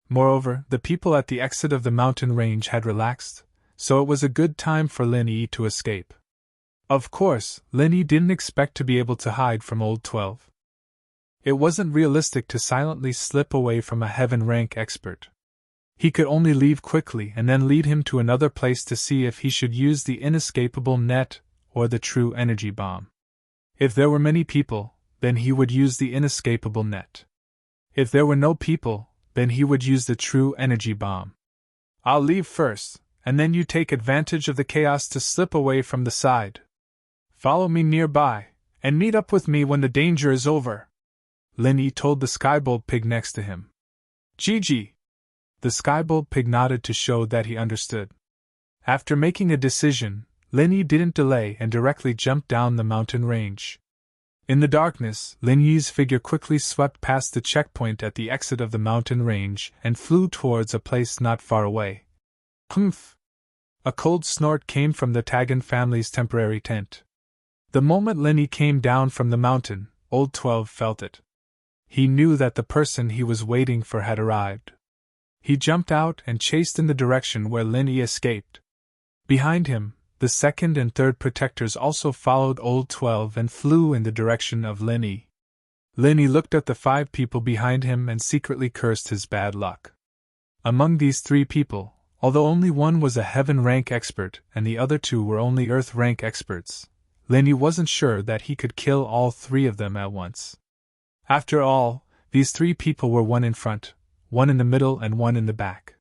Moreover, the people at the exit of the mountain range had relaxed, so it was a good time for Linny to escape. Of course, Linny didn't expect to be able to hide from Old 12. It wasn't realistic to silently slip away from a heaven rank expert. He could only leave quickly and then lead him to another place to see if he should use the inescapable net or the true energy bomb. If there were many people, then he would use the inescapable net. If there were no people, then he would use the true energy bomb. I'll leave first, and then you take advantage of the chaos to slip away from the side. Follow me nearby, and meet up with me when the danger is over, Linny told the Skybold pig next to him. Gigi! The Skybold pig nodded to show that he understood. After making a decision, Linny didn't delay and directly jumped down the mountain range. In the darkness, Linny's figure quickly swept past the checkpoint at the exit of the mountain range and flew towards a place not far away. Humph! A cold snort came from the Tagan family's temporary tent. The moment Linny came down from the mountain, Old 12 felt it. He knew that the person he was waiting for had arrived. He jumped out and chased in the direction where Linny escaped. Behind him, the second and third protectors also followed Old 12 and flew in the direction of Linny. Linny looked at the 5 people behind him and secretly cursed his bad luck. Among these 3 people, Although only one was a heaven rank expert and the other two were only earth rank experts, Linny wasn't sure that he could kill all three of them at once. After all, these three people were one in front, one in the middle, and one in the back.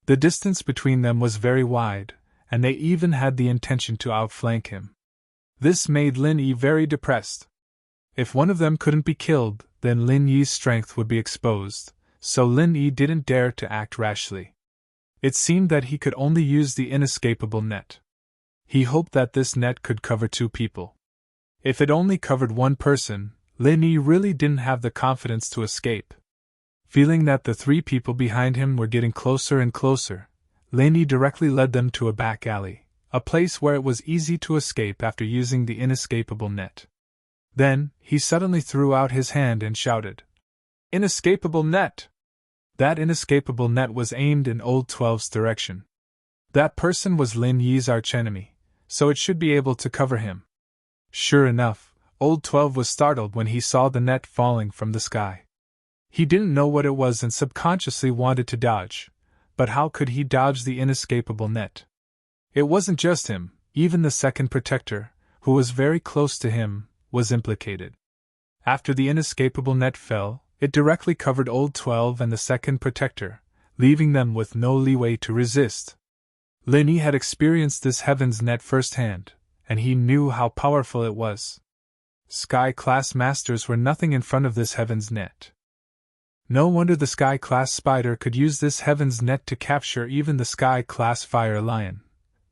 The distance between them was very wide, and they even had the intention to outflank him. This made Lin Yi very depressed. If one of them couldn't be killed, then Lin Yi's strength would be exposed, so Lin Yi didn't dare to act rashly. It seemed that he could only use the inescapable net. He hoped that this net could cover two people. If it only covered one person, Lin Yi really didn't have the confidence to escape. Feeling that the three people behind him were getting closer and closer, Lin Yi directly led them to a back alley, a place where it was easy to escape after using the inescapable net. Then, he suddenly threw out his hand and shouted, "Inescapable net!" That inescapable net was aimed in Old 12's direction. That person was Lin Yi's archenemy, so it should be able to cover him. Sure enough, Old 12 was startled when he saw the net falling from the sky. He didn't know what it was and subconsciously wanted to dodge, but how could he dodge the inescapable net? It wasn't just him, even the second protector, who was very close to him, was implicated. After the inescapable net fell, it directly covered Old 12 and the second protector, leaving them with no leeway to resist. Lin Yi had experienced this heaven's net firsthand, and he knew how powerful it was. Sky-class masters were nothing in front of this heaven's net. No wonder the Sky-class spider could use this heaven's net to capture even the Sky-class fire lion.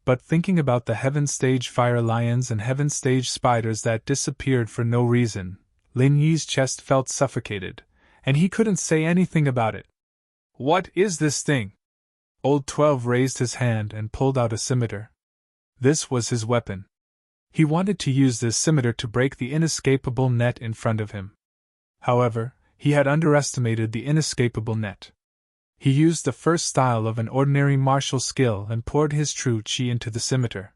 But thinking about the heaven stage fire lions and heaven stage spiders that disappeared for no reason, Lin Yi's chest felt suffocated, and he couldn't say anything about it. "What is this thing?" Old 12 raised his hand and pulled out a scimitar. This was his weapon. He wanted to use this scimitar to break the inescapable net in front of him. However, he had underestimated the inescapable net. He used the first style of an ordinary martial skill and poured his true chi into the scimitar.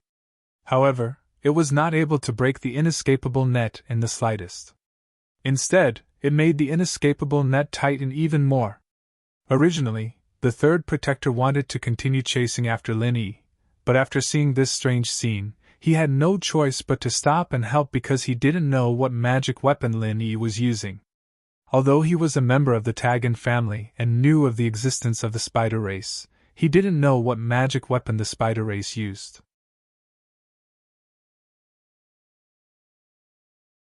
However, it was not able to break the inescapable net in the slightest. Instead, it made the inescapable net tighten even more. Originally, the third protector wanted to continue chasing after Lin Yi, but after seeing this strange scene, he had no choice but to stop and help because he didn't know what magic weapon Lin Yi was using. Although he was a member of the Tagan family and knew of the existence of the spider race, he didn't know what magic weapon the spider race used.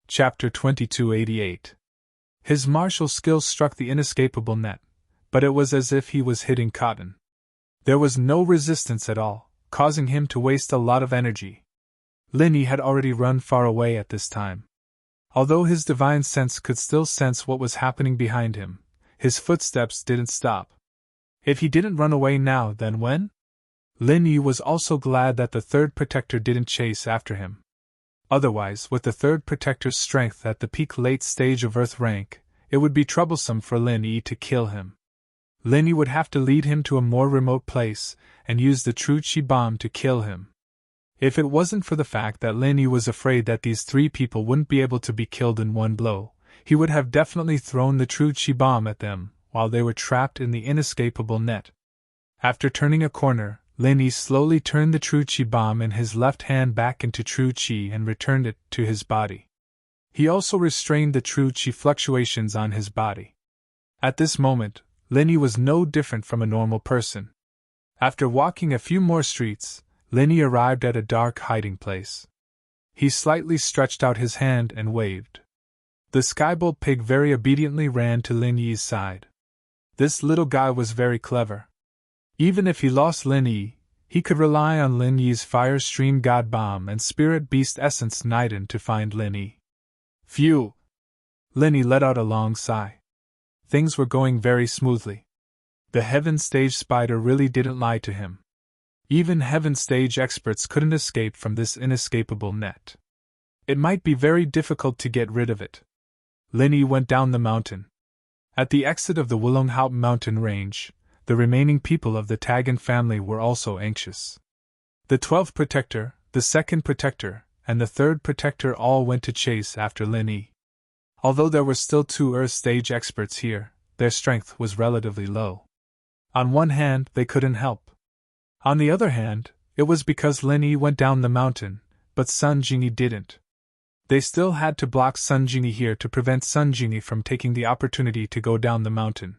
Chapter 2288. His martial skills struck the inescapable net, but it was as if he was hitting cotton. There was no resistance at all, causing him to waste a lot of energy. Lin Yi had already run far away at this time. Although his divine sense could still sense what was happening behind him, his footsteps didn't stop. If he didn't run away now, then when? Lin Yi was also glad that the third protector didn't chase after him. Otherwise, with the third protector's strength at the peak late stage of Earth rank, it would be troublesome for Lin Yi to kill him. Lin Yi would have to lead him to a more remote place and use the true chi bomb to kill him. If it wasn't for the fact that Lin Yi was afraid that these three people wouldn't be able to be killed in one blow, he would have definitely thrown the true chi bomb at them while they were trapped in the inescapable net. After turning a corner, Lin Yi slowly turned the true chi bomb in his left hand back into true chi and returned it to his body. He also restrained the true chi fluctuations on his body. At this moment, Lin Yi was no different from a normal person. After walking a few more streets, Lin Yi arrived at a dark hiding place. He slightly stretched out his hand and waved. The Skybolt pig very obediently ran to Lin Yi's side. This little guy was very clever. Even if he lost Lin Yi, he could rely on Lin Yi's Fire Stream God Bomb and Spirit Beast Essence Niden to find Lin Yi. Phew! Lin Yi let out a long sigh. Things were going very smoothly. The Heaven Stage Spider really didn't lie to him. Even Heaven Stage experts couldn't escape from this inescapable net. It might be very difficult to get rid of it. Lin Yi went down the mountain. At the exit of the Wulonghout mountain range, the remaining people of the Tagan family were also anxious. The 12th protector, the 2nd protector, and the 3rd protector all went to chase after Lin Yi. Although there were still 2 Earth Stage experts here, their strength was relatively low. On one hand, they couldn't help. On the other hand, it was because Lin Yi went down the mountain, but Sun Jingyi didn't. They still had to block Sun Jingyi here to prevent Sun Jingyi from taking the opportunity to go down the mountain.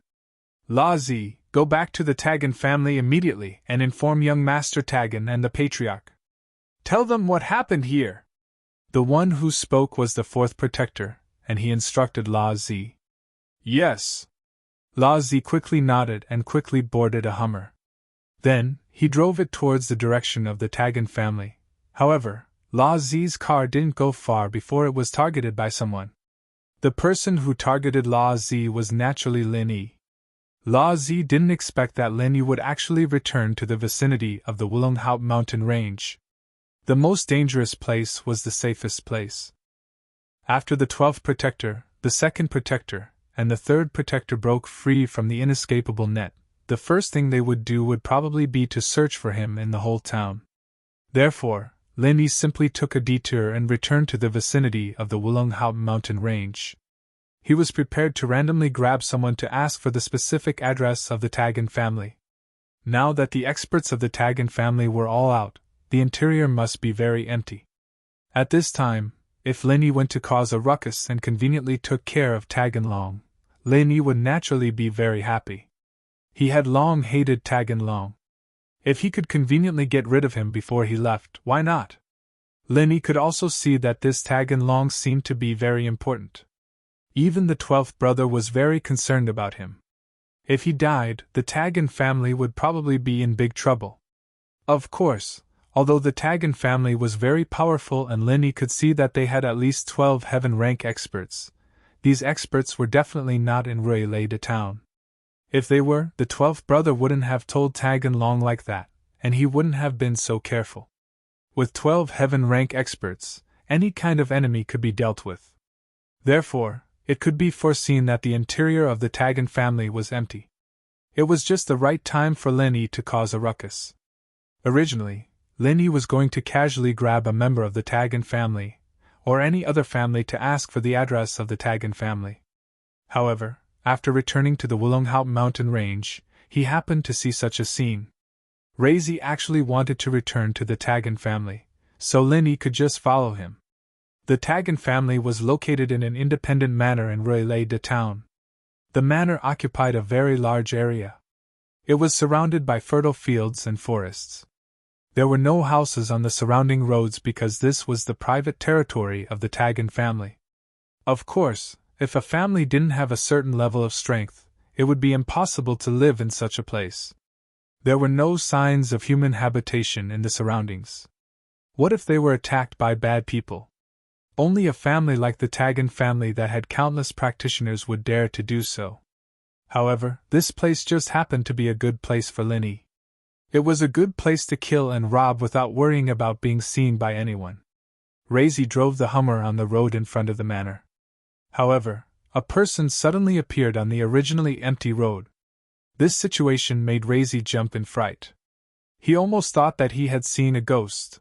La Zi, go back to the Tagan family immediately and inform young Master Tagan and the Patriarch. Tell them what happened here. The one who spoke was the fourth protector, and he instructed La Zi. Yes. La Zi quickly nodded and quickly boarded a Hummer. Then, he drove it towards the direction of the Tagan family. However, La Zi's car didn't go far before it was targeted by someone. The person who targeted La Zi was naturally Lin Yi. La Zi didn't expect that Lin Yi would actually return to the vicinity of the Wulonghao mountain range. The most dangerous place was the safest place. After the 12th protector, the 2nd protector, and the 3rd protector broke free from the inescapable net, the first thing they would do would probably be to search for him in the whole town. Therefore, Lin Yi simply took a detour and returned to the vicinity of the Wulonghao mountain range. He was prepared to randomly grab someone to ask for the specific address of the Tagan family. Now that the experts of the Tagan family were all out, the interior must be very empty. At this time, if Lin Yi went to cause a ruckus and conveniently took care of Tagan Long, Lin Yi would naturally be very happy. He had long hated Tagan Long. If he could conveniently get rid of him before he left, why not? Lin Yi could also see that this Tagan Long seemed to be very important. Even the 12th brother was very concerned about him. If he died, the Tagan family would probably be in big trouble. Of course, although the Tagan family was very powerful and Lin Yi could see that they had at least 12 heaven rank experts, these experts were definitely not in Ruilei town. If they were, the 12th brother wouldn't have told Tagan Long like that, and he wouldn't have been so careful. With 12 heaven rank experts, any kind of enemy could be dealt with. Therefore, it could be foreseen that the interior of the Tagan family was empty. It was just the right time for Lin Yi to cause a ruckus. Originally, Lin Yi was going to casually grab a member of the Tagan family, or any other family to ask for the address of the Tagan family. However, after returning to the Wulonghao mountain range, he happened to see such a scene. Reizi actually wanted to return to the Tagan family, so Lin Yi could just follow him. The Tagan family was located in an independent manor in Ruilei town. The manor occupied a very large area. It was surrounded by fertile fields and forests. There were no houses on the surrounding roads because this was the private territory of the Tagan family. Of course, if a family didn't have a certain level of strength, it would be impossible to live in such a place. There were no signs of human habitation in the surroundings. What if they were attacked by bad people? Only a family like the Tagan family that had countless practitioners would dare to do so. However, this place just happened to be a good place for Lin Yi. It was a good place to kill and rob without worrying about being seen by anyone. Reizi drove the Hummer on the road in front of the manor. However, a person suddenly appeared on the originally empty road. This situation made Reizi jump in fright. He almost thought that he had seen a ghost.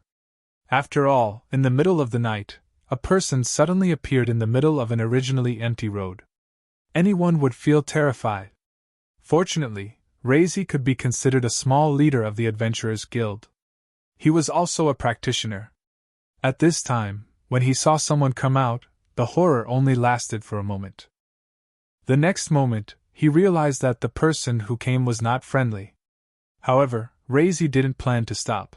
After all, in the middle of the night, a person suddenly appeared in the middle of an originally empty road. Anyone would feel terrified. Fortunately, Reizi could be considered a small leader of the Adventurers Guild. He was also a practitioner. At this time, when he saw someone come out, the horror only lasted for a moment. The next moment, he realized that the person who came was not friendly. However, Reizi didn't plan to stop.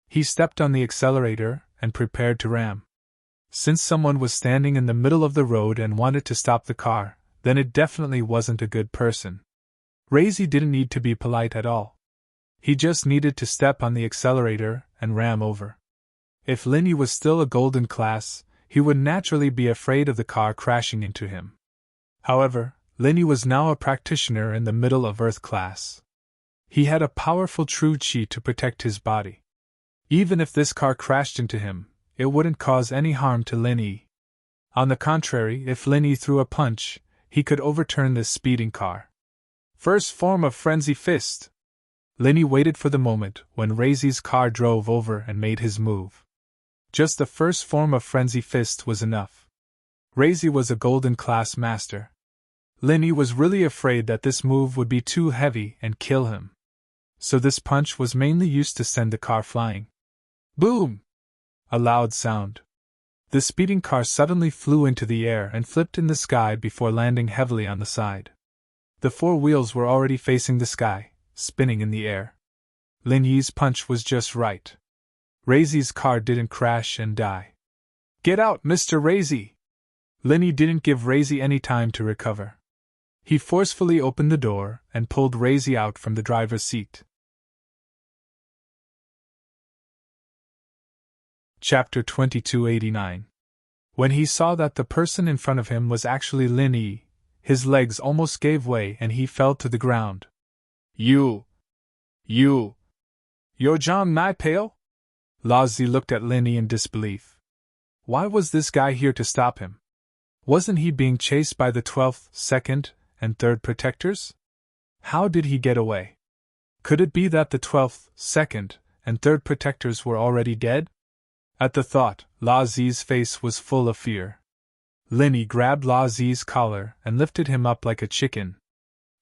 He stepped on the accelerator and prepared to ram. Since someone was standing in the middle of the road and wanted to stop the car, then it definitely wasn't a good person. Reizi didn't need to be polite at all. He just needed to step on the accelerator and ram over. If Lin Yi was still a golden class, he would naturally be afraid of the car crashing into him. However, Lin Yi was now a practitioner in the middle of Earth class. He had a powerful true chi to protect his body. Even if this car crashed into him, it wouldn't cause any harm to Lin Yi. On the contrary, if Lin Yi threw a punch, he could overturn this speeding car. First form of Frenzy Fist. Lin Yi waited for the moment when Reizi's car drove over and made his move. Just the first form of Frenzy Fist was enough. Reizi was a golden class master. Lin Yi was really afraid that this move would be too heavy and kill him. So this punch was mainly used to send the car flying. Boom! A loud sound. The speeding car suddenly flew into the air and flipped in the sky before landing heavily on the side. The four wheels were already facing the sky, spinning in the air. Lin Yi's punch was just right. Raisy's car didn't crash and die. Get out, Mr. Raisy! Lin Yi didn't give Raisy any time to recover. He forcefully opened the door and pulled Raisy out from the driver's seat. Chapter 2289. When he saw that the person in front of him was actually Lin Yi, his legs almost gave way and he fell to the ground. You're John Nai Pale? Lao Zi looked at Lin Yi in disbelief. Why was this guy here to stop him? Wasn't he being chased by the 12th, 2nd, and 3rd protectors? How did he get away? Could it be that the 12th, 2nd, and 3rd protectors were already dead? At the thought, Lao Zi's face was full of fear. Lin Yi grabbed Lao Zi's collar and lifted him up like a chicken.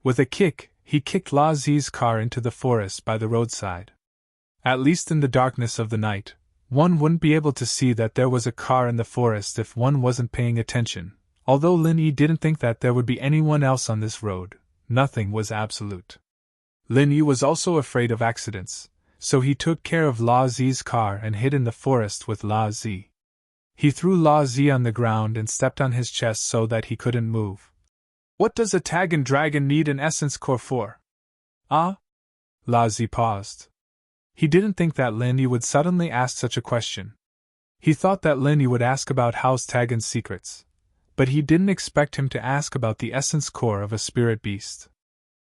With a kick, he kicked Lao Zi's car into the forest by the roadside. At least in the darkness of the night, one wouldn't be able to see that there was a car in the forest if one wasn't paying attention. Although Lin Yi didn't think that there would be anyone else on this road, nothing was absolute. Lin Yi was also afraid of accidents, so he took care of Lao Zi's car and hid in the forest with Lao Zi. He threw Lao Zi on the ground and stepped on his chest so that he couldn't move. What does a Tagan dragon need an essence core for? Ah? Lao Zi paused. He didn't think that Lin Yi would suddenly ask such a question. He thought that Lin Yi would ask about House Tagan's secrets, but he didn't expect him to ask about the essence core of a spirit beast.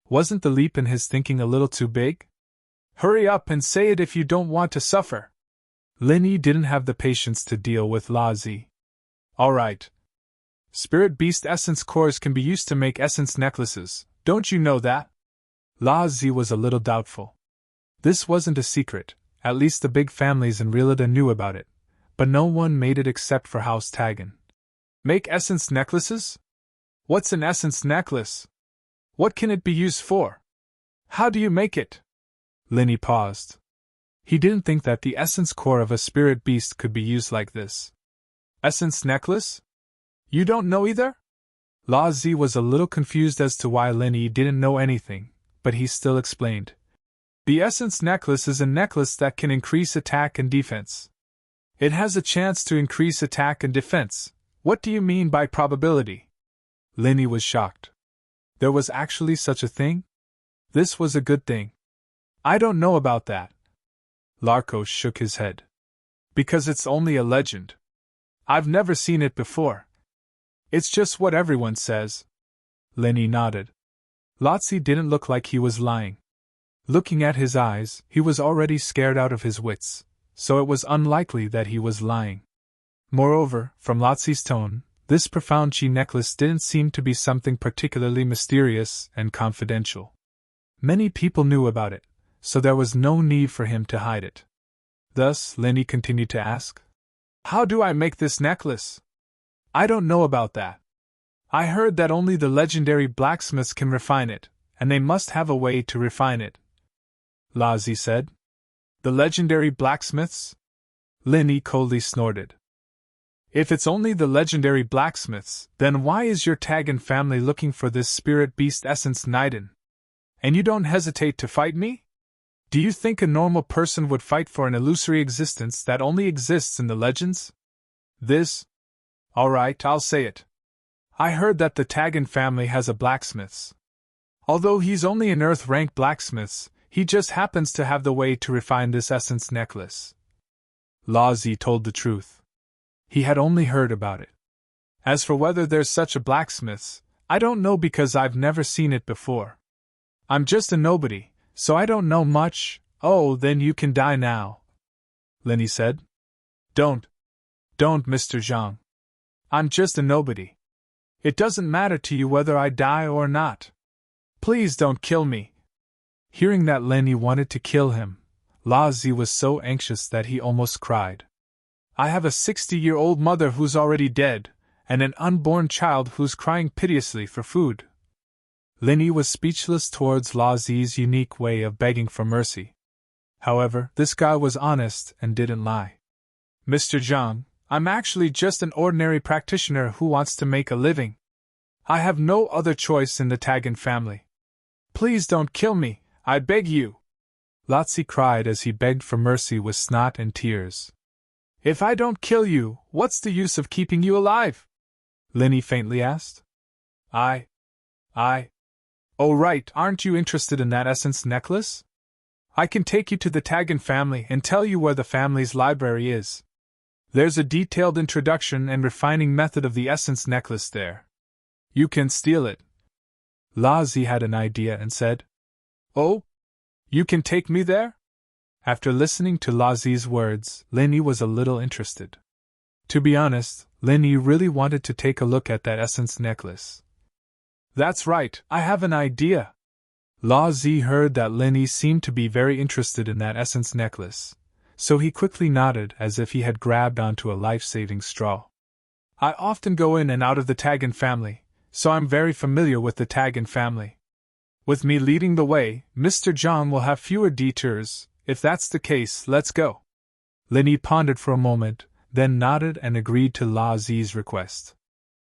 Wasn't the leap in his thinking a little too big? Hurry up and say it if you don't want to suffer. Lin Yi didn't have the patience to deal with Lao Zi. All right. Spirit beast essence cores can be used to make essence necklaces, don't you know that? Lao Zi was a little doubtful. This wasn't a secret, at least the big families in Relida knew about it, but no one made it except for House Tagan. Make essence necklaces? What's an essence necklace? What can it be used for? How do you make it? Lin Yi paused. He didn't think that the essence core of a spirit beast could be used like this. Essence necklace? You don't know either? Lao Zi was a little confused as to why Lin Yi didn't know anything, but he still explained. The essence necklace is a necklace that can increase attack and defense. It has a chance to increase attack and defense. What do you mean by probability? Lin Yi was shocked. There was actually such a thing? This was a good thing. I don't know about that. Larkos shook his head. Because it's only a legend. I've never seen it before. It's just what everyone says. Lin Yi nodded. Lotzi didn't look like he was lying. Looking at his eyes, he was already scared out of his wits, so it was unlikely that he was lying. Moreover, from Lotzi's tone, this profound chi necklace didn't seem to be something particularly mysterious and confidential. Many people knew about it, so there was no need for him to hide it. Thus, Lin Yi continued to ask, How do I make this necklace? I don't know about that. I heard that only the legendary blacksmiths can refine it, and they must have a way to refine it. Lao Zi said. The legendary blacksmiths? Lin Yi coldly snorted. If it's only the legendary blacksmiths, then why is your Tagan family looking for this spirit beast essence Naiden? And you don't hesitate to fight me? Do you think a normal person would fight for an illusory existence that only exists in the legends? This? Alright, I'll say it. I heard that the Tagan family has a blacksmiths. Although he's only an earth-rank blacksmiths, he just happens to have the way to refine this essence necklace. Lao Zi told the truth. He had only heard about it. As for whether there's such a blacksmiths, I don't know because I've never seen it before. I'm just a nobody, so I don't know much. Oh, then you can die now. Lin Yi said. Don't, Mr. Zhang. I'm just a nobody. It doesn't matter to you whether I die or not. Please don't kill me. Hearing that Lin Yi wanted to kill him, Lao Zi was so anxious that he almost cried. I have a 60-year-old mother who's already dead, and an unborn child who's crying piteously for food. Linny was speechless towards Lazi's unique way of begging for mercy. However, this guy was honest and didn't lie. Mr. Zhang, I'm actually just an ordinary practitioner who wants to make a living. I have no other choice in the Tagan family. Please don't kill me, I beg you. Lazi cried as he begged for mercy with snot and tears. If I don't kill you, what's the use of keeping you alive? Linny faintly asked. Oh right, aren't you interested in that essence necklace? I can take you to the Tagan family and tell you where the family's library is. There's a detailed introduction and refining method of the essence necklace there. You can steal it. Lazi had an idea and said, Oh? You can take me there? After listening to Lazi's words, Linny was a little interested. To be honest, Linny really wanted to take a look at that essence necklace. That's right, I have an idea. Lazi heard that Linny seemed to be very interested in that essence necklace, so he quickly nodded as if he had grabbed onto a life-saving straw. I often go in and out of the Tagan family, so I'm very familiar with the Tagan family. With me leading the way, Mr. Zhang will have fewer detours. If that's the case, let's go. Linny pondered for a moment, then nodded and agreed to Lazi's request.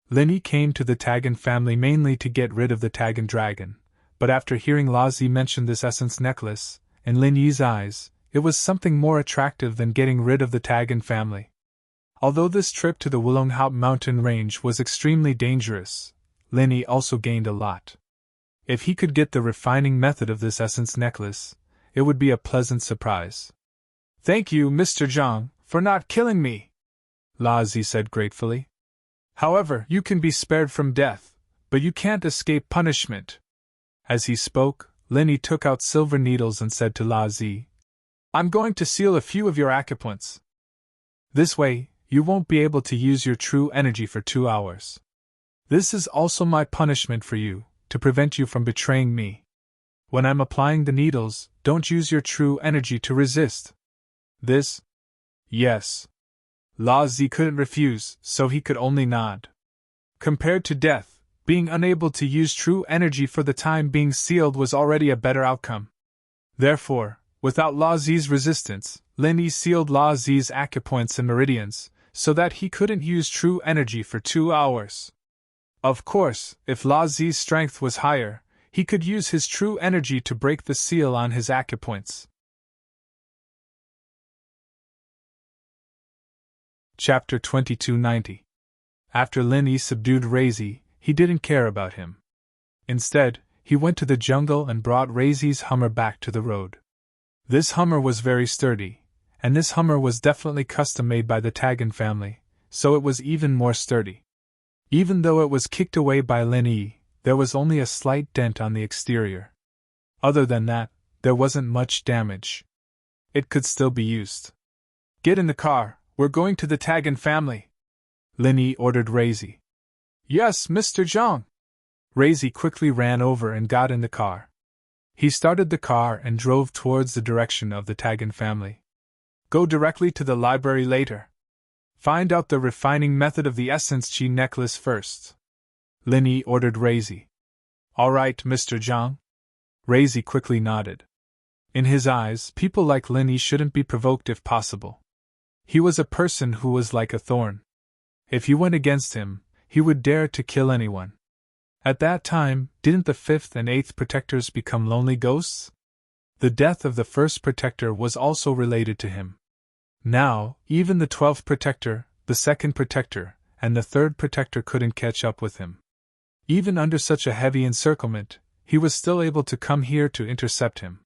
Linny came to the Tagan family mainly to get rid of the Tagan dragon, but after hearing Lazi mention this essence necklace, in Linny's eyes, it was something more attractive than getting rid of the Tagan family. Although this trip to the Wulonghout mountain range was extremely dangerous, Linny also gained a lot. If he could get the refining method of this essence necklace, it would be a pleasant surprise. Thank you, Mr. Zhang, for not killing me, Lazi said gratefully. However, you can be spared from death, but you can't escape punishment. As he spoke, Linny took out silver needles and said to Lazi, I'm going to seal a few of your acupoints. This way, you won't be able to use your true energy for 2 hours. This is also my punishment for you, to prevent you from betraying me. When I'm applying the needles, don't use your true energy to resist. This? Yes. Lazi couldn't refuse, so he could only nod. Compared to death, being unable to use true energy for the time being sealed was already a better outcome. Therefore, without Lazi's resistance, Linny sealed Lazi's acupoints and meridians, so that he couldn't use true energy for 2 hours. Of course, if Lazi's strength was higher, he could use his true energy to break the seal on his acupoints. Chapter 2290. After Linny subdued Razi, he didn't care about him. Instead, he went to the jungle and brought Razi's Hummer back to the road. This Hummer was very sturdy, and this Hummer was definitely custom-made by the Tagan family, so it was even more sturdy. Even though it was kicked away by Linny, there was only a slight dent on the exterior. Other than that, there wasn't much damage. It could still be used. Get in the car, we're going to the Tagan family, Linny ordered Razi. Yes, Mr. Zhang. Razi quickly ran over and got in the car. He started the car and drove towards the direction of the Tagan family. Go directly to the library later. Find out the refining method of the essence chi necklace first, Linny ordered Razi. All right, Mr. Zhang. Razi quickly nodded. In his eyes, people like Linny shouldn't be provoked if possible. He was a person who was like a thorn. If you went against him, he would dare to kill anyone. At that time, didn't the 5th and 8th protectors become lonely ghosts? The death of the 1st protector was also related to him. Now, even the 12th protector, the 2nd protector, and the 3rd protector couldn't catch up with him. Even under such a heavy encirclement, he was still able to come here to intercept him.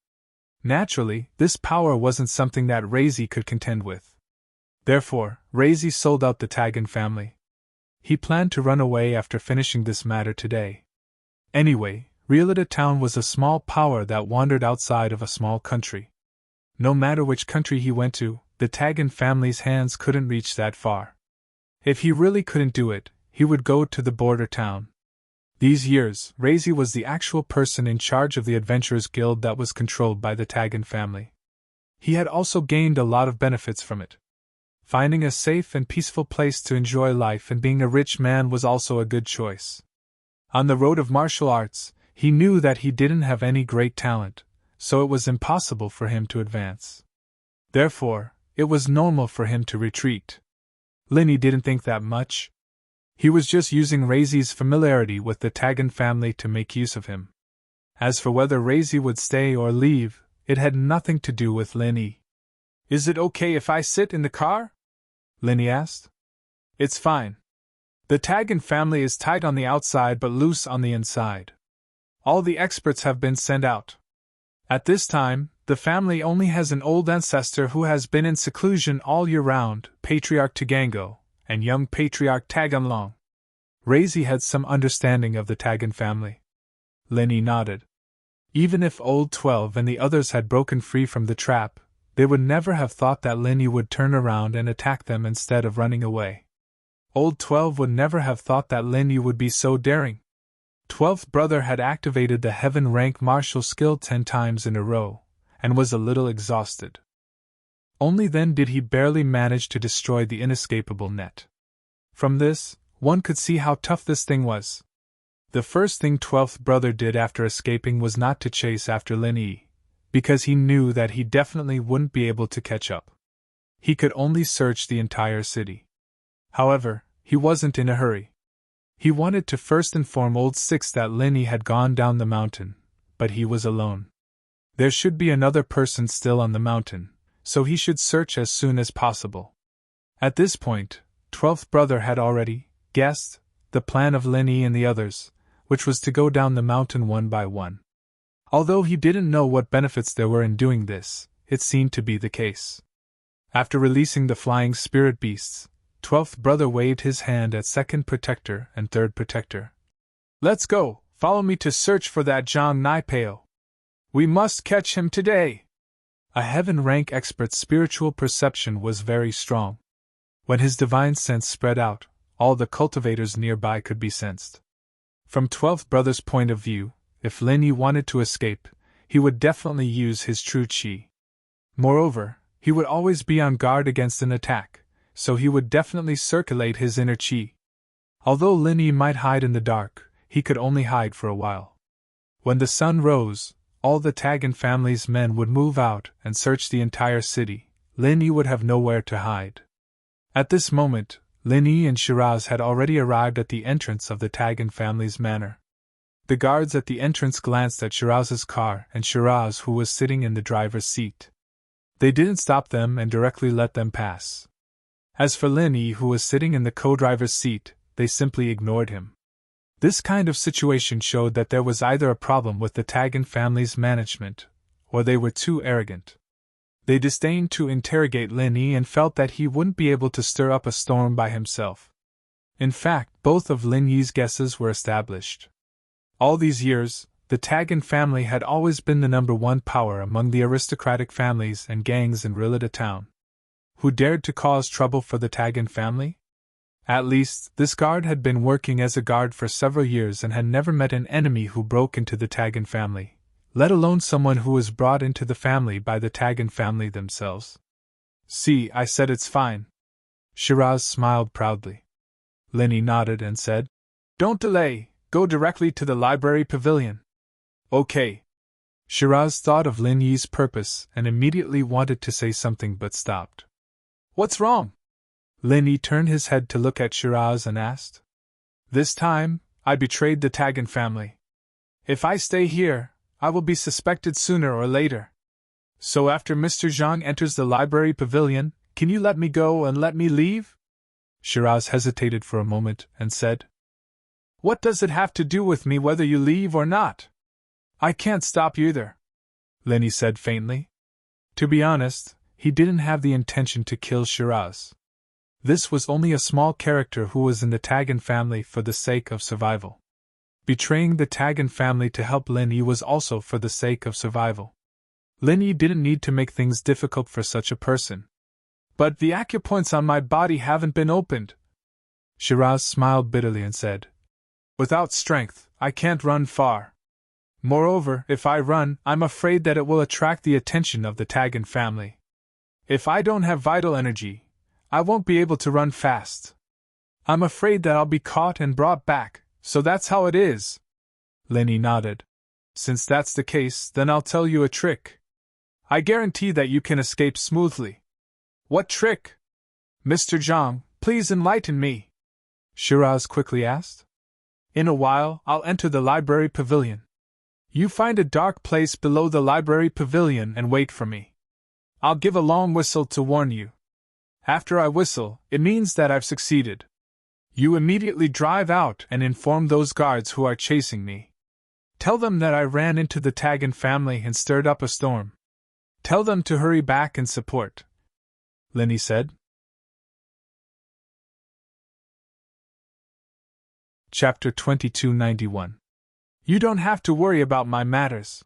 Naturally, this power wasn't something that Razi could contend with. Therefore, Razi sold out the Tagan family. He planned to run away after finishing this matter today. Anyway, Realita town was a small power that wandered outside of a small country. No matter which country he went to, the Tagan family's hands couldn't reach that far. If he really couldn't do it, he would go to the border town. These years, Razi was the actual person in charge of the Adventurers Guild that was controlled by the Tagan family. He had also gained a lot of benefits from it. Finding a safe and peaceful place to enjoy life and being a rich man was also a good choice. On the road of martial arts, He knew that he didn't have any great talent, so it was impossible for him to advance. Therefore, it was normal for him to retreat. Linny didn't think that much. He was just using Raisy's familiarity with the Taggin family to make use of him. As for whether Raisy would stay or leave, it had nothing to do with Linny. "Is it okay if I sit in the car?" Linny asked. "It's fine. The Taggin family is tight on the outside but loose on the inside. All the experts have been sent out. At this time, the family only has an old ancestor who has been in seclusion all year round, Patriarch Tagango, and young Patriarch Taganlong." Raisy had some understanding of the Taggin family. Linny nodded. Even if Old 12 and the others had broken free from the trap, they would never have thought that Linny would turn around and attack them instead of running away. Old 12 would never have thought that Linny would be so daring. 12th brother had activated the heaven rank martial skill 10 times in a row, and was a little exhausted. Only then did he barely manage to destroy the inescapable net. From this, one could see how tough this thing was. The first thing 12th brother did after escaping was not to chase after Linny, because he knew that he definitely wouldn't be able to catch up. He could only search the entire city. However, he wasn't in a hurry. He wanted to first inform Old 6 that Linny had gone down the mountain, but he was alone. There should be another person still on the mountain, so he should search as soon as possible. At this point, 12th brother had already guessed the plan of Linny and the others, which was to go down the mountain one by one. Although he didn't know what benefits there were in doing this, it seemed to be the case. After releasing the flying spirit beasts, 12th brother waved his hand at second protector and third protector. "Let's go, follow me to search for that Zhang Naipeo. We must catch him today." A heaven rank expert's spiritual perception was very strong. When his divine sense spread out, all the cultivators nearby could be sensed. From 12th brother's point of view, if Linny wanted to escape, he would definitely use his true chi. Moreover, he would always be on guard against an attack, so he would definitely circulate his inner chi. Although Linny might hide in the dark, he could only hide for a while. When the sun rose, all the Taggin family's men would move out and search the entire city. Linny would have nowhere to hide. At this moment, Linny and Shiraz had already arrived at the entrance of the Taggin family's manor. The guards at the entrance glanced at Shiraz's car and Shiraz, who was sitting in the driver's seat. They didn't stop them and directly let them pass. As for Linny, who was sitting in the co-driver's seat, they simply ignored him. This kind of situation showed that there was either a problem with the Taggin family's management, or they were too arrogant. They disdained to interrogate Linny and felt that he wouldn't be able to stir up a storm by himself. In fact, both of Linny's guesses were established. All these years, the Taggin family had always been the #1 power among the aristocratic families and gangs in Rilida town. Who dared to cause trouble for the Taggin family? At least, this guard had been working as a guard for several years and had never met an enemy who broke into the Taggin family, let alone someone who was brought into the family by the Taggin family themselves. "See, I said it's fine." Shiraz smiled proudly. Linny nodded and said, "Don't delay, go directly to the library pavilion." "Okay." Shiraz thought of Lin Yi's purpose and immediately wanted to say something but stopped. "What's wrong?" Lin Yi turned his head to look at Shiraz and asked. "This time, I betrayed the Taggin family. If I stay here, I will be suspected sooner or later. So after Mr. Zhang enters the library pavilion, can you let me go and let me leave?" Shiraz hesitated for a moment and said, "What does it have to do with me whether you leave or not? I can't stop you either," Lin Yi said faintly. To be honest, he didn't have the intention to kill Shiraz. This was only a small character who was in the Taggin family for the sake of survival. Betraying the Taggin family to help Lin Yi was also for the sake of survival. Lin Yi didn't need to make things difficult for such a person. "But the acupoints on my body haven't been opened." Shiraz smiled bitterly and said, "Without strength, I can't run far. Moreover, if I run, I'm afraid that it will attract the attention of the Taggin family. If I don't have vital energy, I won't be able to run fast. I'm afraid that I'll be caught and brought back, so that's how it is." Linny nodded. Since that's the case, then I'll tell you a trick. I guarantee that you can escape smoothly. What trick? Mr. Zhang, please enlighten me, Shiraz quickly asked. In a while, I'll enter the library pavilion. You find a dark place below the library pavilion and wait for me. I'll give a long whistle to warn you. After I whistle, it means that I've succeeded. You immediately drive out and inform those guards who are chasing me. Tell them that I ran into the Tagan family and stirred up a storm. Tell them to hurry back and support, Linny said. Chapter 2291. You don't have to worry about my matters.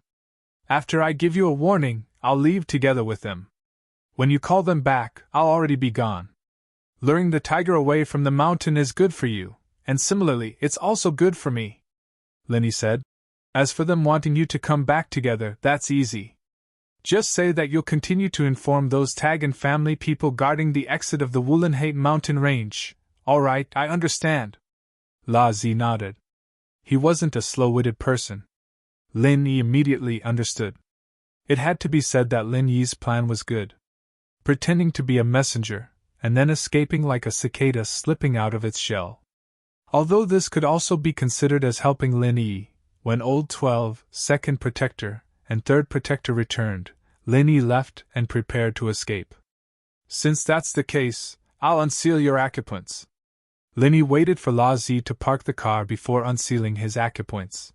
After I give you a warning, I'll leave together with them. When you call them back, I'll already be gone. Luring the tiger away from the mountain is good for you, and similarly, it's also good for me, Linny said. As for them wanting you to come back together, that's easy. Just say that you'll continue to inform those Tagan family people guarding the exit of the Wulanhate mountain range. All right, I understand. La Zi nodded. He wasn't a slow-witted person. Lin Yi immediately understood. It had to be said that Lin Yi's plan was good. Pretending to be a messenger, and then escaping like a cicada slipping out of its shell. Although this could also be considered as helping Lin Yi, when Old 12, Second Protector, and Third Protector returned, Lin Yi left and prepared to escape. Since that's the case, I'll unseal your acupoints. Lin Yi waited for La Zi to park the car before unsealing his acupoints.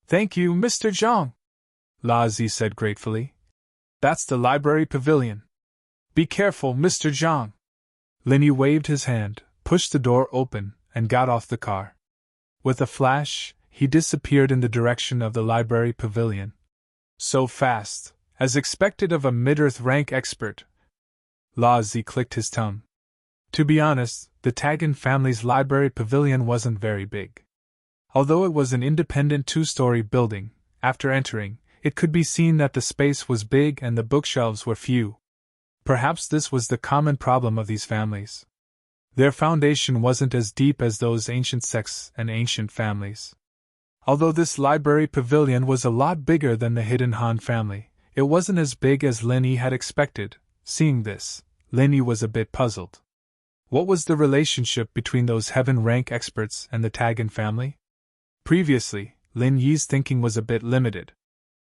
Thank you, Mr. Zhang, La Zi said gratefully. That's the library pavilion. Be careful, Mr. Zhang. Lin Yi waved his hand, pushed the door open, and got off the car. With a flash, he disappeared in the direction of the library pavilion. So fast, as expected of a mid-earth rank expert. La Zi clicked his tongue. To be honest, the Tagan family's library pavilion wasn't very big. Although it was an independent two-story building, after entering, it could be seen that the space was big and the bookshelves were few. Perhaps this was the common problem of these families. Their foundation wasn't as deep as those ancient sects and ancient families. Although this library pavilion was a lot bigger than the Hidden Han family, it wasn't as big as Lin Yi had expected. Seeing this, Lin Yi was a bit puzzled. What was the relationship between those heaven rank experts and the Tagan family? Previously, Lin Yi's thinking was a bit limited.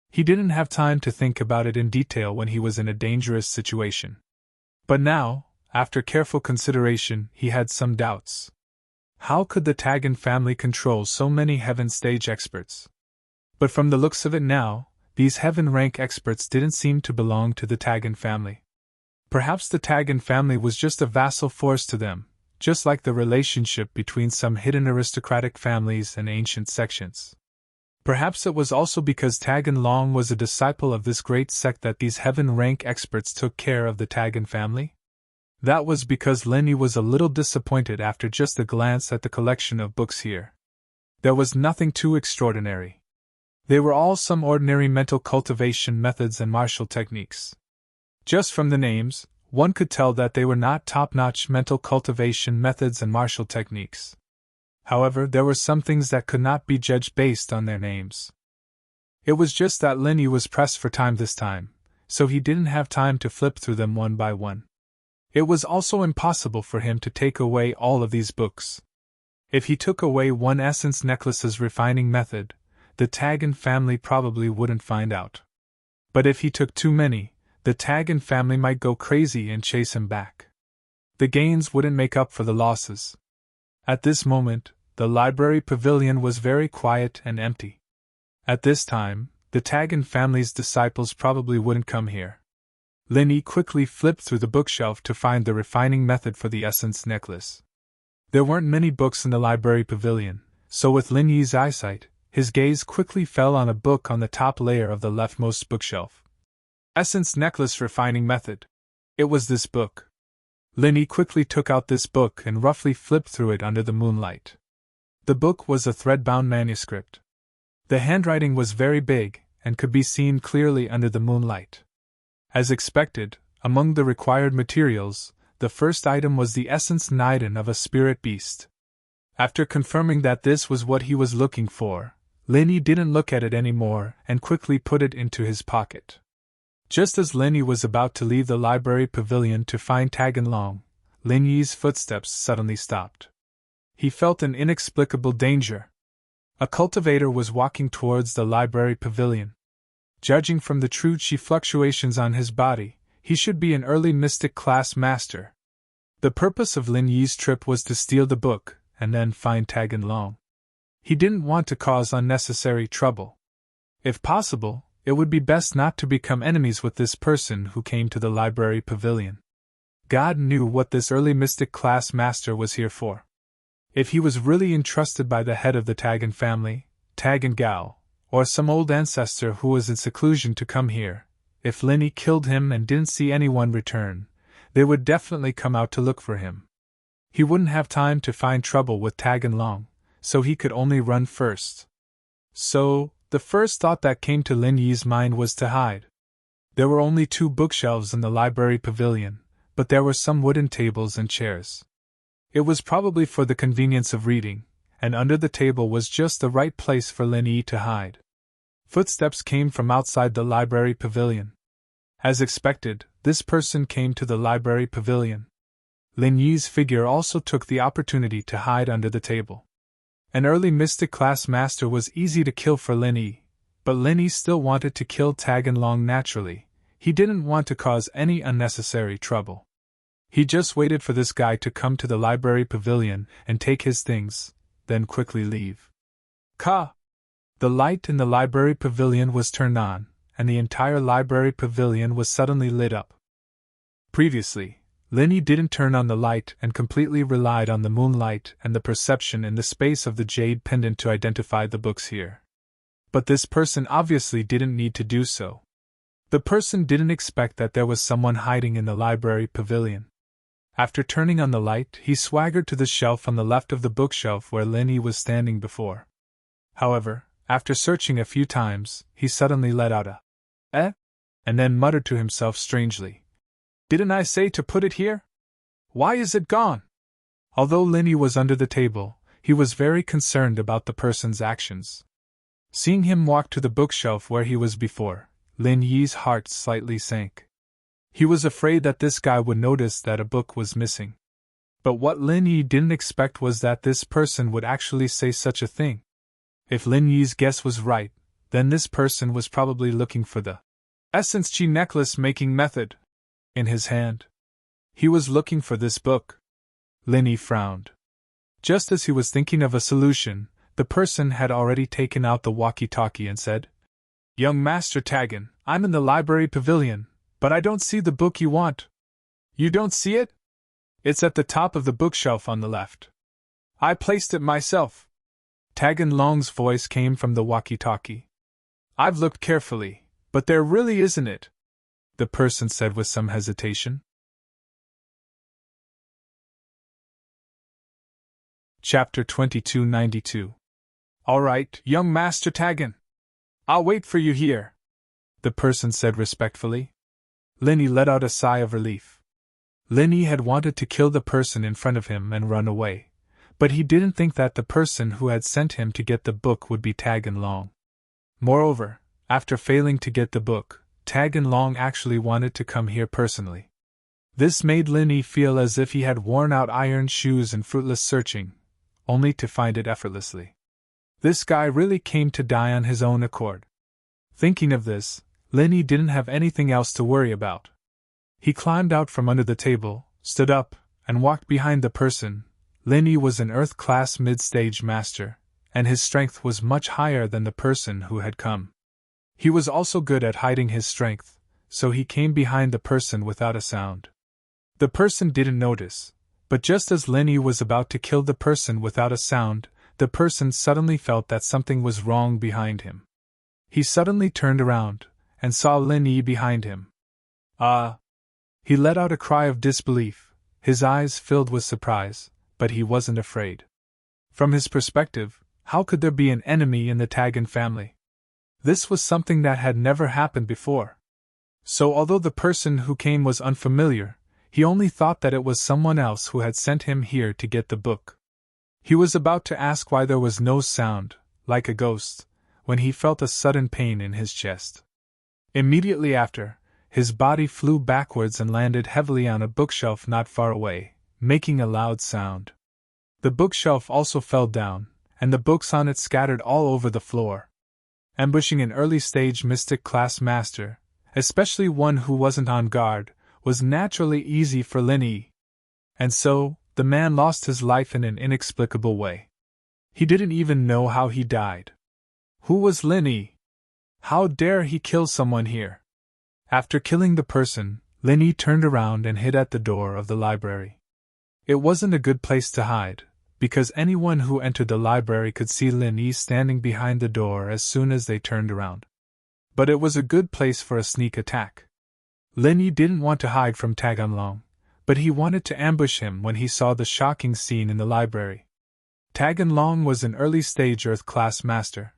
He didn't have time to think about it in detail when he was in a dangerous situation. But now, after careful consideration, he had some doubts. How could the Tagan family control so many heaven stage experts? But from the looks of it now, these heaven rank experts didn't seem to belong to the Tagan family. Perhaps the Tagan family was just a vassal force to them, just like the relationship between some hidden aristocratic families and ancient sections. Perhaps it was also because Tagan Long was a disciple of this great sect that these heaven rank experts took care of the Tagan family? That was because Lin Yi was a little disappointed after just a glance at the collection of books here. There was nothing too extraordinary. They were all some ordinary mental cultivation methods and martial techniques. Just from the names, one could tell that they were not top-notch mental cultivation methods and martial techniques. However, there were some things that could not be judged based on their names. It was just that Lin Yi was pressed for time this time, so he didn't have time to flip through them one by one. It was also impossible for him to take away all of these books. If he took away one essence necklace's refining method, the Tagan family probably wouldn't find out. But if he took too many, the Tagan family might go crazy and chase him back. The gains wouldn't make up for the losses. At this moment, the library pavilion was very quiet and empty. At this time, the Tagan family's disciples probably wouldn't come here. Lin Yi quickly flipped through the bookshelf to find the refining method for the essence necklace. There weren't many books in the library pavilion, so with Lin Yi's eyesight, his gaze quickly fell on a book on the top layer of the leftmost bookshelf. Essence Necklace Refining Method. It was this book. Lin Yi quickly took out this book and roughly flipped through it under the moonlight. The book was a thread-bound manuscript. The handwriting was very big, and could be seen clearly under the moonlight. As expected, among the required materials, the first item was the essence Niden of a spirit beast. After confirming that this was what he was looking for, Linny didn't look at it anymore and quickly put it into his pocket. Just as Linny was about to leave the library pavilion to find Tag and Long, Lin Yi's footsteps suddenly stopped. He felt an inexplicable danger. A cultivator was walking towards the library pavilion. Judging from the true chi fluctuations on his body, he should be an early mystic class master. The purpose of Lin Yi's trip was to steal the book and then find Tag and Long. He didn't want to cause unnecessary trouble. If possible, it would be best not to become enemies with this person who came to the library pavilion. God knew what this early mystic class master was here for. If he was really entrusted by the head of the Tagan family, Tagan Gal, or some old ancestor who was in seclusion to come here, if Linny killed him and didn't see anyone return, they would definitely come out to look for him. He wouldn't have time to find trouble with Tag and Long, so he could only run first. So, the first thought that came to Lin Yi's mind was to hide. There were only 2 bookshelves in the library pavilion, but there were some wooden tables and chairs. It was probably for the convenience of reading, and under the table was just the right place for Lin Yi to hide. Footsteps came from outside the library pavilion. As expected, this person came to the library pavilion. Lin Yi's figure also took the opportunity to hide under the table. An early mystic class master was easy to kill for Lin Yi, but Lin Yi still wanted to kill Tag and Long naturally. He didn't want to cause any unnecessary trouble. He just waited for this guy to come to the library pavilion and take his things, then quickly leave. Ka! The light in the library pavilion was turned on, and the entire library pavilion was suddenly lit up. Previously, Linny didn't turn on the light and completely relied on the moonlight and the perception in the space of the jade pendant to identify the books here. But this person obviously didn't need to do so. The person didn't expect that there was someone hiding in the library pavilion. After turning on the light, he swaggered to the shelf on the left of the bookshelf where Linny was standing before. However, after searching a few times, he suddenly let out a "eh?" and then muttered to himself strangely. "Didn't I say to put it here? Why is it gone?" Although Linny was under the table, he was very concerned about the person's actions. Seeing him walk to the bookshelf where he was before, Lin Yi's heart slightly sank. He was afraid that this guy would notice that a book was missing. But what Lin Yi didn't expect was that this person would actually say such a thing. If Lin Yi's guess was right, then this person was probably looking for the essence chi necklace making method in his hand. He was looking for this book. Lin Yi frowned. Just as he was thinking of a solution, the person had already taken out the walkie-talkie and said, "Young Master Tagan, I'm in the library pavilion, but I don't see the book you want." "You don't see it? It's at the top of the bookshelf on the left. I placed it myself." Tagan Long's voice came from the walkie-talkie. "I've looked carefully, but there really isn't it," the person said with some hesitation. Chapter 2292. "All right, young Master Tagan. I'll wait for you here," the person said respectfully. Linny let out a sigh of relief. Linny had wanted to kill the person in front of him and run away, but he didn't think that the person who had sent him to get the book would be Tagan Long. Moreover, after failing to get the book, Tagan Long actually wanted to come here personally. This made Linny feel as if he had worn out iron shoes in fruitless searching, only to find it effortlessly. This guy really came to die on his own accord. Thinking of this, Linny didn't have anything else to worry about. He climbed out from under the table, stood up, and walked behind the person. Linny was an Earth-class mid-stage master, and his strength was much higher than the person who had come. He was also good at hiding his strength, so he came behind the person without a sound. The person didn't notice, but just as Linny was about to kill the person without a sound, the person suddenly felt that something was wrong behind him. He suddenly turned around, and saw Lin Yi behind him. "Ah!" He let out a cry of disbelief, his eyes filled with surprise, but he wasn't afraid. From his perspective, how could there be an enemy in the Tagan family? This was something that had never happened before. So although the person who came was unfamiliar, he only thought that it was someone else who had sent him here to get the book. He was about to ask why there was no sound, like a ghost, when he felt a sudden pain in his chest. Immediately after, his body flew backwards and landed heavily on a bookshelf not far away, making a loud sound. The bookshelf also fell down, and the books on it scattered all over the floor. Ambushing an early-stage mystic class master, especially one who wasn't on guard, was naturally easy for Lin Yi. And so, the man lost his life in an inexplicable way. He didn't even know how he died. Who was Lin Yi? How dare he kill someone here? After killing the person, Lin Yi turned around and hid at the door of the library. It wasn't a good place to hide, because anyone who entered the library could see Lin Yi standing behind the door as soon as they turned around. But it was a good place for a sneak attack. Lin Yi didn't want to hide from Taganlong, but he wanted to ambush him when he saw the shocking scene in the library. Taganlong was an early-stage Earth class master.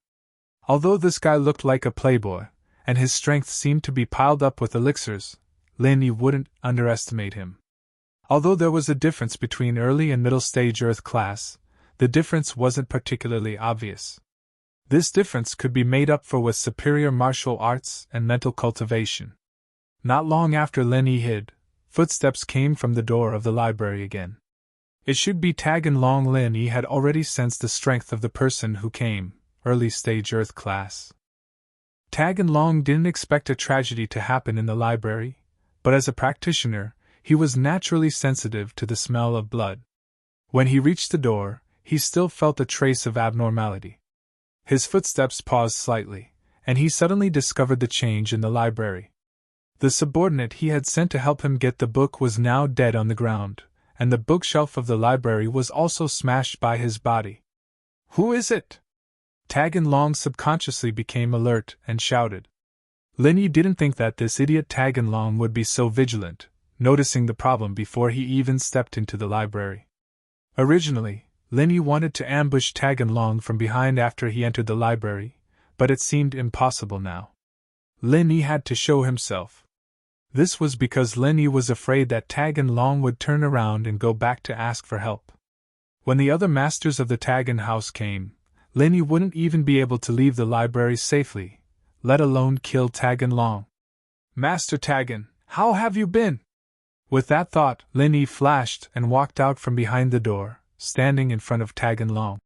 Although this guy looked like a playboy, and his strength seemed to be piled up with elixirs, Lin Yi wouldn't underestimate him. Although there was a difference between early and middle-stage Earth class, the difference wasn't particularly obvious. This difference could be made up for with superior martial arts and mental cultivation. Not long after Lin Yi hid, footsteps came from the door of the library again. It should be Taganlong. Lin Yi had already sensed the strength of the person who came, early-stage Earth class. Taganlong didn't expect a tragedy to happen in the library, but as a practitioner, he was naturally sensitive to the smell of blood. When he reached the door, he still felt a trace of abnormality. His footsteps paused slightly, and he suddenly discovered the change in the library. The subordinate he had sent to help him get the book was now dead on the ground, and the bookshelf of the library was also smashed by his body. "Who is it?" Taganlong subconsciously became alert and shouted. Lin Yi didn't think that this idiot Taganlong would be so vigilant, noticing the problem before he even stepped into the library. Originally, Lin Yi wanted to ambush Taganlong from behind after he entered the library, but it seemed impossible now. Lin Yi had to show himself. This was because Lin Yi was afraid that Taganlong would turn around and go back to ask for help. When the other masters of the Tagan house came, Lin Yi wouldn't even be able to leave the library safely, let alone kill Taganlong. "Master Tagan, how have you been?" With that thought, Lin Yi flashed and walked out from behind the door, standing in front of Taganlong.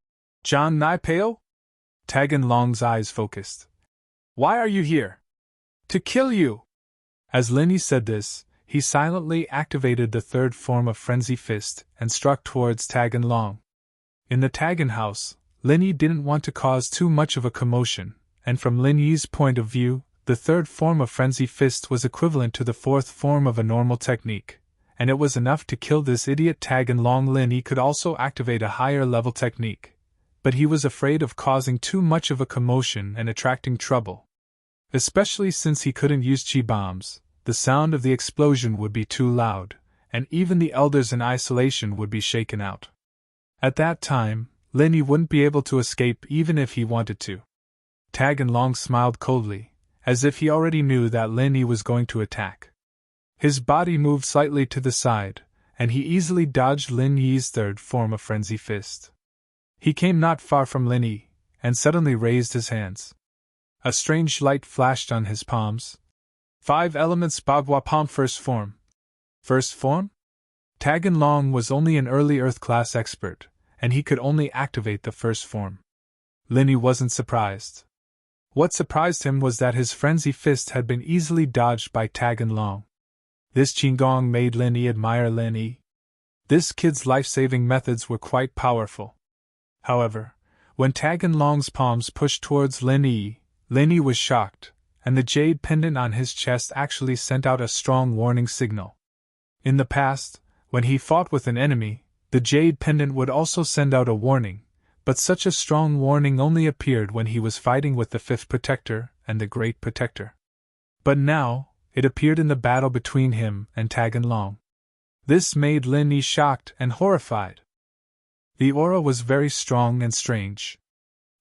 "John Naipeo?" Taganlong's eyes focused. "Why are you here?" "To kill you." As Lin Yi said this, he silently activated the third form of Frenzy Fist and struck towards Taganlong. In the Tagan house, Lin Yi didn't want to cause too much of a commotion, and from Lin Yi's point of view, the third form of Frenzy Fist was equivalent to the fourth form of a normal technique, and it was enough to kill this idiot Taganlong. Lin Yi could also activate a higher level technique, but he was afraid of causing too much of a commotion and attracting trouble. Especially since he couldn't use chi bombs, the sound of the explosion would be too loud, and even the elders in isolation would be shaken out. At that time, Lin Yi wouldn't be able to escape even if he wanted to. Taganlong smiled coldly, as if he already knew that Lin Yi was going to attack. His body moved slightly to the side, and he easily dodged Lin Yi's third form of Frenzy Fist. He came not far from Lin Yi, and suddenly raised his hands. A strange light flashed on his palms. 5 elements Bagua Palm First Form. First form? Taganlong was only an early Earth class expert, and he could only activate the first form. Lin Yi wasn't surprised. What surprised him was that his Frenzy Fist had been easily dodged by Taganlong. This Qigong made Lin Yi admire Lin Yi. This kid's life-saving methods were quite powerful. However, when Taganlong's palms pushed towards Lin Yi was shocked, and the jade pendant on his chest actually sent out a strong warning signal. In the past, when he fought with an enemy, the jade pendant would also send out a warning, but such a strong warning only appeared when he was fighting with the Fifth Protector and the Great Protector. But now, it appeared in the battle between him and Taganlong. This made Lin Yi shocked and horrified. The aura was very strong and strange.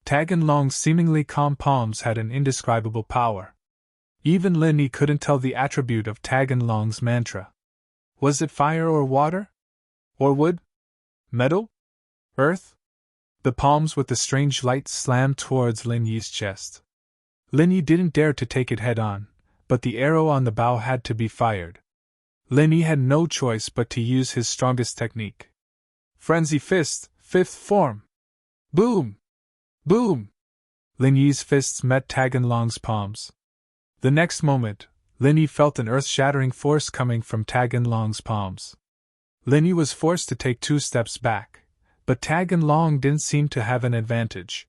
Taganlong's seemingly calm palms had an indescribable power. Even Lin Yi couldn't tell the attribute of Taganlong's mantra. Was it fire or water? Or wood? Metal? Earth? The palms with the strange light slammed towards Lin Yi's chest. Lin Yi didn't dare to take it head on, but the arrow on the bow had to be fired. Lin Yi had no choice but to use his strongest technique. Frenzy Fist, 5th form. Boom! Boom! Lin Yi's fists met Taganlong's palms. The next moment, Lin Yi felt an earth-shattering force coming from Taganlong's palms. Lin Yi was forced to take 2 steps back, but Taganlong didn't seem to have an advantage.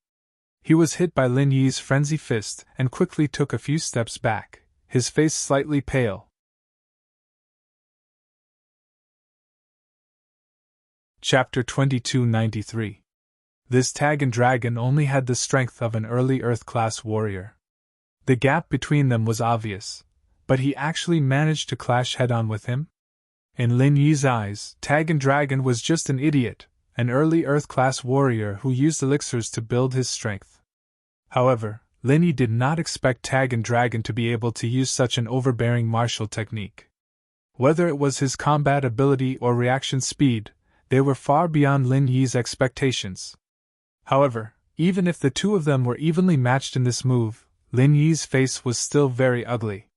He was hit by Lin Yi's frenzy fist and quickly took a few steps back, his face slightly pale. Chapter 2293. This Tagan dragon only had the strength of an early Earth-class warrior. The gap between them was obvious, but he actually managed to clash head-on with him? In Lin Yi's eyes, Tagan dragon was just an idiot, an early Earth-class warrior who used elixirs to build his strength. However, Lin Yi did not expect Tagan dragon to be able to use such an overbearing martial technique. Whether it was his combat ability or reaction speed, they were far beyond Lin Yi's expectations. However, even if the two of them were evenly matched in this move, Lin Yi's face was still very ugly.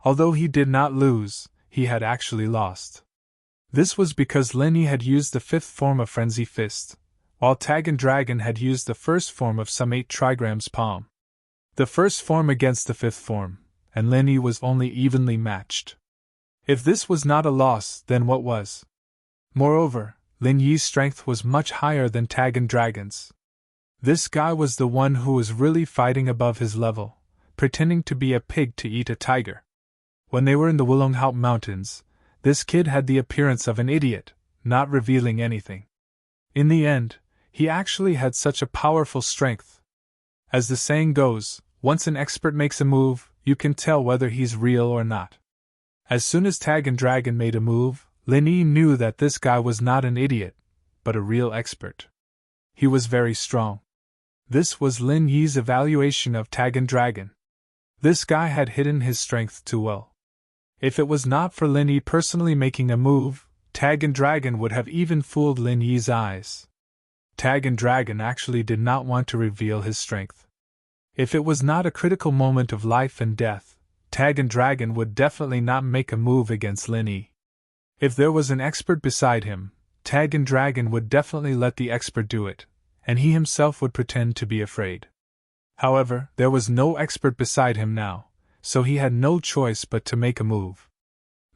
Although he did not lose, he had actually lost. This was because Lin Yi had used the 5th form of Frenzy Fist, while Tagan Dragon had used the 1st form of some 8 trigrams palm. The 1st form against the 5th form, and Lin Yi was only evenly matched. If this was not a loss, then what was? Moreover, Lin Yi's strength was much higher than Tagan Dragon's. This guy was the one who was really fighting above his level, pretending to be a pig to eat a tiger. When they were in the Wulonghout Mountains, this kid had the appearance of an idiot, not revealing anything. In the end, he actually had such a powerful strength. As the saying goes, once an expert makes a move, you can tell whether he's real or not. As soon as Tagan Dragon made a move, Lin Yi knew that this guy was not an idiot, but a real expert. He was very strong. This was Lin Yi's evaluation of Tagan Dragon. This guy had hidden his strength too well. If it was not for Lin Yi personally making a move, Tagan Dragon would have even fooled Lin Yi's eyes. Tagan Dragon actually did not want to reveal his strength. If it was not a critical moment of life and death, Tagan Dragon would definitely not make a move against Lin Yi. If there was an expert beside him, Tagan Dragon would definitely let the expert do it, and he himself would pretend to be afraid. However, there was no expert beside him now, so he had no choice but to make a move.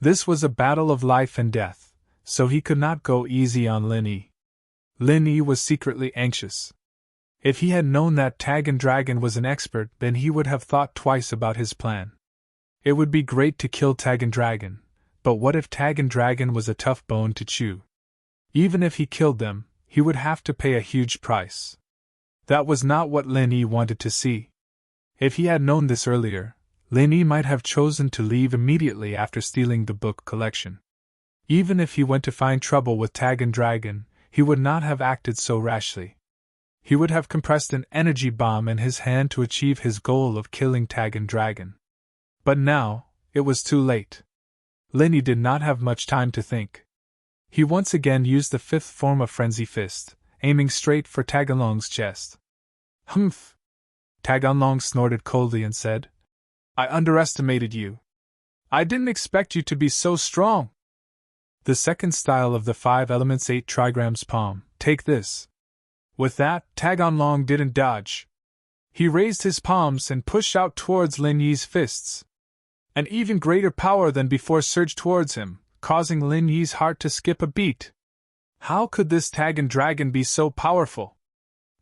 This was a battle of life and death, so he could not go easy on Lin Yi. Lin Yi was secretly anxious. If he had known that Tagan Dragon was an expert, then he would have thought twice about his plan. It would be great to kill Tagan Dragon, but what if Tagan Dragon was a tough bone to chew? Even if he killed them, he would have to pay a huge price. That was not what Lin Yi wanted to see. If he had known this earlier, Lin Yi might have chosen to leave immediately after stealing the book collection. Even if he went to find trouble with Tagan Dragon, he would not have acted so rashly. He would have compressed an energy bomb in his hand to achieve his goal of killing Tagan Dragon. But now, it was too late. Lin Yi did not have much time to think. He once again used the 5th form of Frenzy Fist, aiming straight for Taganlong's chest. Humph! Taganlong snorted coldly and said, I underestimated you. I didn't expect you to be so strong. The second style of the 5 elements 8 trigrams palm, take this. With that, Taganlong didn't dodge. He raised his palms and pushed out towards Lin Yi's fists. An even greater power than before surged towards him, causing Lin Yi's heart to skip a beat. How could this Tagan Dragon be so powerful?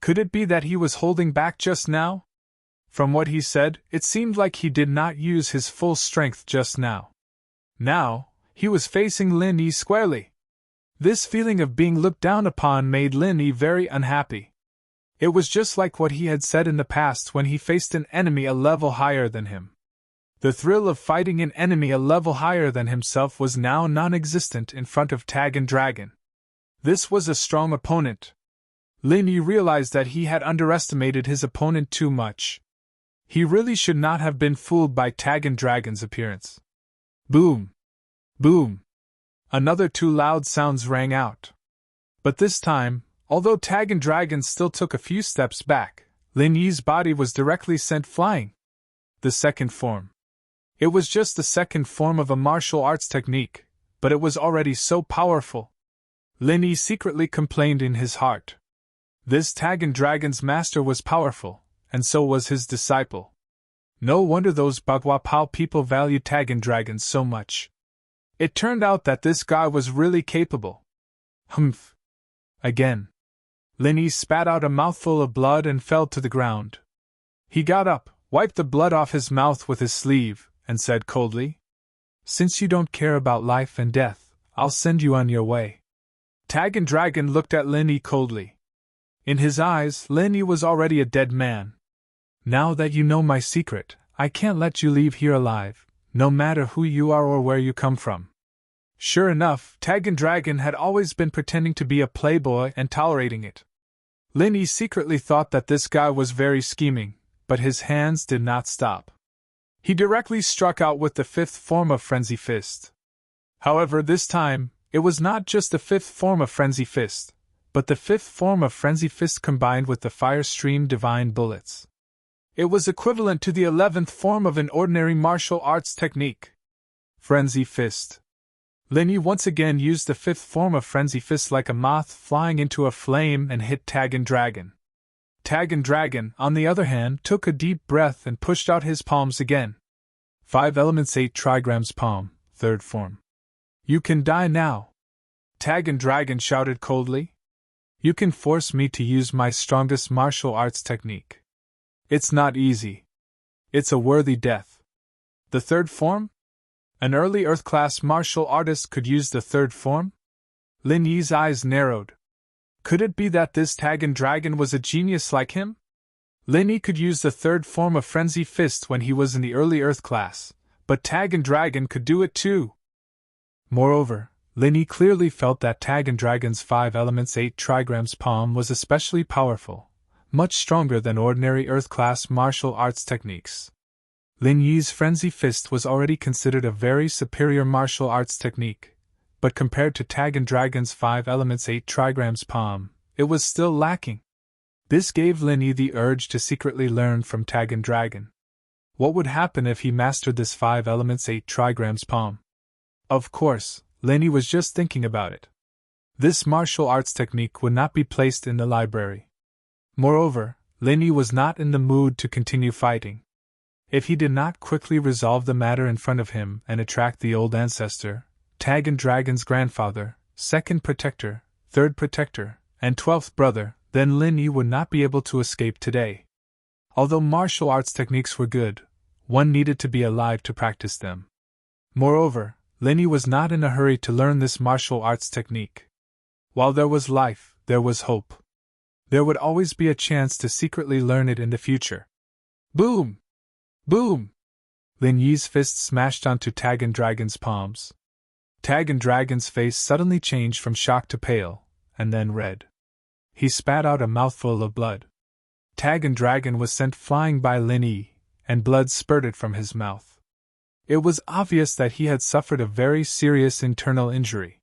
Could it be that he was holding back just now? From what he said, it seemed like he did not use his full strength just now. Now, he was facing Lin Yi squarely. This feeling of being looked down upon made Lin Yi very unhappy. It was just like what he had said in the past when he faced an enemy a level higher than him. The thrill of fighting an enemy a level higher than himself was now non-existent in front of Tagan Dragon. This was a strong opponent. Lin Yi realized that he had underestimated his opponent too much. He really should not have been fooled by Tagan Dragon's appearance. Boom! Boom! Another 2 loud sounds rang out. But this time, Although Tag and Dragon still took a few steps back, Lin Yi's body was directly sent flying. The second form. It was just the second form of a martial arts technique, but it was already so powerful. Lin Yi secretly complained in his heart. This Tag and Dragon's master was powerful, and so was his disciple. No wonder those Bagua Pao people valued Tag and Dragon so much. It turned out that this guy was really capable. Humph. Again. Lin Yi spat out a mouthful of blood and fell to the ground. He got up, wiped the blood off his mouth with his sleeve, and said coldly, "Since you don't care about life and death, I'll send you on your way." Tag and Dragon looked at Lin Yi coldly. In his eyes, Lin Yi was already a dead man. "Now that you know my secret, I can't let you leave here alive, no matter who you are or where you come from." Sure enough, Tag and Dragon had always been pretending to be a playboy and tolerating it. Lin Yi secretly thought that this guy was very scheming, but his hands did not stop. He directly struck out with the fifth form of Frenzy Fist. However, this time, it was not just the fifth form of Frenzy Fist, but the fifth form of Frenzy Fist combined with the Fire Stream Divine Bullets. It was equivalent to the 11th form of an ordinary martial arts technique. Frenzy Fist. Lin Yi once again used the fifth form of Frenzy Fist like a moth flying into a flame and hit Tag and Dragon. Tag and Dragon, on the other hand, took a deep breath and pushed out his palms again. 5 elements 8 trigrams palm, third form. "You can die now," Tag and Dragon shouted coldly. "You can force me to use my strongest martial arts technique. It's not easy. It's a worthy death." The third form? An early Earth-class martial artist could use the third form? Lin Yi's eyes narrowed. Could it be that this Tag and Dragon was a genius like him? Lin Yi could use the third form of Frenzy Fist when he was in the early Earth class, but Tag and Dragon could do it too. Moreover, Lin Yi clearly felt that Tag and Dragon's 5 elements 8 trigrams palm was especially powerful, much stronger than ordinary Earth-class martial arts techniques. Lin Yi's Frenzy Fist was already considered a very superior martial arts technique, but compared to Tag and Dragon's 5 elements 8 trigrams palm, it was still lacking. This gave Lin Yi the urge to secretly learn from Tag and Dragon. What would happen if he mastered this 5 elements 8 trigrams palm? Of course, Lin Yi was just thinking about it. This martial arts technique would not be placed in the library. Moreover, Lin Yi was not in the mood to continue fighting. If he did not quickly resolve the matter in front of him and attract the old ancestor, Tag and Dragon's grandfather, second protector, third protector, and 12th brother, then Lin Yi would not be able to escape today. Although martial arts techniques were good, one needed to be alive to practice them. Moreover, Lin Yi was not in a hurry to learn this martial arts technique. While there was life, there was hope. There would always be a chance to secretly learn it in the future. Boom! Boom! Lin Yi's fist smashed onto Tag and Dragon's palms. Tag and Dragon's face suddenly changed from shock to pale, and then red. He spat out a mouthful of blood. Tag and Dragon was sent flying by Lin Yi, and blood spurted from his mouth. It was obvious that he had suffered a very serious internal injury.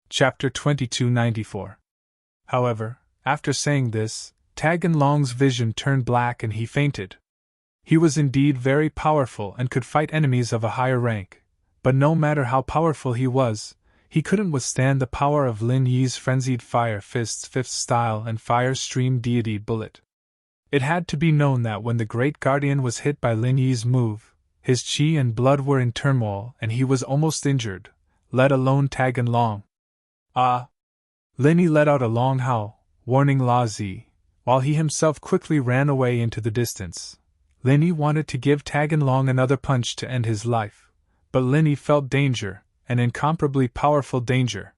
Chapter 2294. However, after saying this, Tag and Long's vision turned black and he fainted. He was indeed very powerful and could fight enemies of a higher rank, but no matter how powerful he was, he couldn't withstand the power of Lin Yi's frenzied Fire Fist's 5th style and Fire Stream Deity Bullet. It had to be known that when the Great Guardian was hit by Lin Yi's move, his chi and blood were in turmoil and he was almost injured, let alone Tag and Long. Ah! Lin Yi let out a long howl, warning La Zi, while he himself quickly ran away into the distance. Lin Yi wanted to give Tag and Long another punch to end his life, but Lin Yi felt danger, an incomparably powerful danger.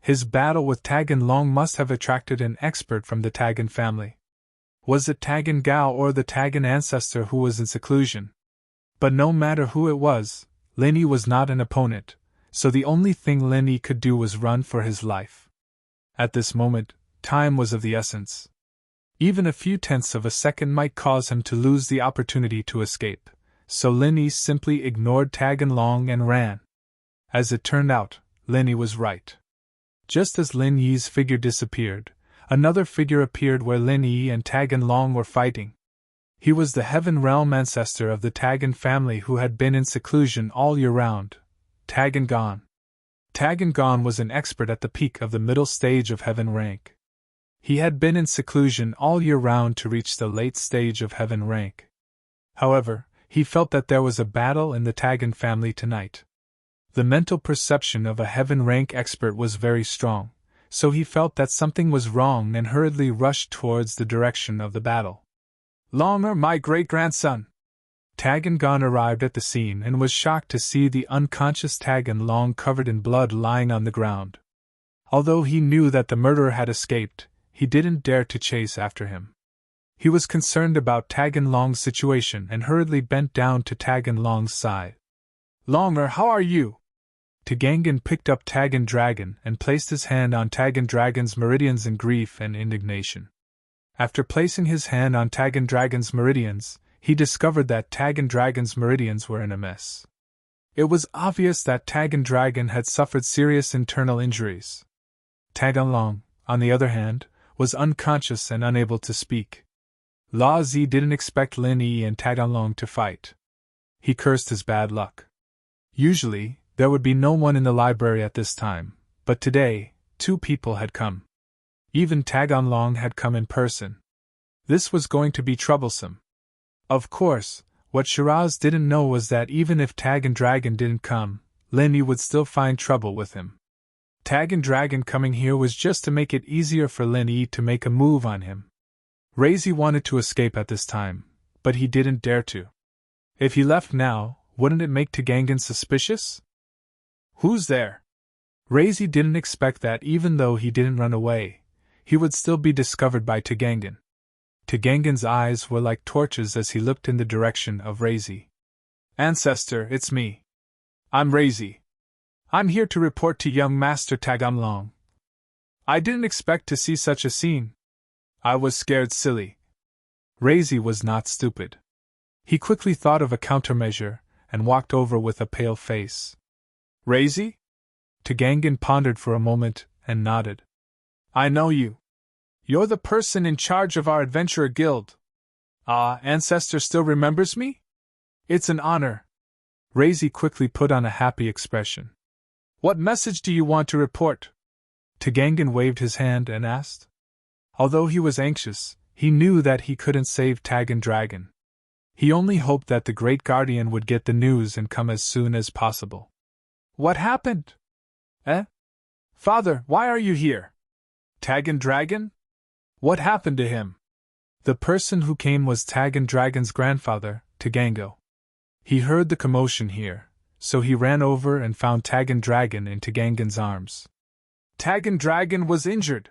His battle with Tag and Long must have attracted an expert from the Tagan family. Was it Tagan Gao or the Tagan ancestor who was in seclusion? But no matter who it was, Lin Yi was not an opponent, so the only thing Lin Yi could do was run for his life. At this moment, time was of the essence. Even a few tenths of a second might cause him to lose the opportunity to escape, so Lin Yi simply ignored Tag and Long and ran. As it turned out, Lin Yi was right. Just as Lin Yi's figure disappeared, another figure appeared where Lin Yi and Tagan Long were fighting. He was the Heaven Realm ancestor of the Tagan family who had been in seclusion all year round, Tagan Gon. Tagan Gon was an expert at the peak of the middle stage of Heaven rank. He had been in seclusion all year round to reach the late stage of Heaven rank. However, he felt that there was a battle in the Tagan family tonight. The mental perception of a Heaven rank expert was very strong, so he felt that something was wrong and hurriedly rushed towards the direction of the battle. Longer, my great-grandson! Tagan Gon arrived at the scene and was shocked to see the unconscious Tagan Long covered in blood lying on the ground. Although he knew that the murderer had escaped, he didn't dare to chase after him. He was concerned about Tagan Long's situation and hurriedly bent down to Tagan Long's side. Longer, how are you? Tagangan picked up Tagan Dragon and placed his hand on Tagan Dragon's meridians in grief and indignation. After placing his hand on Tagan Dragon's meridians, he discovered that Tagan Dragon's meridians were in a mess. It was obvious that Tagan Dragon had suffered serious internal injuries. Tagan Long, on the other hand, was unconscious and unable to speak. La Zi didn't expect Lin Yi and Tagan Long to fight. He cursed his bad luck. Usually, there would be no one in the library at this time, but today, 2 people had come. Even Tagan Long had come in person. This was going to be troublesome. Of course, what Shiraz didn't know was that even if Tagan Dragon didn't come, Lin Yi would still find trouble with him. Tagan Dragon coming here was just to make it easier for Lin Yi to make a move on him. Razi wanted to escape at this time, but he didn't dare to. If he left now, wouldn't it make Tagangan suspicious? Who's there? Razi didn't expect that even though he didn't run away, he would still be discovered by Tagangan. Tagangan's eyes were like torches as he looked in the direction of Razi. Ancestor, it's me. I'm Razi. I'm here to report to young Master Tagan Long. I didn't expect to see such a scene. I was scared silly. Razi was not stupid. He quickly thought of a countermeasure and walked over with a pale face. Razi? Tagangan pondered for a moment and nodded. I know you. You're the person in charge of our adventurer guild. Ah, Ancestor still remembers me? It's an honor. Razi quickly put on a happy expression. What message do you want to report? Tagangan waved his hand and asked. Although he was anxious, he knew that he couldn't save Tagan Dragon. He only hoped that the Great Guardian would get the news and come as soon as possible. What happened? Father, why are you here? Tagan Dragon? What happened to him? The person who came was Tagan Dragon's grandfather, Tagango. He heard the commotion here, so he ran over and found Tagan Dragon in Tagangan's arms. Tagan Dragon was injured,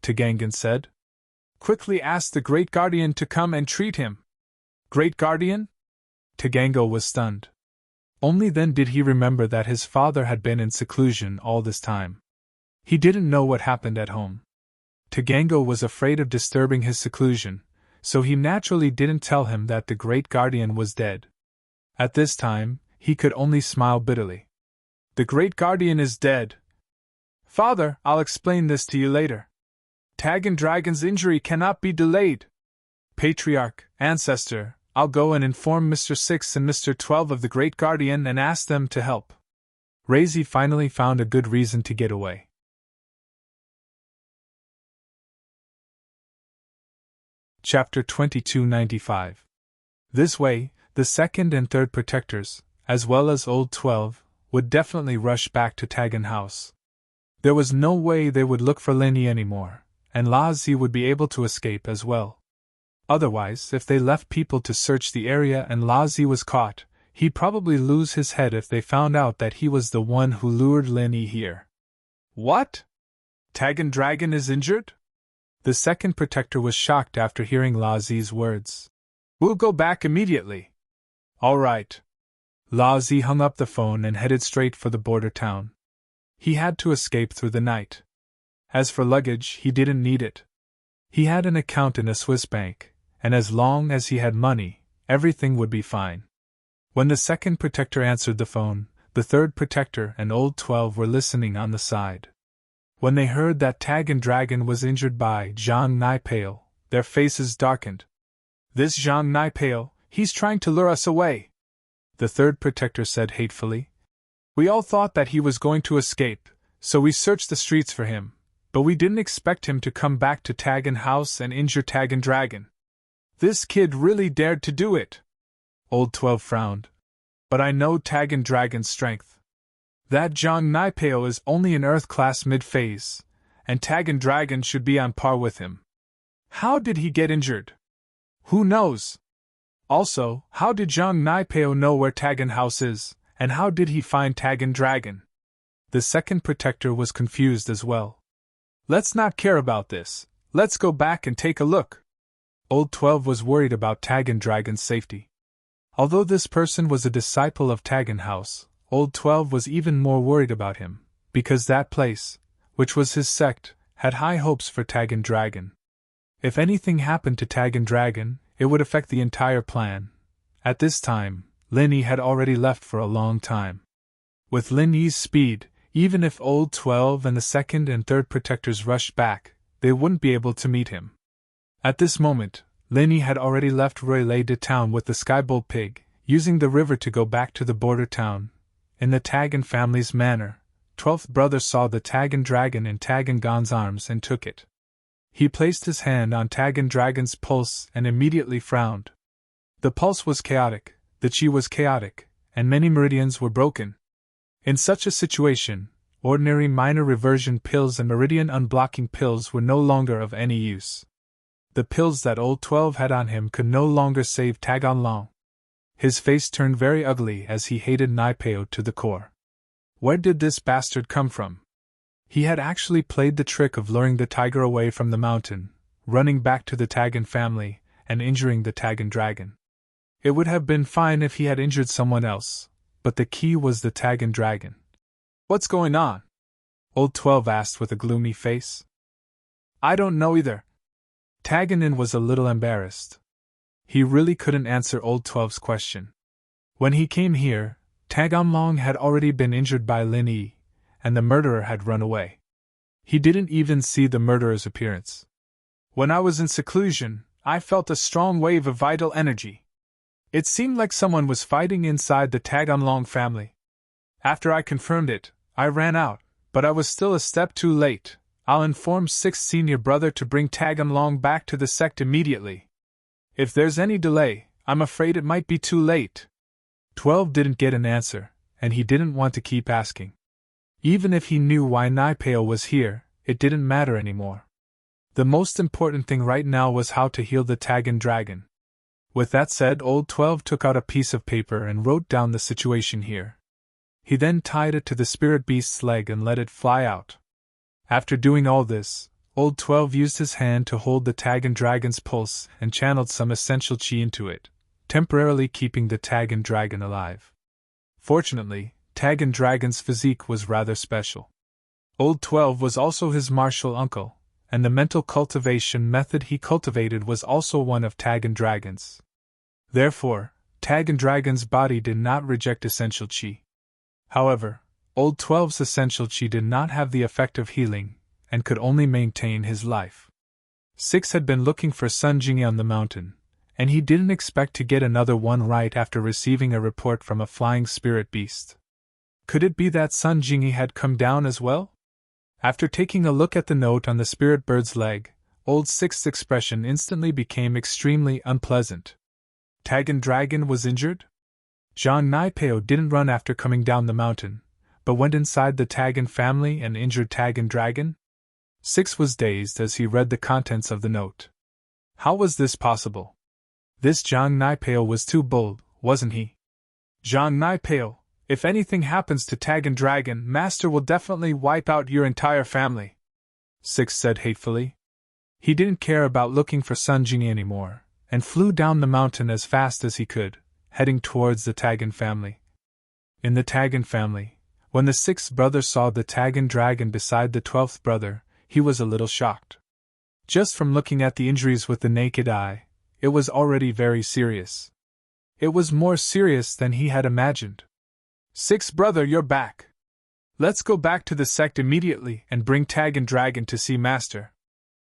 Tagangan said. Quickly ask the Great Guardian to come and treat him. Great Guardian? Tagango was stunned. Only then did he remember that his father had been in seclusion all this time. He didn't know what happened at home. Tagango was afraid of disturbing his seclusion, so he naturally didn't tell him that the Great Guardian was dead. At this time, he could only smile bitterly. The Great Guardian is dead. Father, I'll explain this to you later. Tagan Dragon's injury cannot be delayed. Patriarch, Ancestor, I'll go and inform Mr. 6 and Mr. 12 of the Great Guardian and ask them to help. Razi finally found a good reason to get away. Chapter 2295. This way, the second and third protectors, as well as Old 12, would definitely rush back to Tagan House. There was no way they would look for Lin Yi anymore, and La Zi would be able to escape as well. Otherwise, if they left people to search the area and La Zi was caught, he'd probably lose his head if they found out that he was the one who lured Lin Yi here. What? Tagan Dragon is injured? The second protector was shocked after hearing La Zi's words. We'll go back immediately. All right. La Zi hung up the phone and headed straight for the border town. He had to escape through the night. As for luggage, he didn't need it. He had an account in a Swiss bank, and as long as he had money, everything would be fine. When the second protector answered the phone, The third protector and Old 12 were listening on the side. When they heard that Taggin Dragon was injured by Zhang Nipale, their faces darkened. This Zhang Nipale, he's trying to lure us away, the third protector said hatefully. We all thought that he was going to escape, so we searched the streets for him, but we didn't expect him to come back to Taggin House and injure Taggin Dragon. This kid really dared to do it. Old 12 frowned. But I know Taggin Dragon's strength. That Zhang Nipale is only an Earth-class mid-phase, and Taggin Dragon should be on par with him. How did he get injured? Who knows? Also, how did Zhang Nipale know where Taggin House is, and how did he find Taggin Dragon? The second protector was confused as well. Let's not care about this. Let's go back and take a look. Old 12 was worried about Taggin Dragon's safety. Although this person was a disciple of Taggin House, Old 12 was even more worried about him, because that place, which was his sect, had high hopes for Taggin Dragon. If anything happened to Taggin Dragon, it would affect the entire plan. At this time, Lin Yi had already left for a long time. With Lin Yi's speed, even if Old 12 and the second and third protectors rushed back, they wouldn't be able to meet him. At this moment, Lin Yi had already left Royle de town with the Skybolt pig, using the river to go back to the border town. In the Taggin family's manner, 12th brother saw the Taggin Dragon in Taggin Gon's arms and took it. He placed his hand on Taggin Dragon's pulse and immediately frowned. The pulse was chaotic, the chi was chaotic, and many meridians were broken. In such a situation, ordinary minor reversion pills and meridian unblocking pills were no longer of any use. The pills that Old 12 had on him could no longer save Taggin Long. His face turned very ugly as he hated Nipale to the core. Where did this bastard come from? He had actually played the trick of luring the tiger away from the mountain, running back to the Taggin family, and injuring the Taggin Dragon. It would have been fine if he had injured someone else, but the key was the Taggin Dragon. What's going on? Old 12 asked with a gloomy face. I don't know either. Taggin was a little embarrassed. He really couldn't answer Old 12's question. When he came here, Taggin Long had already been injured by Lin Yi, and the murderer had run away. He didn't even see the murderer's appearance. When I was in seclusion, I felt a strong wave of vital energy. It seemed like someone was fighting inside the Taggin Long family. After I confirmed it, I ran out, but I was still a step too late. I'll inform 6th senior brother to bring Taggin Long back to the sect immediately. If there's any delay, I'm afraid it might be too late. 12 didn't get an answer, and he didn't want to keep asking. Even if he knew why Nipale was here, it didn't matter anymore. The most important thing right now was how to heal the Taggin Dragon. With that said, Old 12 took out a piece of paper and wrote down the situation here. He then tied it to the spirit beast's leg and let it fly out. After doing all this, Old 12 used his hand to hold the Taggin Dragon's pulse and channeled some essential chi into it, temporarily keeping the Taggin Dragon alive. Fortunately, Taggin Dragon's physique was rather special. Old 12 was also his martial uncle, and the mental cultivation method he cultivated was also one of Taggin Dragon's. Therefore, Taggin Dragon's body did not reject essential chi. However, Old 12's essential chi did not have the effect of healing, and could only maintain his life. 6 had been looking for Sun Jingyi on the mountain, and he didn't expect to get another one right after receiving a report from a flying spirit beast. Could it be that Sun Jingyi had come down as well? After taking a look at the note on the spirit bird's leg, Old 6's expression instantly became extremely unpleasant. Taggin Dragon was injured? Zhang Nipale didn't run after coming down the mountain, but went inside the Taggin family and injured Taggin Dragon? 6 was dazed as he read the contents of the note. How was this possible? This Zhang Nipale was too bold, wasn't he? Zhang Nipale, if anything happens to Taggin Dragon, Master will definitely wipe out your entire family, 6 said hatefully. He didn't care about looking for Sun Jingyi anymore, and flew down the mountain as fast as he could, heading towards the Taggin family. In the Taggin family, when the 6th brother saw the Taggin Dragon beside the 12th brother, he was a little shocked. Just from looking at the injuries with the naked eye, it was already very serious. It was more serious than he had imagined. Six brother, you're back. Let's go back to the sect immediately and bring Tag and Dragon to see Master.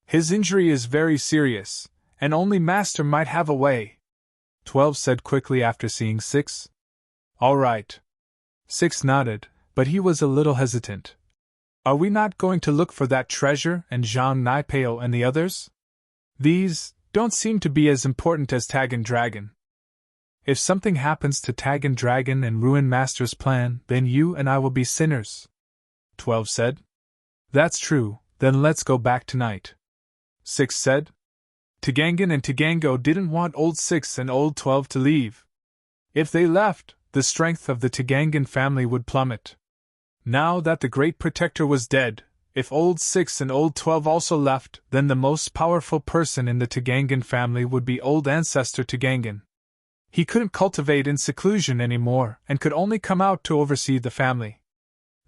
His injury is very serious, and only Master might have a way. 12 said quickly after seeing 6. All right. 6 nodded, but he was a little hesitant. Are we not going to look for that treasure and Jean Nipeo and the others? These don't seem to be as important as Tag and Dragon. If something happens to Tag and Dragon and ruin Master's plan, then you and I will be sinners. 12 said. That's true, then let's go back tonight. 6 said. Tagangan and Tagango didn't want Old 6 and Old 12 to leave. If they left, the strength of the Tagangan family would plummet. Now that the Great Protector was dead, if Old 6 and Old 12 also left, then the most powerful person in the Tagangan family would be Old Ancestor Tagangan. He couldn't cultivate in seclusion anymore and could only come out to oversee the family.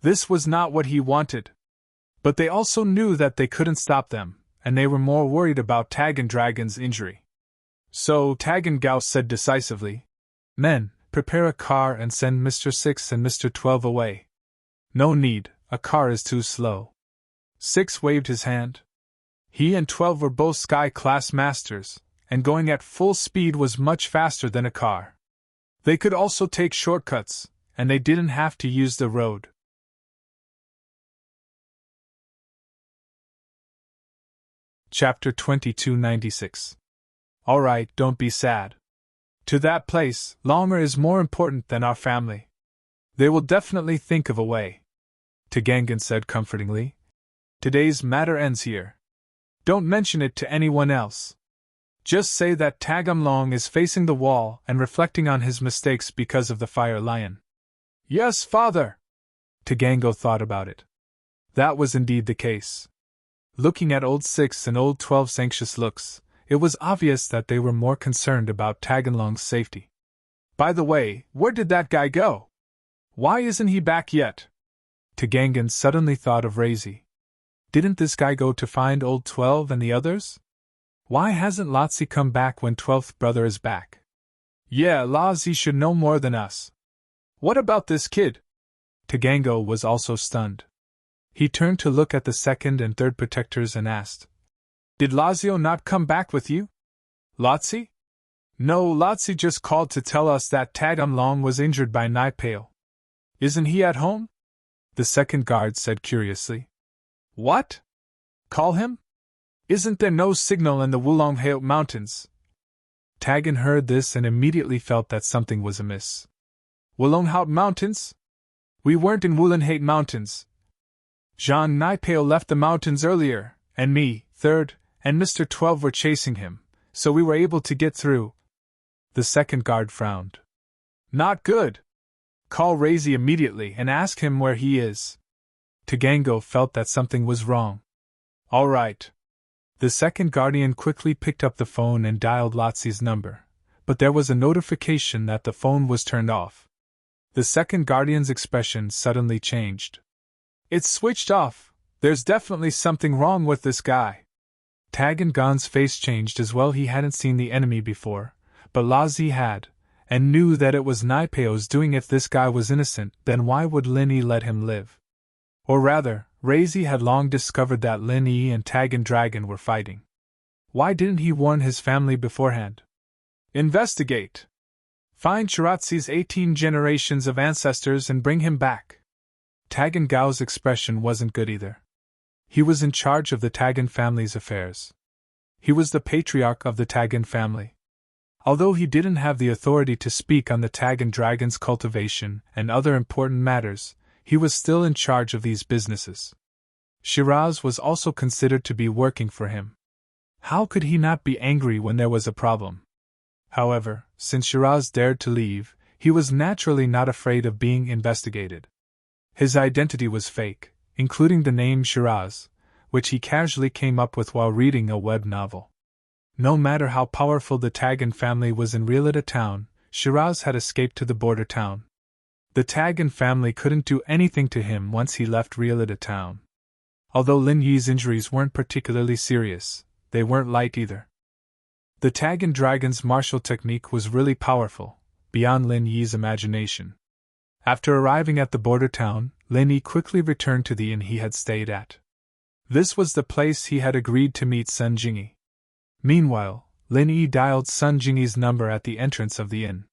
This was not what he wanted. But they also knew that they couldn't stop them, and they were more worried about Tag and Dragon's injury. So Tag and Gauss said decisively, Men, prepare a car and send Mr. 6 and Mr. 12 away. No need, a car is too slow. 6 waved his hand. He and 12 were both Sky-class masters, and going at full speed was much faster than a car. They could also take shortcuts, and they didn't have to use the road. Chapter 2296. All right, don't be sad. To that place, longer is more important than our family. They will definitely think of a way. Tagangan said comfortingly. Today's matter ends here. Don't mention it to anyone else. Just say that Tagamlong is facing the wall and reflecting on his mistakes because of the fire lion. Yes, father! Tagango thought about it. That was indeed the case. Looking at Old 6 and Old 12's anxious looks, it was obvious that they were more concerned about Taganlong's safety. By the way, where did that guy go? Why isn't he back yet? Tagangan suddenly thought of Razi. Didn't this guy go to find Old 12 and the others? Why hasn't Lotzi come back when 12th brother is back? Yeah, Lotzi should know more than us. What about this kid? Tagango was also stunned. He turned to look at the second and third protectors and asked, Did Lazio not come back with you? Lotzi? No, Lotzi just called to tell us that Tagamlong was injured by Nipeo. Isn't he at home? The second guard said curiously. What? Call him? Isn't there no signal in the Wulonghao Mountains? Tagan heard this and immediately felt that something was amiss. Wulonghao Mountains? We weren't in Wulonghao Mountains. Jean Nipeo left the mountains earlier, and me, 3rd, and Mr. 12 were chasing him, so we were able to get through. The second guard frowned. Not good. Call Razi immediately and ask him where he is. Tagango felt that something was wrong. All right. The second guardian quickly picked up the phone and dialed Lotzi's number, but there was a notification that the phone was turned off. The second guardian's expression suddenly changed. It's switched off. There's definitely something wrong with this guy. Tagangan's face changed as well. He hadn't seen the enemy before, but Lazi had, and knew that it was Nipeo's doing. If this guy was innocent, then why would Lin Yi let him live? Or rather, Razi had long discovered that Lin Yi and Tag and Dragon were fighting. Why didn't he warn his family beforehand? Investigate. Find Shiratzi's 18 generations of ancestors and bring him back. Tagan Gao's expression wasn't good either. He was in charge of the Tagan family's affairs. He was the patriarch of the Tagan family. Although he didn't have the authority to speak on the Tagan dragon's cultivation and other important matters, he was still in charge of these businesses. Shiraz was also considered to be working for him. How could he not be angry when there was a problem? However, since Shiraz dared to leave, he was naturally not afraid of being investigated. His identity was fake, including the name Shiraz, which he casually came up with while reading a web novel. No matter how powerful the Tagan family was in Realita town, Shiraz had escaped to the border town. The Tagan family couldn't do anything to him once he left Realita town. Although Lin Yi's injuries weren't particularly serious, they weren't light either. The Tagan dragon's martial technique was really powerful, beyond Lin Yi's imagination. After arriving at the border town, Lin Yi quickly returned to the inn he had stayed at. This was the place he had agreed to meet Sun Jingyi. Meanwhile, Lin Yi dialed Sun Jingyi's number at the entrance of the inn.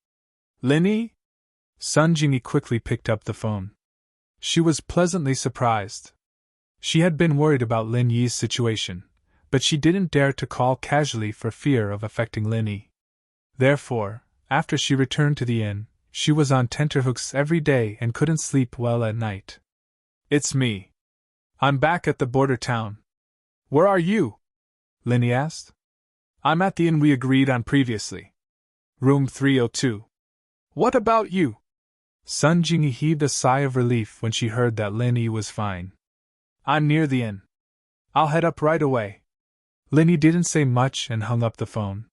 Lin Yi? Sun Jingyi quickly picked up the phone. She was pleasantly surprised. She had been worried about Lin Yi's situation, but she didn't dare to call casually for fear of affecting Lin Yi. Therefore, after she returned to the inn, she was on tenterhooks every day and couldn't sleep well at night. It's me. I'm back at the border town. Where are you? Lin Yi asked. I'm at the inn we agreed on previously. Room 302. What about you? Sun Jingyi heaved a sigh of relief when she heard that Lin Yi was fine. I'm near the inn. I'll head up right away. Lin Yi didn't say much and hung up the phone.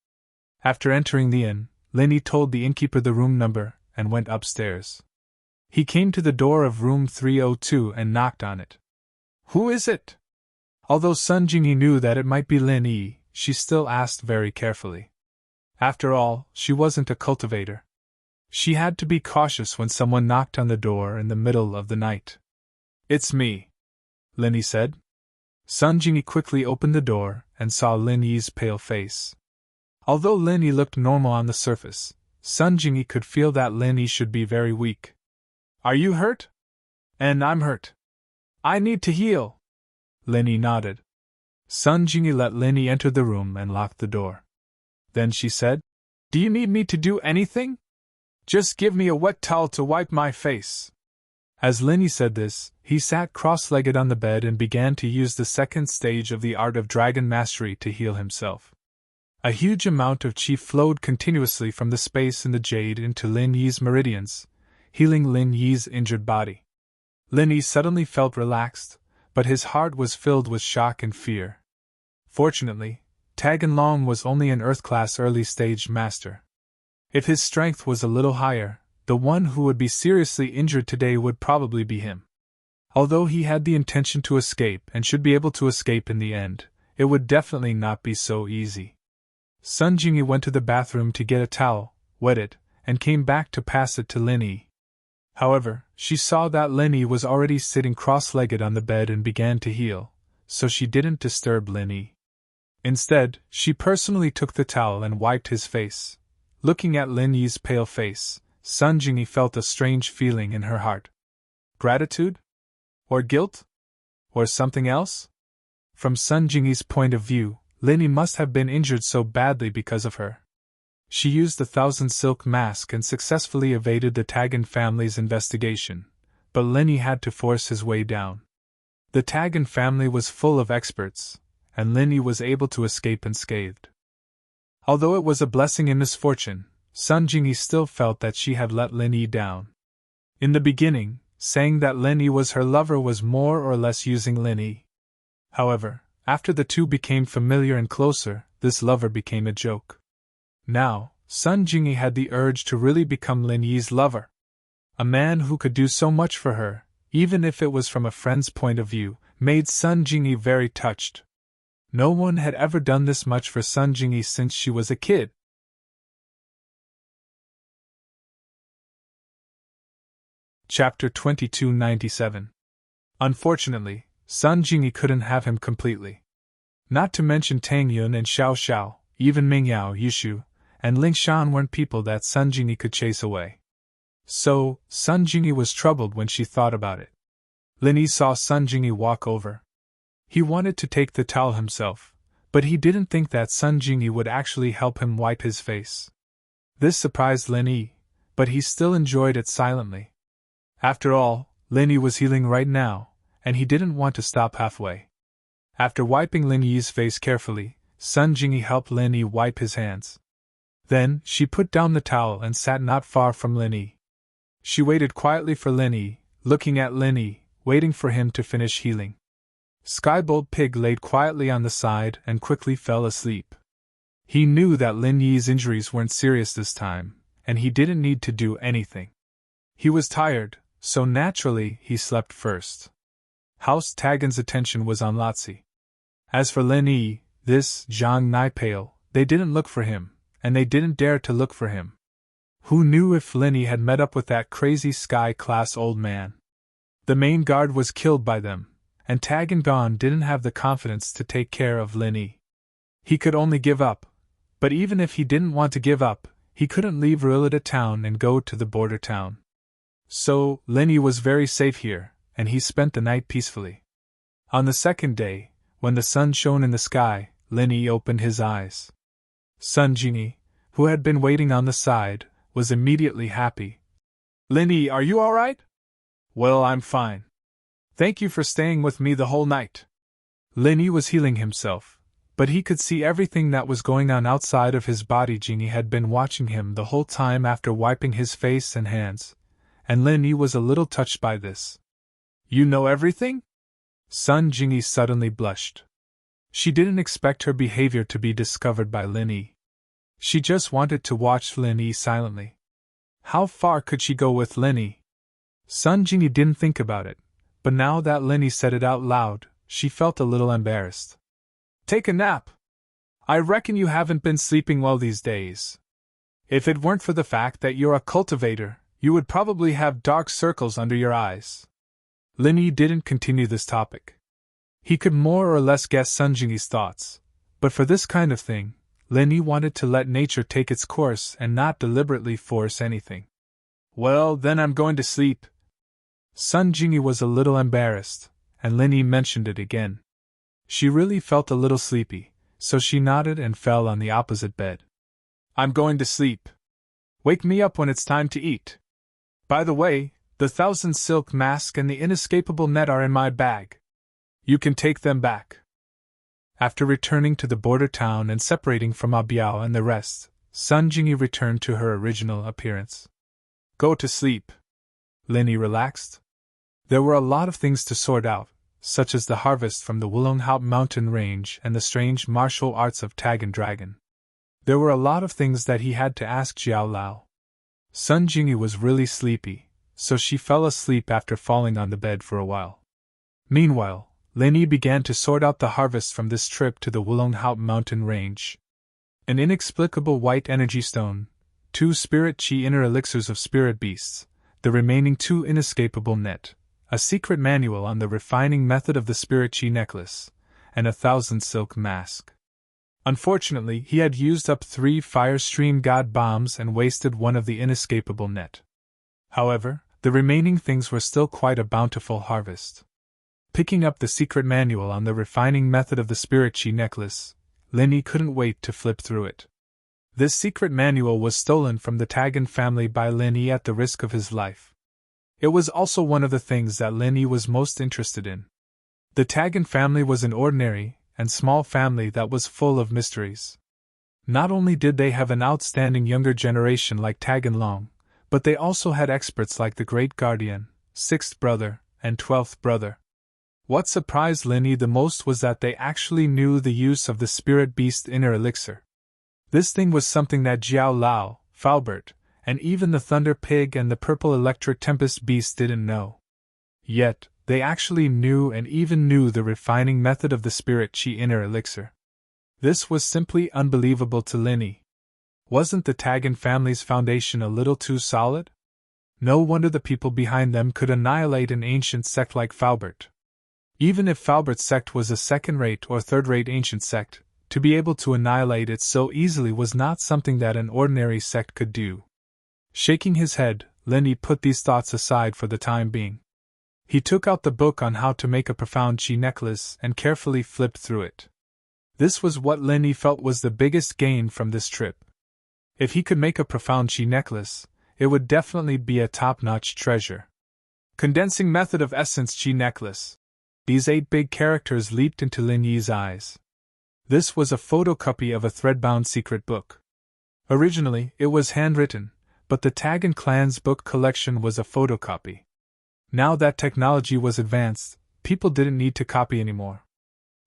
After entering the inn, Lin Yi told the innkeeper the room number and went upstairs. He came to the door of room 302 and knocked on it. Who is it? Although Sun Jingyi knew that it might be Lin Yi, she still asked very carefully. After all, she wasn't a cultivator. She had to be cautious when someone knocked on the door in the middle of the night. It's me, Lin Yi said. Sun Jingyi quickly opened the door and saw Lin Yi's pale face. Although Lin Yi looked normal on the surface, Sun Jingyi could feel that Lin Yi should be very weak. Are you hurt? And I'm hurt. I need to heal. Lin Yi nodded. Sun Jingyi let Lin Yi enter the room and locked the door. Then she said, Do you need me to do anything? Just give me a wet towel to wipe my face. As Lin Yi said this, he sat cross-legged on the bed and began to use the second stage of the art of dragon mastery to heal himself. A huge amount of qi flowed continuously from the space in the jade into Lin Yi's meridians, healing Lin Yi's injured body. Lin Yi suddenly felt relaxed, but his heart was filled with shock and fear. Fortunately, Tagan Long was only an Earth-class early-stage master. If his strength was a little higher, the one who would be seriously injured today would probably be him. Although he had the intention to escape and should be able to escape in the end, it would definitely not be so easy. Sun Jingyi went to the bathroom to get a towel, wet it, and came back to pass it to Lin Yi. However, she saw that Lin Yi was already sitting cross-legged on the bed and began to heal, so she didn't disturb Lin Yi. Instead, she personally took the towel and wiped his face. Looking at Lin Yi's pale face, Sun Jingyi felt a strange feeling in her heart. Gratitude? Or guilt? Or something else? From Sun Jingyi's point of view, Lin Yi must have been injured so badly because of her. She used the 1,000 silk mask and successfully evaded the Tagan family's investigation, but Lin Yi had to force his way down. The Tagan family was full of experts, and Lin Yi was able to escape unscathed. Although it was a blessing in misfortune, Sun Jingyi still felt that she had let Lin Yi down. In the beginning, saying that Lin Yi was her lover was more or less using Lin Yi. However, after the two became familiar and closer, this lover became a joke. Now, Sun Jingyi had the urge to really become Lin Yi's lover. A man who could do so much for her, even if it was from a friend's point of view, made Sun Jingyi very touched. No one had ever done this much for Sun Jingyi since she was a kid. Chapter 2297. Unfortunately, Sun Jingyi couldn't have him completely. Not to mention Tang Yun and Xiao Xiao, even Ming Yao, Yushu, and Ling Shan weren't people that Sun Jingyi could chase away. So, Sun Jingyi was troubled when she thought about it. Lin Yi saw Sun Jingyi walk over. He wanted to take the towel himself, but he didn't think that Sun Jingyi would actually help him wipe his face. This surprised Lin Yi, but he still enjoyed it silently. After all, Lin Yi was healing right now, and he didn't want to stop halfway. After wiping Lin Yi's face carefully, Sun Jingyi helped Lin Yi wipe his hands. Then, she put down the towel and sat not far from Lin Yi. She waited quietly for Lin Yi, looking at Lin Yi, waiting for him to finish healing. Skybolt Pig laid quietly on the side and quickly fell asleep. He knew that Lin Yi's injuries weren't serious this time, and he didn't need to do anything. He was tired, so naturally he slept first. House Tagan's attention was on Lotzi. As for Lin Yi, this Zhang Nai Pale, they didn't look for him, and they didn't dare to look for him. Who knew if Linny had met up with that crazy sky-class old man? The main guard was killed by them, and Tag and Gon didn't have the confidence to take care of Linny. He could only give up, but even if he didn't want to give up, he couldn't leave Rillida town and go to the border town. So, Linny was very safe here, and he spent the night peacefully. On the second day, when the sun shone in the sky, Linny opened his eyes. Sun Genie, who had been waiting on the side, was immediately happy. "Linny, are you all right?" "Well, I'm fine. Thank you for staying with me the whole night." Linny was healing himself, but he could see everything that was going on outside of his body. Genie had been watching him the whole time after wiping his face and hands, and Linny was a little touched by this. "You know everything?" Sun Genie suddenly blushed. She didn't expect her behavior to be discovered by Linny. She just wanted to watch Linny silently. How far could she go with Linny? Sun Genie didn't think about it, but now that Linny said it out loud, she felt a little embarrassed. "Take a nap. I reckon you haven't been sleeping well these days. If it weren't for the fact that you're a cultivator, you would probably have dark circles under your eyes." Linny didn't continue this topic. He could more or less guess Sun Genie's thoughts, but for this kind of thing, Linny wanted to let nature take its course and not deliberately force anything. "Well, then I'm going to sleep." Sun Genie was a little embarrassed, and Linny mentioned it again. She really felt a little sleepy, so she nodded and fell on the opposite bed. "I'm going to sleep. Wake me up when it's time to eat. By the way, the 1,000 silk mask and the inescapable net are in my bag. You can take them back." After returning to the border town and separating from Abiao and the rest, Sun Genie returned to her original appearance. "Go to sleep." Linny relaxed. There were a lot of things to sort out, such as the harvest from the Wulonghout mountain range and the strange martial arts of Tag and Dragon. There were a lot of things that he had to ask Xiao Lao. Sun Genie was really sleepy, so she fell asleep after falling on the bed for a while. Meanwhile, Linny began to sort out the harvest from this trip to the Wulonghout mountain range. An inexplicable white energy stone, 2 spirit chi inner elixirs of spirit beasts, the remaining 2 inescapable net, a secret manual on the refining method of the spirit chi necklace, and 1,000 silk mask. Unfortunately, he had used up 3 fire stream god bombs and wasted 1 of the inescapable net. However, the remaining things were still quite a bountiful harvest. Picking up the secret manual on the refining method of the spirit chi necklace, Linny couldn't wait to flip through it. This secret manual was stolen from the Tagan family by Linny at the risk of his life. It was also one of the things that Linny was most interested in. The Tagan family was an ordinary and small family that was full of mysteries. Not only did they have an outstanding younger generation like Tagan Long, but they also had experts like the Great Guardian, 6th brother, and 12th brother. What surprised Linny the most was that they actually knew the use of the Spirit Beast Inner Elixir. This thing was something that Xiao Lao, Faubert, and even the Thunder Pig and the Purple Electric Tempest Beast didn't know. Yet, they actually knew and even knew the refining method of the Spirit Chi Inner Elixir. This was simply unbelievable to Linny. Wasn't the Tagan family's foundation a little too solid? No wonder the people behind them could annihilate an ancient sect like Faubert. Even if Faubert's sect was a second-rate or third-rate ancient sect, to be able to annihilate it so easily was not something that an ordinary sect could do. Shaking his head, Linny put these thoughts aside for the time being. He took out the book on how to make a profound chi necklace and carefully flipped through it. This was what Linny felt was the biggest gain from this trip. If he could make a profound chi necklace, it would definitely be a top-notch treasure. Condensing method of essence chi necklace. These 8 big characters leaped into Linny's eyes. This was a photocopy of a thread-bound secret book. Originally, it was handwritten, but the Tagan clan's book collection was a photocopy. Now that technology was advanced, people didn't need to copy anymore.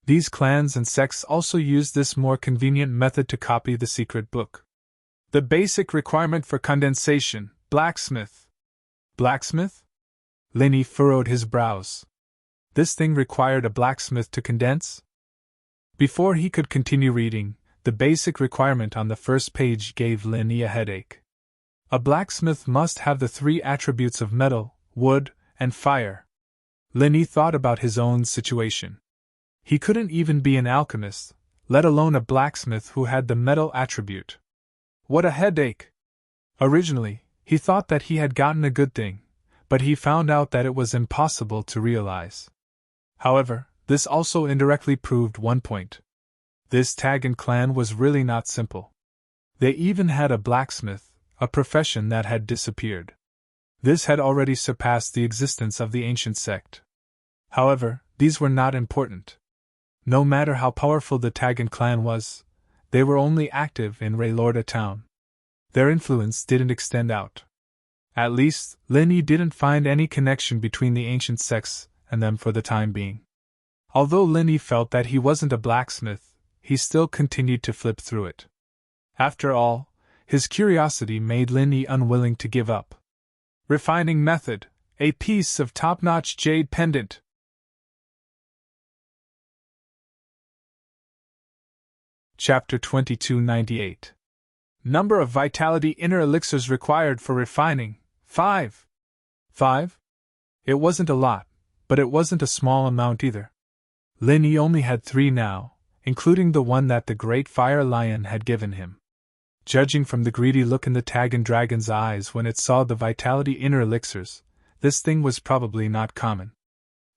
These clans and sects also used this more convenient method to copy the secret book. The basic requirement for condensation, blacksmith. Blacksmith? Linny furrowed his brows. This thing required a blacksmith to condense? Before he could continue reading, the basic requirement on the first page gave Linny a headache. A blacksmith must have the three attributes of metal, wood, and fire. Lin Yi thought about his own situation. He couldn't even be an alchemist, let alone a blacksmith who had the metal attribute. What a headache! Originally, he thought that he had gotten a good thing, but he found out that it was impossible to realize. However, this also indirectly proved one point. This Tagan clan was really not simple. They even had a blacksmith, a profession that had disappeared. This had already surpassed the existence of the ancient sect. However, these were not important. No matter how powerful the Tagan clan was, they were only active in Raylorda town. Their influence didn't extend out. At least, Lin Yi didn't find any connection between the ancient sects and them for the time being. Although Lin Yi felt that he wasn't a blacksmith, he still continued to flip through it. After all, his curiosity made Lin Yi unwilling to give up. Refining method: a piece of top-notch jade pendant. Chapter 2298. Number of vitality inner elixirs required for refining: 5. 5? It wasn't a lot, but it wasn't a small amount either. Lin Yi only had 3 now, including the one that the Great Fire Lion had given him. Judging from the greedy look in the Tagan dragon's eyes when it saw the vitality inner elixirs, this thing was probably not common.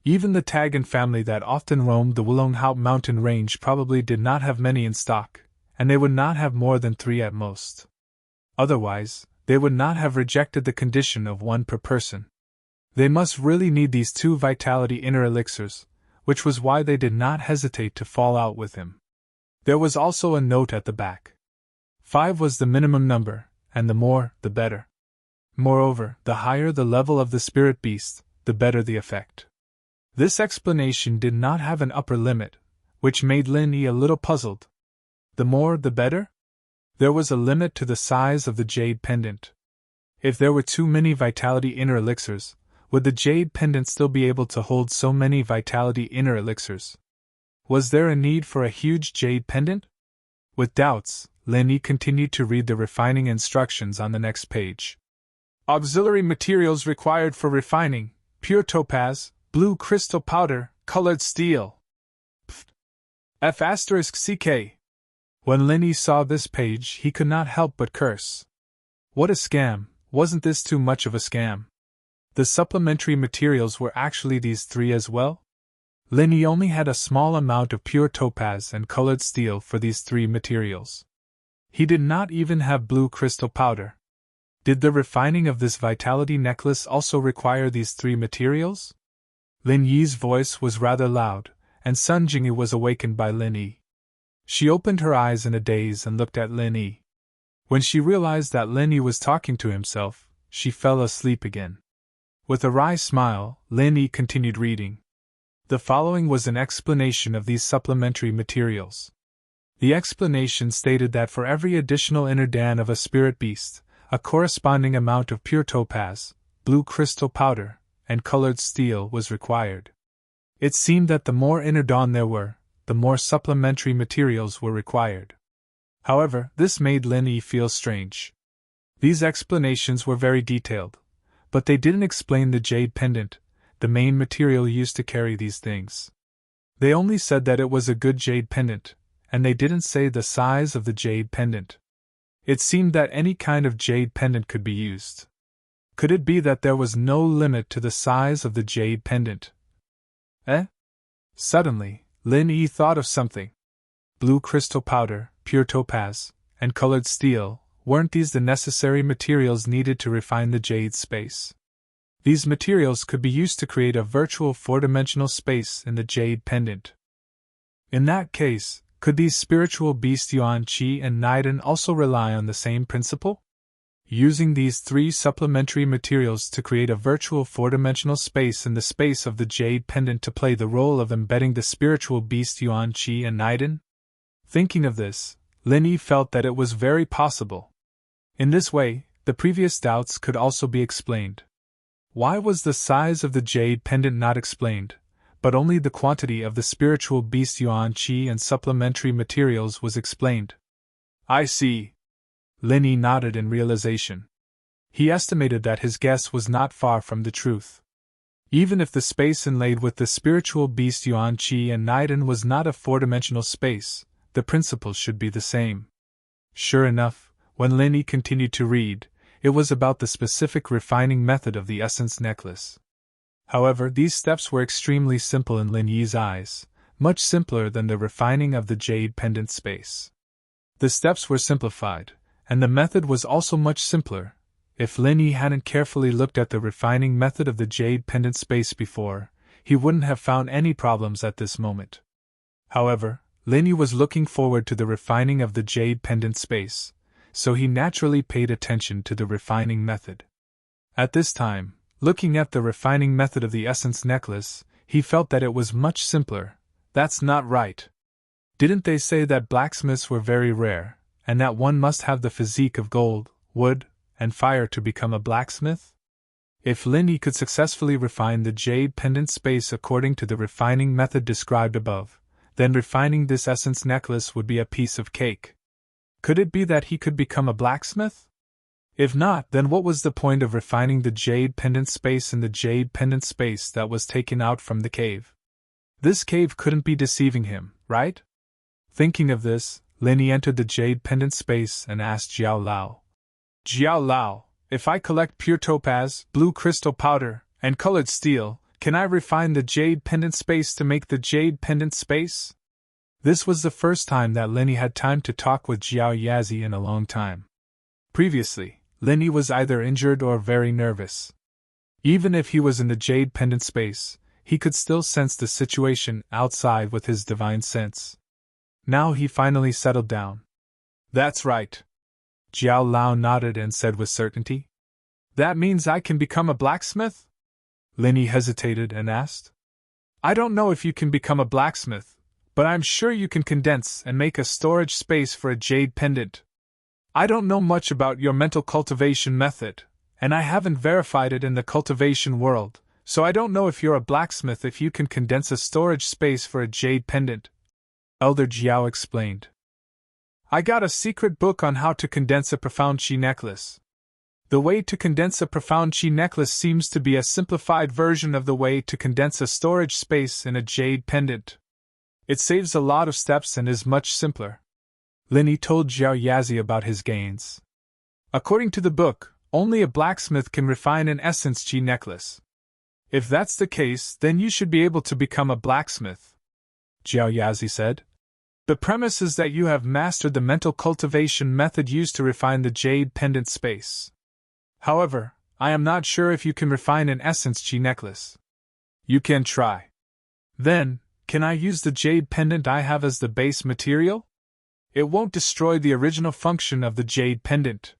Even the Tagan family that often roamed the Wulonghout mountain range probably did not have many in stock, and they would not have more than 3 at most. Otherwise, they would not have rejected the condition of 1 per person. They must really need these 2 vitality inner elixirs, which was why they did not hesitate to fall out with him. There was also a note at the back. 5 was the minimum number, and the more, the better. Moreover, the higher the level of the spirit beast, the better the effect. This explanation did not have an upper limit, which made Lin Yi a little puzzled. The more, the better? There was a limit to the size of the jade pendant. If there were too many vitality inner elixirs, would the jade pendant still be able to hold so many vitality inner elixirs? Was there a need for a huge jade pendant? With doubts, Lin Yi continued to read the refining instructions on the next page. Auxiliary materials required for refining: pure topaz, blue crystal powder, colored steel. F***CK. When Lin Yi saw this page, he could not help but curse. What a scam! Wasn't this too much of a scam? The supplementary materials were actually these 3 as well? Lin Yi only had a small amount of pure topaz and colored steel for these 3 materials. He did not even have blue crystal powder. Did the refining of this vitality necklace also require these 3 materials? Lin Yi's voice was rather loud, and Sun Jingyi was awakened by Lin Yi. She opened her eyes in a daze and looked at Lin Yi. When she realized that Lin Yi was talking to himself, she fell asleep again. With a wry smile, Lin Yi continued reading. The following was an explanation of these supplementary materials. The explanation stated that for every additional inner dan of a spirit beast, a corresponding amount of pure topaz, blue crystal powder, and colored steel was required. It seemed that the more inner dawn there were, the more supplementary materials were required. However, this made Lin Yi feel strange. These explanations were very detailed, but they didn't explain the jade pendant, the main material used to carry these things. They only said that it was a good jade pendant, and they didn't say the size of the jade pendant. It seemed that any kind of jade pendant could be used. Could it be that there was no limit to the size of the jade pendant? Suddenly, Lin Yi thought of something. Blue crystal powder, pure topaz, and colored steel, weren't these the necessary materials needed to refine the jade space? These materials could be used to create a virtual 4-dimensional space in the jade pendant. In that case, could these spiritual beasts Yuan Qi and Naiden also rely on the same principle? Using these 3 supplementary materials to create a virtual 4-dimensional space in the space of the jade pendant to play the role of embedding the spiritual beast Yuan Qi and Naiden? Thinking of this, Lin Yi felt that it was very possible. In this way, the previous doubts could also be explained. Why was the size of the jade pendant not explained, but only the quantity of the spiritual beast Yuan Qi and supplementary materials was explained? I see. Lin Yi nodded in realization. He estimated that his guess was not far from the truth. Even if the space inlaid with the spiritual beast Yuan Qi and Naiden was not a four-dimensional space, the principles should be the same. Sure enough, when Lin Yi continued to read, it was about the specific refining method of the essence necklace. However, these steps were extremely simple in Lin Yi's eyes, much simpler than the refining of the jade pendant space. The steps were simplified, and the method was also much simpler. If Lin Yi hadn't carefully looked at the refining method of the jade pendant space before, he wouldn't have found any problems at this moment. However, Lin Yi was looking forward to the refining of the jade pendant space, so he naturally paid attention to the refining method. At this time, looking at the refining method of the essence necklace, he felt that it was much simpler. That's not right. Didn't they say that blacksmiths were very rare, and that one must have the physique of gold, wood, and fire to become a blacksmith? If Lin Yi could successfully refine the jade pendant space according to the refining method described above, then refining this essence necklace would be a piece of cake. Could it be that he could become a blacksmith? If not, then what was the point of refining the jade pendant space in the jade pendant space that was taken out from the cave? This cave couldn't be deceiving him, right? Thinking of this, Lin Yi entered the jade pendant space and asked Jiao Lao. Jiao Lao, if I collect pure topaz, blue crystal powder, and colored steel, can I refine the jade pendant space to make the jade pendant space? This was the first time that Lin Yi had time to talk with Jiao Yazi in a long time. Previously, Lin Yi was either injured or very nervous. Even if he was in the jade pendant space, he could still sense the situation outside with his divine sense. Now he finally settled down. That's right. Jiao Lao nodded and said with certainty. That means I can become a blacksmith? Lin Yi hesitated and asked. I don't know if you can become a blacksmith, but I'm sure you can condense and make a storage space for a jade pendant. I don't know much about your mental cultivation method, and I haven't verified it in the cultivation world, so I don't know if you're a blacksmith if you can condense a storage space for a jade pendant. Elder Jiao explained. I got a secret book on how to condense a profound chi necklace. The way to condense a profound chi necklace seems to be a simplified version of the way to condense a storage space in a jade pendant. It saves a lot of steps and is much simpler. Lin Yi told Jiao Yazi about his gains. According to the book, only a blacksmith can refine an essence chi necklace. If that's the case, then you should be able to become a blacksmith, Jiao Yazi said. The premise is that you have mastered the mental cultivation method used to refine the jade pendant space. However, I am not sure if you can refine an essence chi necklace. You can try. Then, can I use the jade pendant I have as the base material? It won't destroy the original function of the jade pendant.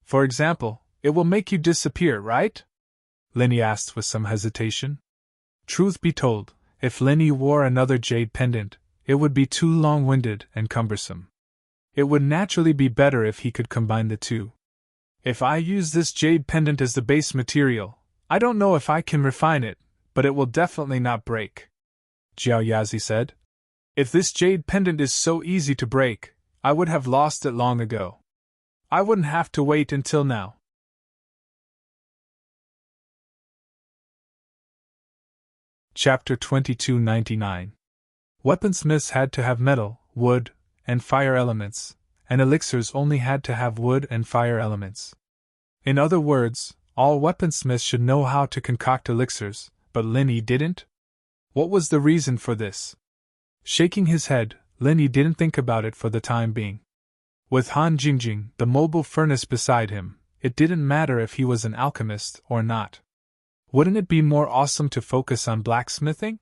For example, it will make you disappear, right? Lin Yi asked with some hesitation. Truth be told, if Lin Yi wore another jade pendant, it would be too long-winded and cumbersome. It would naturally be better if he could combine the two. If I use this jade pendant as the base material, I don't know if I can refine it, but it will definitely not break, Jiao Yazi said. If this jade pendant is so easy to break, I would have lost it long ago. I wouldn't have to wait until now. Chapter 2299. Weaponsmiths had to have metal, wood, and fire elements, and elixirs only had to have wood and fire elements. In other words, all weaponsmiths should know how to concoct elixirs, but Lin Yi didn't? What was the reason for this? Shaking his head, Lin Yi didn't think about it for the time being. With Han Jingjing, the mobile furnace beside him, it didn't matter if he was an alchemist or not. Wouldn't it be more awesome to focus on blacksmithing?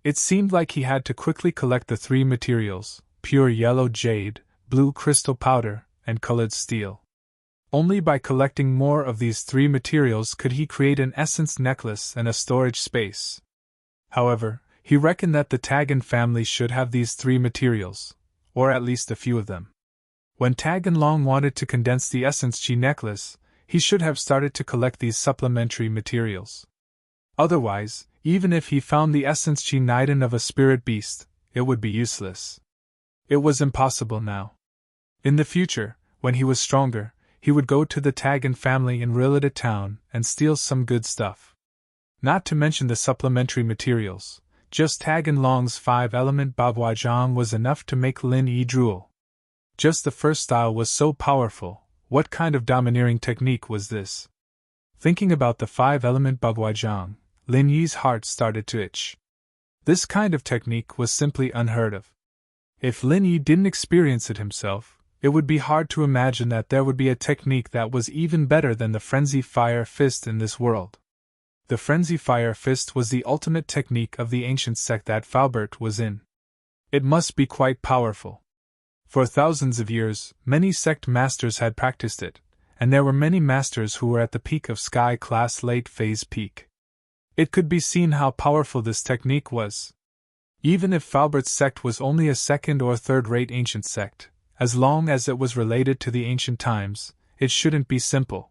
It seemed like he had to quickly collect the three materials: pure yellow jade, blue crystal powder, and colored steel. Only by collecting more of these three materials could he create an essence necklace and a storage space. However, he reckoned that the Tagan family should have these three materials, or at least a few of them. When Tagan Long wanted to condense the essence chi necklace, he should have started to collect these supplementary materials. Otherwise, even if he found the essence chi Naiden of a spirit beast, it would be useless. It was impossible now. In the future, when he was stronger, he would go to the Tagan family in Rilita town and steal some good stuff. Not to mention the supplementary materials, just Tagan Long's 5-element Baghuajang was enough to make Lin Yi drool. Just the first style was so powerful. What kind of domineering technique was this? Thinking about the 5-element Baghuajang, Lin Yi's heart started to itch. This kind of technique was simply unheard of. If Lin Yi didn't experience it himself, it would be hard to imagine that there would be a technique that was even better than the Frenzy Fire Fist in this world. The Frenzy Fire Fist was the ultimate technique of the ancient sect that Faubert was in. It must be quite powerful. For thousands of years, many sect masters had practiced it, and there were many masters who were at the peak of Sky Class late phase peak. It could be seen how powerful this technique was. Even if Faubert's sect was only a second or third-rate ancient sect, as long as it was related to the ancient times, it shouldn't be simple.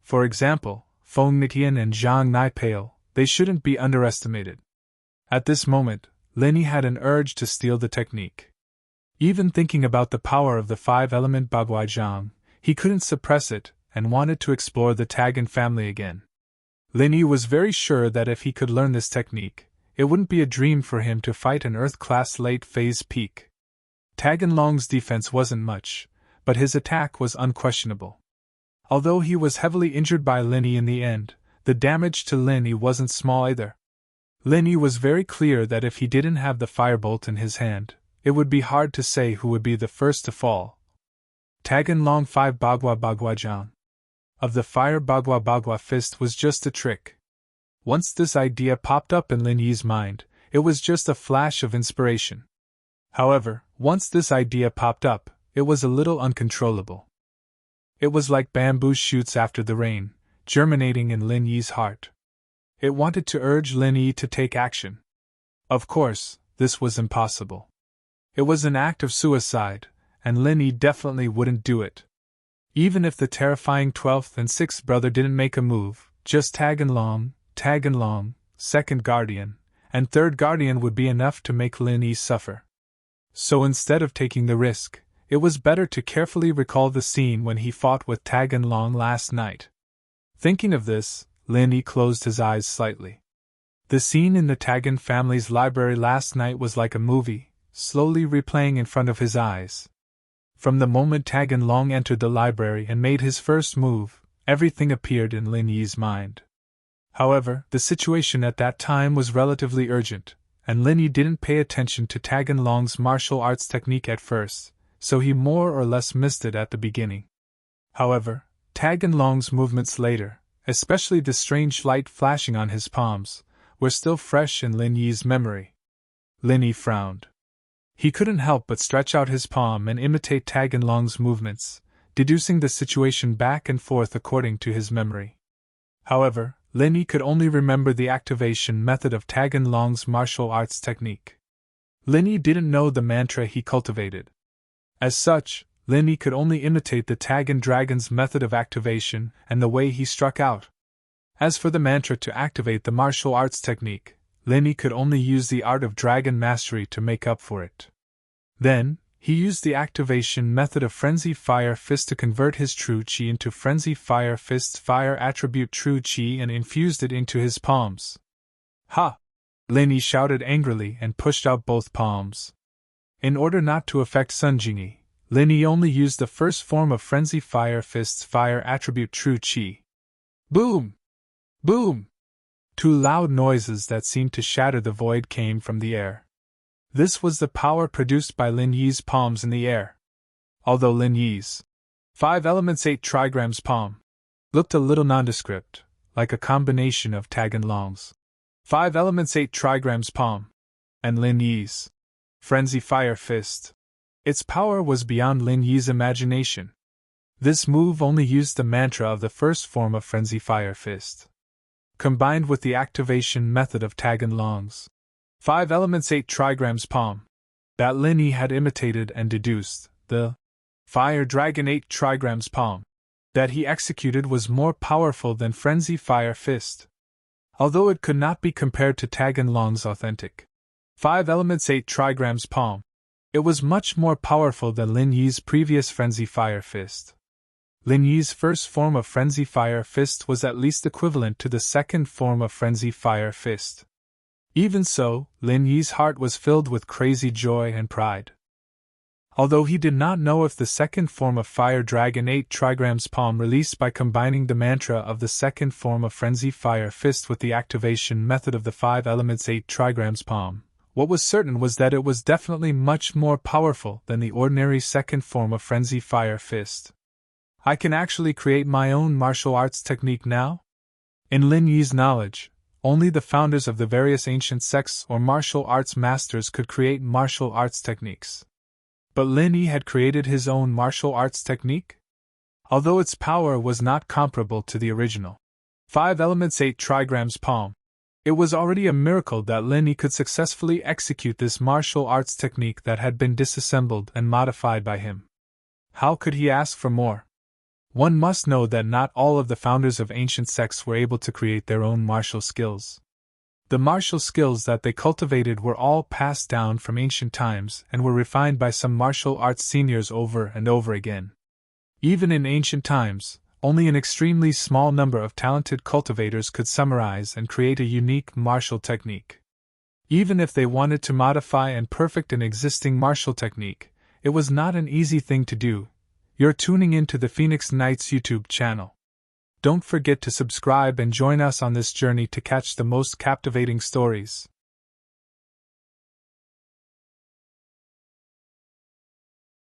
For example, Feng Nitian and Zhang Naipale, they shouldn't be underestimated. At this moment, Lin Yi had an urge to steal the technique. Even thinking about the power of the 5-element Baghuajang, he couldn't suppress it and wanted to explore the Tagan family again. Lin Yi was very sure that if he could learn this technique, it wouldn't be a dream for him to fight an Earth-class late-phase peak. Tagan Long's defense wasn't much, but his attack was unquestionable. Although he was heavily injured by Lin Yi in the end, the damage to Lin Yi wasn't small either. Lin Yi was very clear that if he didn't have the firebolt in his hand, it would be hard to say who would be the first to fall. Tagan Long 5 Baghuajang. Of the fire Bagua fist was just a trick. Once this idea popped up in Lin Yi's mind, it was just a flash of inspiration. However, once this idea popped up, it was a little uncontrollable. It was like bamboo shoots after the rain, germinating in Lin Yi's heart. It wanted to urge Lin Yi to take action. Of course, this was impossible. It was an act of suicide, and Lin Yi definitely wouldn't do it. Even if the terrifying 12th and 6th brother didn't make a move, just Tagan Long, second guardian, and third guardian would be enough to make Lin Yi suffer. So instead of taking the risk, it was better to carefully recall the scene when he fought with Tagan Long last night. Thinking of this, Lin Yi closed his eyes slightly. The scene in the Tagan family's library last night was like a movie, slowly replaying in front of his eyes. From the moment Tagan Long entered the library and made his first move, everything appeared in Lin Yi's mind. However, the situation at that time was relatively urgent, and Lin Yi didn't pay attention to Tagan Long's martial arts technique at first, so he more or less missed it at the beginning. However, Tagan Long's movements later, especially the strange light flashing on his palms, were still fresh in Lin Yi's memory. Lin Yi frowned. He couldn't help but stretch out his palm and imitate Tagan Long's movements, deducing the situation back and forth according to his memory. However, Lin Yi could only remember the activation method of Tagan Long's martial arts technique. Lin Yi didn't know the mantra he cultivated. As such, Lin Yi could only imitate the Tagan Dragon's method of activation and the way he struck out. As for the mantra to activate the martial arts technique, Lin Yi could only use the art of dragon mastery to make up for it. Then, he used the activation method of Frenzy Fire Fist to convert his True Qi into Frenzy Fire Fist's fire attribute True Qi and infused it into his palms. Ha! Lin Yi shouted angrily and pushed out both palms. In order not to affect Sun Jingyi, Lin Yi only used the first form of Frenzy Fire Fist's fire attribute True Qi. Boom! Boom! Two loud noises that seemed to shatter the void came from the air. This was the power produced by Lin Yi's palms in the air. Although Lin Yi's 5 elements 8 trigrams palm looked a little nondescript, like a combination of Tagan Long's 5 elements 8 trigrams palm and Lin Yi's Frenzy Fire Fist, its power was beyond Lin Yi's imagination. This move only used the mantra of the first form of Frenzy Fire Fist, combined with the activation method of Tagan Long's 5 elements 8 trigrams palm, that Lin Yi had imitated and deduced, the Fire Dragon 8 trigrams palm, that he executed was more powerful than Frenzy Fire Fist. Although it could not be compared to Tagan Long's authentic 5 elements 8 trigrams palm, it was much more powerful than Lin Yi's previous Frenzy Fire Fist. Lin Yi's first form of Frenzy Fire Fist was at least equivalent to the second form of Frenzy Fire Fist. Even so, Lin Yi's heart was filled with crazy joy and pride. Although he did not know if the second form of Fire Dragon 8 trigrams palm released by combining the mantra of the second form of Frenzy Fire Fist with the activation method of the 5 elements 8 trigrams palm, what was certain was that it was definitely much more powerful than the ordinary second form of Frenzy Fire Fist. I can actually create my own martial arts technique now? In Lin Yi's knowledge, only the founders of the various ancient sects or martial arts masters could create martial arts techniques. But Lin Yi had created his own martial arts technique? Although its power was not comparable to the original 5 elements 8 trigrams palm, it was already a miracle that Lin Yi could successfully execute this martial arts technique that had been disassembled and modified by him. How could he ask for more? One must know that not all of the founders of ancient sects were able to create their own martial skills. The martial skills that they cultivated were all passed down from ancient times and were refined by some martial arts seniors over and over again. Even in ancient times, only an extremely small number of talented cultivators could summarize and create a unique martial technique. Even if they wanted to modify and perfect an existing martial technique, it was not an easy thing to do. You're tuning into the Phoenix Knights YouTube channel. Don't forget to subscribe and join us on this journey to catch the most captivating stories.